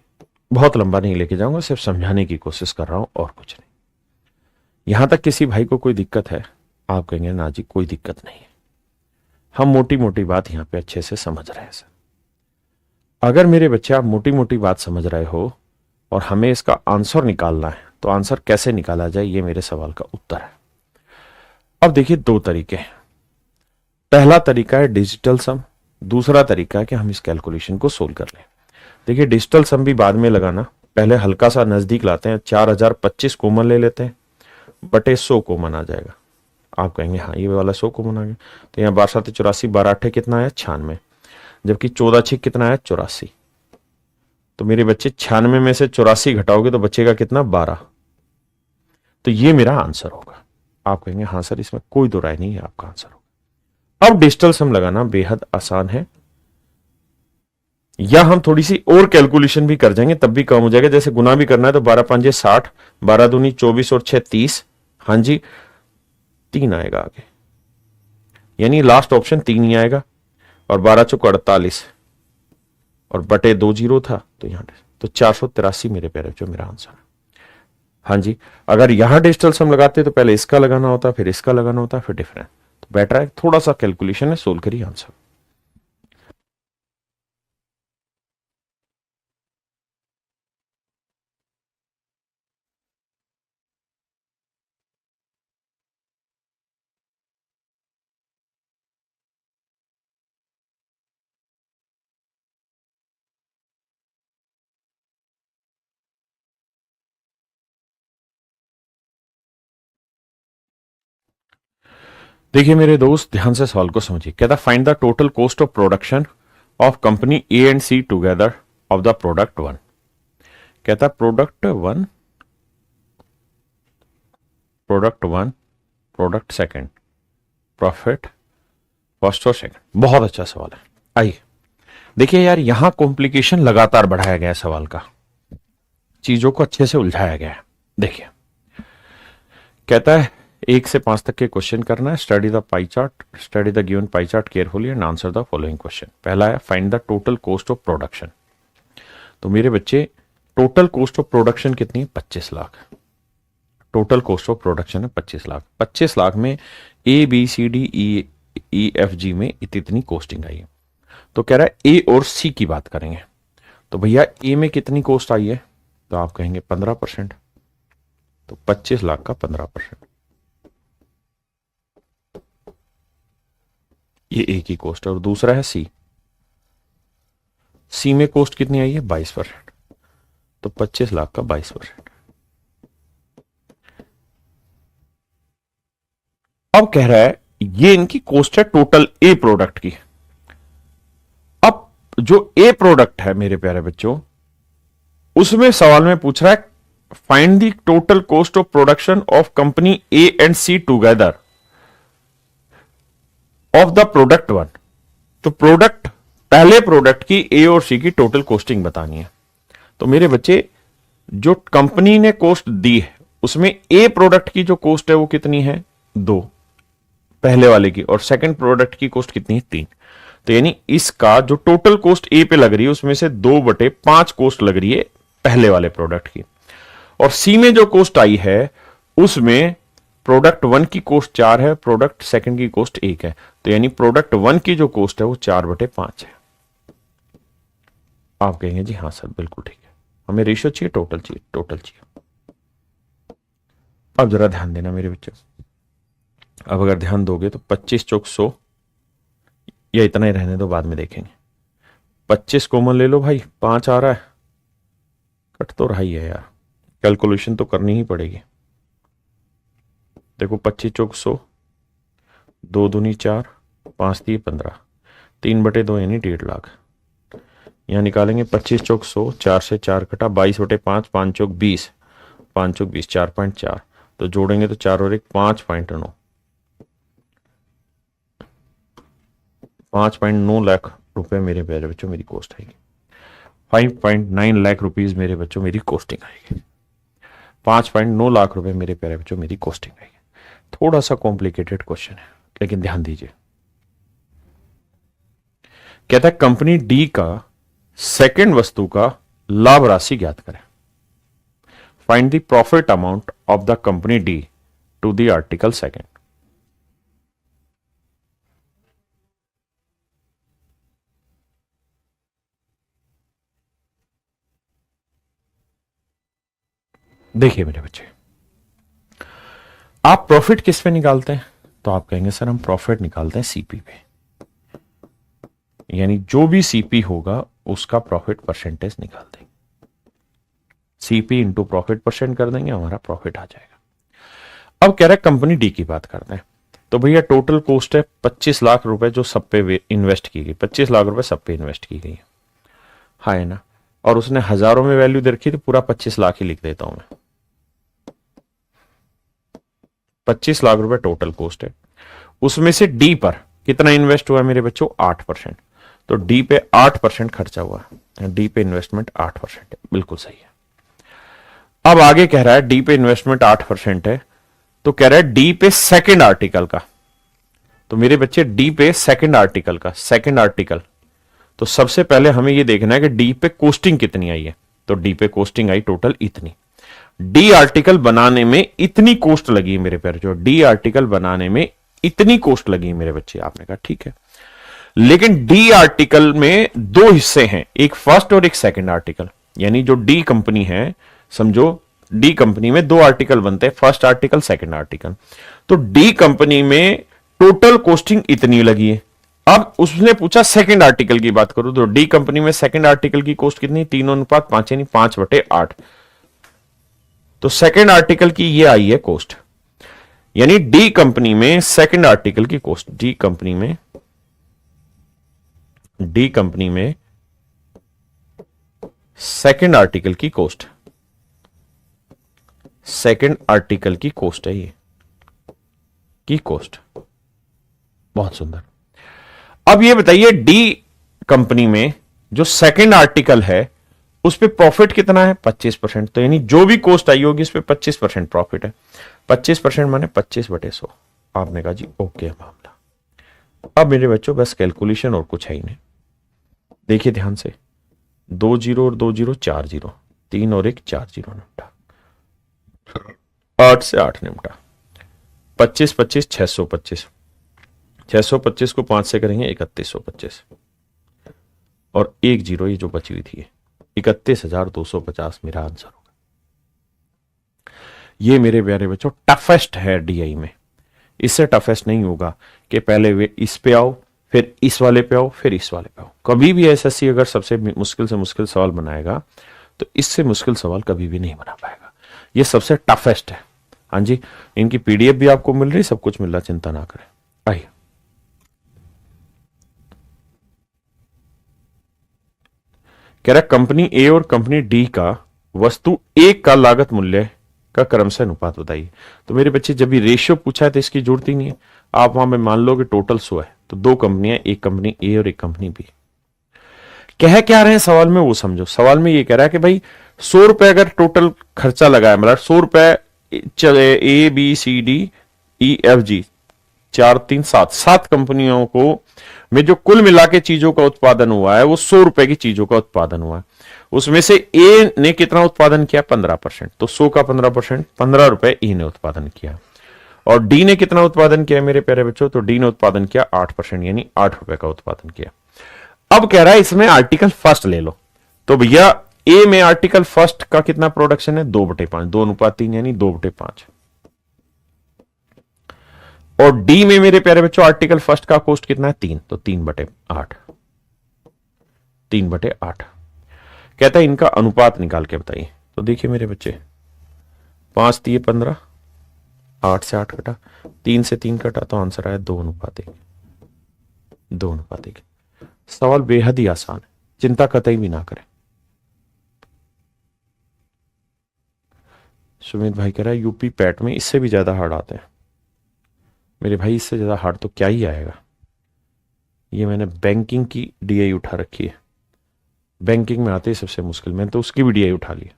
बहुत लंबा नहीं लेके जाऊंगा, सिर्फ समझाने की कोशिश कर रहा हूं और कुछ नहीं। यहां तक किसी भाई को कोई दिक्कत है, आप कहेंगे ना जी कोई दिक्कत नहीं है, हम मोटी मोटी बात यहां पे अच्छे से समझ रहे हैं सर। अगर मेरे बच्चे आप मोटी मोटी बात समझ रहे हो और हमें इसका आंसर निकालना है, तो आंसर कैसे निकाला जाए, ये मेरे सवाल का उत्तर है। अब देखिए, दो तरीके हैं। पहला तरीका है डिजिटल सम, दूसरा तरीका है कि हम इस कैलकुलेशन को सोल्व कर लें। देखिए, डिजिटल सम भी बाद में लगाना, पहले हल्का सा नजदीक लाते हैं। 4025 कॉमन ले लेते हैं, बटे 100 कॉमन आ जाएगा। आप कहेंगे हाँ ये वाला 100 कॉमन आ गया। तो यहाँ 12×7 = 84, 12×8 कितना है, 96, जबकि 14×6 कितना है, 84। तो मेरे बच्चे 96 में से 84 घटाओगे तो बचेगा कितना, 12। तो ये मेरा आंसर होगा। आप कहेंगे हाँ सर इसमें कोई दो राय नहीं है, आपका आंसर होगा। अब डिजिटल सम लगाना बेहद आसान है, या हम थोड़ी सी और कैलकुलेशन भी कर जाएंगे तब भी कम हो जाएगा। जैसे गुना भी करना है तो 12×5 = 60, 12×2 = 24 और 6 = 30। हाँ जी, 3 आएगा आगे, यानी लास्ट ऑप्शन 3 ही आएगा। और 12×4 = 48 और बटे 2 0 था तो यहां, तो 483 मेरे प्यारे जो मेरा आंसर है। हाँ जी, अगर यहां डिजिटल सम लगाते तो पहले इसका लगाना होता, फिर इसका लगाना होता, फिर डिफरेंस। तो बेटर है थोड़ा सा कैलकुलेशन है, सोल्व करिए आंसर। देखिए मेरे दोस्त, ध्यान से सवाल को समझिए। कहता find the total cost of production of company A and C together of the product 1। कहता product 1, product 1, product second, profit first और सेकंड। बहुत अच्छा सवाल है। आइए देखिए यार, यहां कॉम्प्लिकेशन लगातार बढ़ाया गया है सवाल का, चीजों को अच्छे से उलझाया गया है। देखिए कहता है 1 से 5 तक के क्वेश्चन करना है। Study the pie chart, study the given pie chart carefully and answer the following question. पहला है find the total cost of production. तो मेरे बच्चे टोटल कॉस्ट ऑफ प्रोडक्शन कितनी है? 25 lakh. Total cost of production है 25 लाख। 25 लाख में A B C D E F G में इतनी कॉस्टिंग आई है। तो कह रहा है ए और सी की बात करेंगे। तो भैया ए में कितनी कॉस्ट आई है? तो आप कहेंगे 15%। तो 25 लाख का 15%, ये ए की कॉस्ट है। और दूसरा है सी, सी में कॉस्ट कितनी आई है? 22%। तो 25 लाख का 22%। अब कह रहा है ये इनकी कॉस्ट है टोटल ए प्रोडक्ट की। अब जो ए प्रोडक्ट है मेरे प्यारे बच्चों, उसमें सवाल में पूछ रहा है find the total cost of production of company A and C together of the product one. तो प्रोडक्ट, पहले प्रोडक्ट की ए और सी की टोटल कॉस्टिंग बतानी है। तो मेरे बच्चे जो कंपनी ने कॉस्ट दी है उसमें ए प्रोडक्ट की जो कॉस्ट है वो कितनी है? 2 पहले वाले की, और सेकंड प्रोडक्ट की कॉस्ट कितनी है? 3। तो यानी इसका जो टोटल कॉस्ट ए पे लग रही है उसमें से 2/5 कॉस्ट लग रही है पहले वाले प्रोडक्ट की। और सी में जो कॉस्ट आई है उसमें प्रोडक्ट 1 की कॉस्ट 4 है, प्रोडक्ट सेकंड की कॉस्ट 1 है। तो यानी प्रोडक्ट 1 की जो कॉस्ट है वो 4/5 है। आप कहेंगे जी हाँ सर बिल्कुल ठीक है, हमें रेशियो चाहिए, टोटल चाहिए, टोटल चाहिए। अब जरा ध्यान देना मेरे बच्चों, अब अगर ध्यान दोगे तो 25 चौक 100, या इतना ही रहने दो, बाद में देखेंगे। 25 कॉमन ले लो भाई, 5 आ रहा है, कट तो रहा ही है यार, कैलकुलेशन तो करनी ही पड़ेगी। देखो 25 चौक 100, 2 दूनी 4, 5 3 15, 3/2 यानी 1.5 लाख। यहां निकालेंगे 25 चौक 100, 4 से 4 कटा, 22/5, 5 चौक 20, 5 चौक 20, 4.4। तो जोड़ेंगे तो 4 और 1 5.9, 5.9 लाख रुपए मेरे प्यारे बच्चों मेरी कॉस्ट आएगी। 5.9 लाख रुपीज मेरे बच्चों मेरी कॉस्टिंग आएगी। 5.9 लाख रुपए मेरे प्यारे बच्चों मेरी कॉस्टिंग आएगी। थोड़ा सा कॉम्प्लिकेटेड क्वेश्चन है लेकिन ध्यान दीजिए। कहता है कंपनी डी का सेकंड वस्तु का लाभ राशि ज्ञात करें। Find the profit amount of the company D to the article second. देखिए मेरे बच्चे, आप प्रॉफिट किस पे निकालते हैं? तो आप कहेंगे सर हम प्रॉफिट निकालते हैं सीपी पे, यानी जो भी सीपी होगा उसका प्रॉफिट परसेंटेज निकाल देंगे। सीपी इंटू प्रॉफिट परसेंट कर देंगे, हमारा प्रॉफिट आ जाएगा। अब कह रहा है कंपनी डी की बात करते हैं। तो भैया टोटल कॉस्ट है 25 लाख रुपए जो सब पे इन्वेस्ट की गई, 25 लाख रुपए सब पे इन्वेस्ट की गई है ना। और उसने हजारों में वैल्यू दे रखी, तो पूरा 25 लाख ही लिख देता हूं मैं। 25 लाख रुपए टोटल कॉस्ट है, उसमें से डी पर कितना इन्वेस्ट हुआ है मेरे बच्चों? 8%। तो डी पे 8% खर्चा हुआ है, डी पे इन्वेस्टमेंट 8% है, बिल्कुल सही है। अब आगे कह रहा है डी पे इन्वेस्टमेंट 8% है, तो कह रहा है डी पे सेकंड आर्टिकल का। तो मेरे बच्चे डी पे सेकंड आर्टिकल का, सेकंड आर्टिकल, तो सबसे पहले हमें यह देखना है कि डी पे कॉस्टिंग कितनी आई है। तो डी पे कॉस्टिंग आई टोटल इतनी। डी आर्टिकल बनाने में इतनी कॉस्ट लगी मेरे प्यारे, जो डी आर्टिकल बनाने में इतनी कॉस्ट लगी मेरे बच्चे। आपने कहा ठीक है, लेकिन डी आर्टिकल में 2 हिस्से हैं, एक फर्स्ट और एक सेकंड आर्टिकल। यानी जो डी कंपनी है, समझो डी कंपनी में 2 आर्टिकल बनते हैं, फर्स्ट आर्टिकल सेकंड आर्टिकल। तो डी कंपनी में टोटल कॉस्टिंग इतनी लगी है। अब उसने पूछा सेकंड आर्टिकल की बात करो, तो डी कंपनी में सेकंड आर्टिकल की कॉस्ट कितनी? 3:5 यानी 5/8। तो सेकंड आर्टिकल की ये आई है कॉस्ट, यानी डी कंपनी में सेकंड आर्टिकल की कॉस्ट, डी कंपनी में सेकंड आर्टिकल की कॉस्ट, सेकंड आर्टिकल की कॉस्ट है ये, की कॉस्ट बहुत सुंदर। अब ये बताइए डी कंपनी में जो सेकंड आर्टिकल है उस पे प्रॉफिट कितना है 25%। तो यानी जो भी कॉस्ट आई होगी उस पे 25% प्रॉफिट है। 25% माने 25/100। आपने कहा जी ओके मामला। अब मेरे बच्चों बस कैलकुलेशन और कुछ है ही नहीं। देखिए ध्यान से, 2 जीरो और 2 जीरो 4 जीरो, 3 और 1 4 जीरो निपटा, 8 से 8 निपटा, 25 25 625, 625 को 5 से करेंगे 3125 और 1 जीरो ये जो बची हुई थी 31,250 मेरा आंसर होगा। ये मेरे प्यारे बच्चों टफेस्ट है डीआई में। इससे टफेस्ट नहीं होगा कि पहले वे इस पे आओ फिर इस वाले पे आओ फिर इस वाले पे आओ। कभी भी एसएससी अगर सबसे मुश्किल से मुश्किल सवाल बनाएगा तो इससे मुश्किल सवाल कभी भी नहीं बना पाएगा। ये सबसे टफेस्ट है। हाँ जी, इनकी पीडीएफ भी आपको मिल रही, सब कुछ मिल रहा, चिंता ना करें। आइए कह रहा कंपनी ए और कंपनी डी का वस्तु एक का लागत मूल्य का क्रमशः अनुपात बताइए। तो मेरे बच्चे जब भी रेशियो पूछा है तो इसकी जरूरत ही नहीं है। आप वहां में मान लो कि टोटल 100 है तो दो कंपनियां, एक कंपनी ए और एक कंपनी बी। कह क्या रहे हैं सवाल में वो समझो। सवाल में ये कह रहा है कि भाई 100 रुपए अगर टोटल खर्चा लगाया, मतलब 100 रुपए A B C D E F G 4 3 7 7 कंपनियों को में जो कुल मिला के चीजों का उत्पादन हुआ है वो 100 रुपए की चीजों का उत्पादन हुआ है। उसमें से ए ने कितना उत्पादन किया 15%, तो 100 का 15% 15 रुपए ए ने उत्पादन किया। और डी ने कितना उत्पादन किया मेरे प्यारे बच्चों, तो डी ने उत्पादन किया 8%, यानी 8 रुपए का उत्पादन किया। अब कह रहा है इसमें आर्टिकल फर्स्ट ले लो। तो भैया ए में आर्टिकल फर्स्ट का कितना प्रोडक्शन है 2/5, 2:3 यानी 2/5। और डी में मेरे प्यारे बच्चों आर्टिकल फर्स्ट का कॉस्ट कितना है 3, तो 3/8, 3/8। कहता है इनका अनुपात निकाल के बताइए। तो देखिए मेरे बच्चे 5 3 15, 8 से 8 कटा, 3 से 3 कटा, तो आंसर आया 2:1, 2:1। सवाल बेहद ही आसान है, चिंता कतई भी ना करें। सुमित भाई कह रहा है यूपी पैट में इससे भी ज्यादा हार्ड आते हैं। मेरे भाई इससे ज्यादा हार्ड तो क्या ही आएगा। ये मैंने बैंकिंग की डीआई उठा रखी है, बैंकिंग में आते ही सबसे मुश्किल, मैंने तो उसकी भी डीआई उठा ली।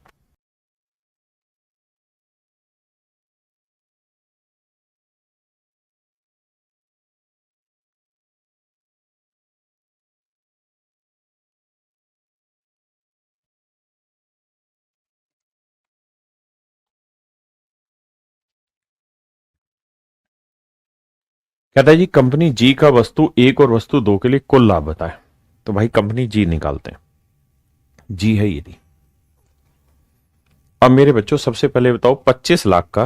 कहता है जी कंपनी जी का वस्तु एक और वस्तु दो के लिए कुल लाभ बताए। तो भाई कंपनी जी निकालते हैं, जी है यदि। अब मेरे बच्चों सबसे पहले बताओ 25 लाख का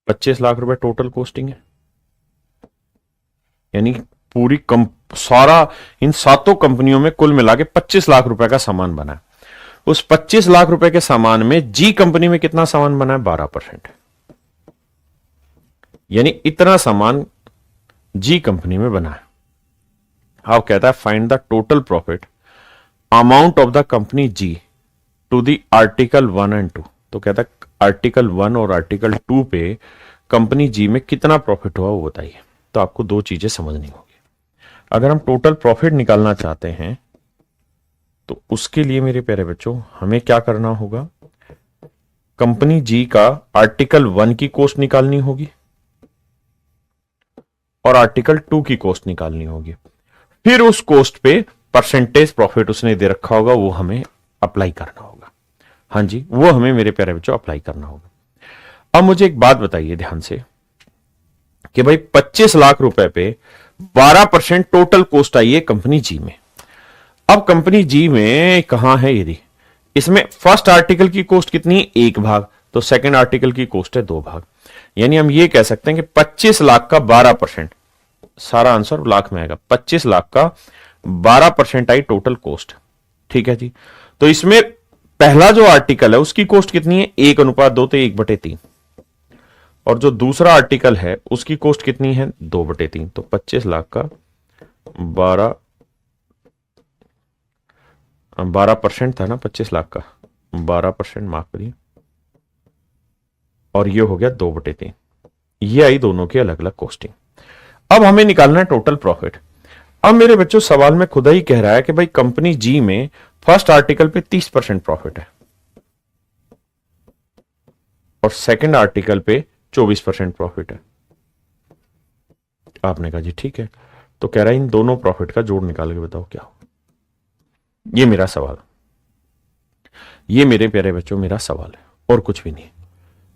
25 लाख रुपए टोटल कॉस्टिंग है, यानी पूरी सारा इन सातों कंपनियों में कुल मिला के 25 लाख रुपए का सामान बना है। उस 25 लाख रुपए के सामान में जी कंपनी में कितना सामान बना है 12%, यानी इतना सामान जी कंपनी में बना है। अब कहता है find the total profit amount of the company G to the article 1 and 2। तो कहता है आर्टिकल 1 और आर्टिकल 2 पे कंपनी जी में कितना प्रॉफिट हुआ वो बताइए। तो आपको दो चीजें समझनी होगी। अगर हम टोटल प्रॉफिट निकालना चाहते हैं तो उसके लिए मेरे प्यारे बच्चों हमें क्या करना होगा, कंपनी जी का आर्टिकल 1 की कॉस्ट निकालनी होगी और आर्टिकल 2 की कॉस्ट निकालनी होगी। फिर उस कॉस्ट पे परसेंटेज प्रॉफिट उसने दे रखा होगा, वो हमें अप्लाई करना होगा। हाँ जी, वो हमें मेरे प्यारे बच्चों अप्लाई करना होगा। अब मुझे एक बात बताइए ध्यान से कि भाई 25 लाख रुपए पे 12% टोटल कॉस्ट आई है कंपनी जी में। अब कंपनी जी में कहां है यदि, इसमें फर्स्ट आर्टिकल की कॉस्ट कितनी है 1 भाग, तो सेकंड आर्टिकल की कॉस्ट है 2 भाग। यानी हम ये कह सकते हैं कि 25 लाख का 12%, सारा आंसर लाख में आएगा, 25 लाख का 12% आई टोटल कॉस्ट। ठीक है जी। तो इसमें पहला जो आर्टिकल है उसकी कॉस्ट कितनी है 1:2, तो 1/3। और जो दूसरा आर्टिकल है उसकी कॉस्ट कितनी है 2/3। तो 25 लाख का 12% था ना, 25 लाख का 12%, माफ करिए और ये हो गया 2/3। ये आई दोनों की अलग अलग कॉस्टिंग। अब हमें निकालना है टोटल प्रॉफिट। अब मेरे बच्चों सवाल में खुदा ही कह रहा है कि भाई कंपनी जी में फर्स्ट आर्टिकल पे 30% प्रॉफिट है और सेकंड आर्टिकल पे 24% प्रॉफिट है। आपने कहा जी ठीक है, तो कह रहा है इन दोनों प्रॉफिट का जोड़ निकाल के बताओ क्या हो। ये मेरा सवाल, ये मेरे प्यारे बच्चों मेरा सवाल है और कुछ भी नहीं।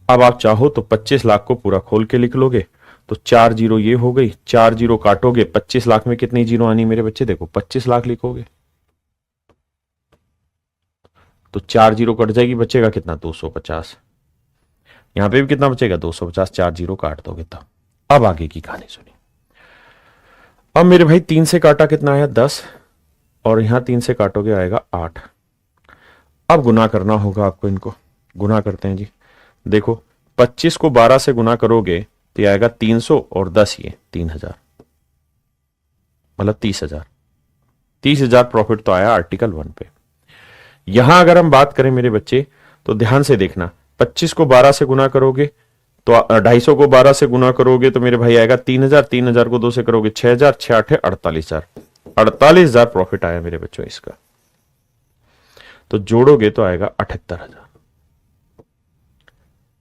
अब आप चाहो तो 25 लाख को पूरा खोल के लिख लोगे, तो 4 जीरो ये हो गई, 4 जीरो काटोगे, 25 लाख में कितनी जीरो आनी मेरे बच्चे, देखो 25 लाख लिखोगे तो 4 जीरो कट जाएगी, बचेगा कितना 250। यहां पे भी कितना बचेगा 250, 4 जीरो काट दोगे तब। अब आगे की कहानी सुनिए। अब मेरे भाई 3 से काटा कितना आया 10 और यहां 3 से काटोगे आएगा 8। अब गुना करना होगा आपको, इनको गुना करते हैं जी। देखो 25 को 12 से गुना करोगे तो आएगा 300 और 10 ये 3000, मतलब 30,000। 30,000 प्रॉफिट तो आया आर्टिकल 1 पे। यहां अगर हम बात करें मेरे बच्चे तो ध्यान से देखना, 25 को 12 से गुना करोगे तो 250 को 12 से गुना करोगे तो मेरे भाई आएगा 3000, 3000 को 2 से करोगे 6000, 6 8 48,000। 48,000 प्रॉफिट आया मेरे बच्चों इसका, तो जोड़ोगे तो आएगा 78,000।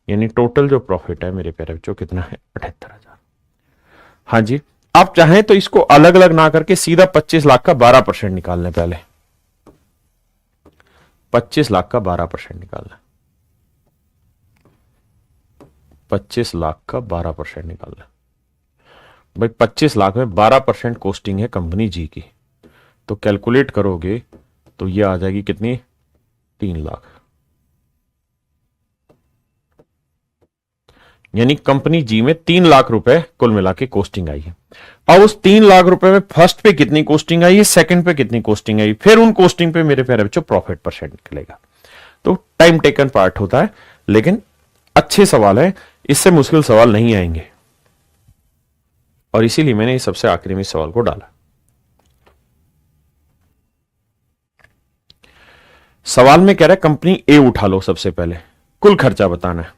यानी टोटल जो प्रॉफिट है मेरे प्यारे बच्चों कितना है 78,000। हाँ जी, आप चाहें तो इसको अलग अलग ना करके सीधा 25 लाख का 12% निकाल लें। पहले 25 लाख का 12% निकालना, 25 लाख का 12% निकालना। भाई 25 लाख में 12% कॉस्टिंग है कंपनी जी की, तो कैलकुलेट करोगे तो ये आ जाएगी कितनी 3 लाख। यानी कंपनी जी में 3 लाख रुपए कुल मिला के कॉस्टिंग आई है। अब उस 3 लाख रुपए में फर्स्ट पे कितनी कॉस्टिंग आई है, सेकंड पे कितनी कॉस्टिंग आई, फिर उन कॉस्टिंग पे मेरे प्यारे बच्चों प्रॉफिट परसेंट निकलेगा। तो टाइम टेकन पार्ट होता है, लेकिन अच्छे सवाल है, इससे मुश्किल सवाल नहीं आएंगे और इसीलिए मैंने इस सबसे आखिरी में इस सवाल को डाला। सवाल में कह रहा है कंपनी ए उठा लो, सबसे पहले कुल खर्चा बताना है।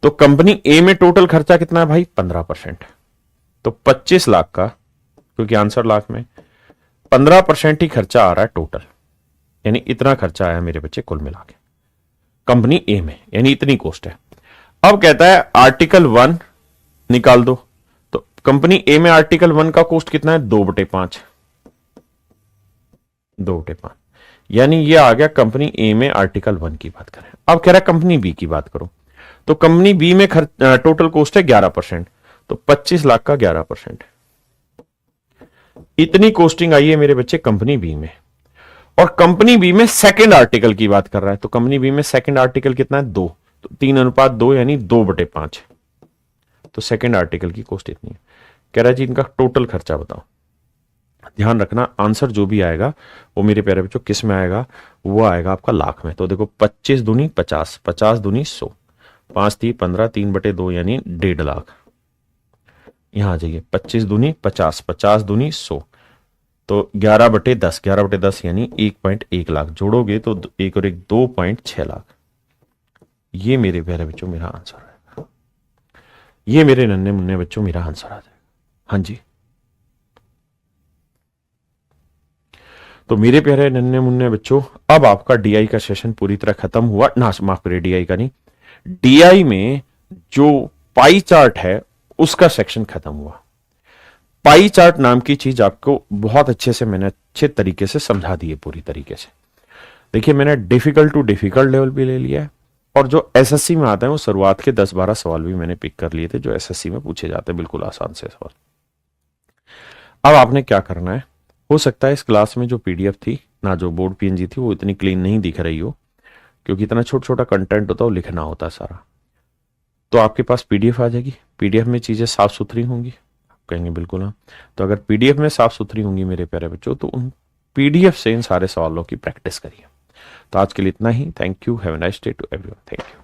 तो कंपनी ए में टोटल खर्चा कितना है भाई 15%, तो 25 लाख का, क्योंकि आंसर लाख में 15% ही खर्चा आ रहा है टोटल, यानी इतना खर्चा आया मेरे बच्चे कुल मिला के कंपनी ए में, यानी इतनी कॉस्ट है। अब कहता है आर्टिकल 1 निकाल दो, तो कंपनी ए में आर्टिकल 1 का कॉस्ट कितना है 2/5, 2/5, यानी ये आ गया कंपनी ए में आर्टिकल 1 की बात करें। अब कह रहा है कंपनी बी की बात करो, तो कंपनी बी में टोटल कॉस्ट है 11%, तो 25 लाख का 11%, इतनी कॉस्टिंग आई है मेरे बच्चे कंपनी बी में। और कंपनी बी में सेकंड आर्टिकल की बात कर रहा है, तो कंपनी बी में सेकंड आर्टिकल कितना है 2, तो 3:2 यानी 2/5, तो सेकंड आर्टिकल की कॉस्ट इतनी है। कह रहा है जी इनका टोटल खर्चा बताओ। ध्यान रखना आंसर जो भी आएगा वो मेरे प्यारे बच्चों किस में आएगा, वो आएगा आपका लाख में। तो देखो 25 दूनी 50, 50 दूनी 100, 5 3 15, 3/2 यानी 1.5 लाख। यहां आ जाइए 25 दूनी 50, 50 दूनी 100, तो 11/10, 11/10 यानी 1.1 लाख। जोड़ोगे तो 1 और 1 2.6 लाख। ये मेरे प्यारे बच्चों मेरा आंसर है, ये मेरे नन्हे मुन्ने बच्चों मेरा आंसर आ जाएगा। हाँ जी, तो मेरे प्यारे नन्हे मुन्ने बच्चों अब आपका डीआई का सेशन पूरी तरह खत्म हुआ ना, माफ करिए डीआई का नहीं, डीआई में जो पाई चार्ट है उसका सेक्शन खत्म हुआ। पाई चार्ट नाम की चीज आपको बहुत अच्छे से मैंने अच्छे तरीके से समझा दी है, पूरी तरीके से। देखिए मैंने डिफिकल्ट टू डिफिकल्ट लेवल भी ले लिया है, और जो एसएससी में आते हैं वो शुरुआत के 10-12 सवाल भी मैंने पिक कर लिए थे जो एसएससी में पूछे जाते हैं, बिल्कुल आसान से सवाल। अब आपने क्या करना है, हो सकता है इस क्लास में जो पीडीएफ थी ना, जो बोर्ड पीएनजी थी, वो इतनी क्लीन नहीं दिख रही हो, क्योंकि इतना छोटा छोटा कंटेंट होता है, वो लिखना होता है सारा। तो आपके पास पीडीएफ आ जाएगी, पीडीएफ में चीजें साफ सुथरी होंगी। कहेंगे बिल्कुल हाँ, तो अगर पीडीएफ में साफ सुथरी होंगी मेरे प्यारे बच्चों, तो उन पीडीएफ से इन सारे सवालों की प्रैक्टिस करिए। तो आज के लिए इतना ही। Thank you, have a nice day to everyone, thank you.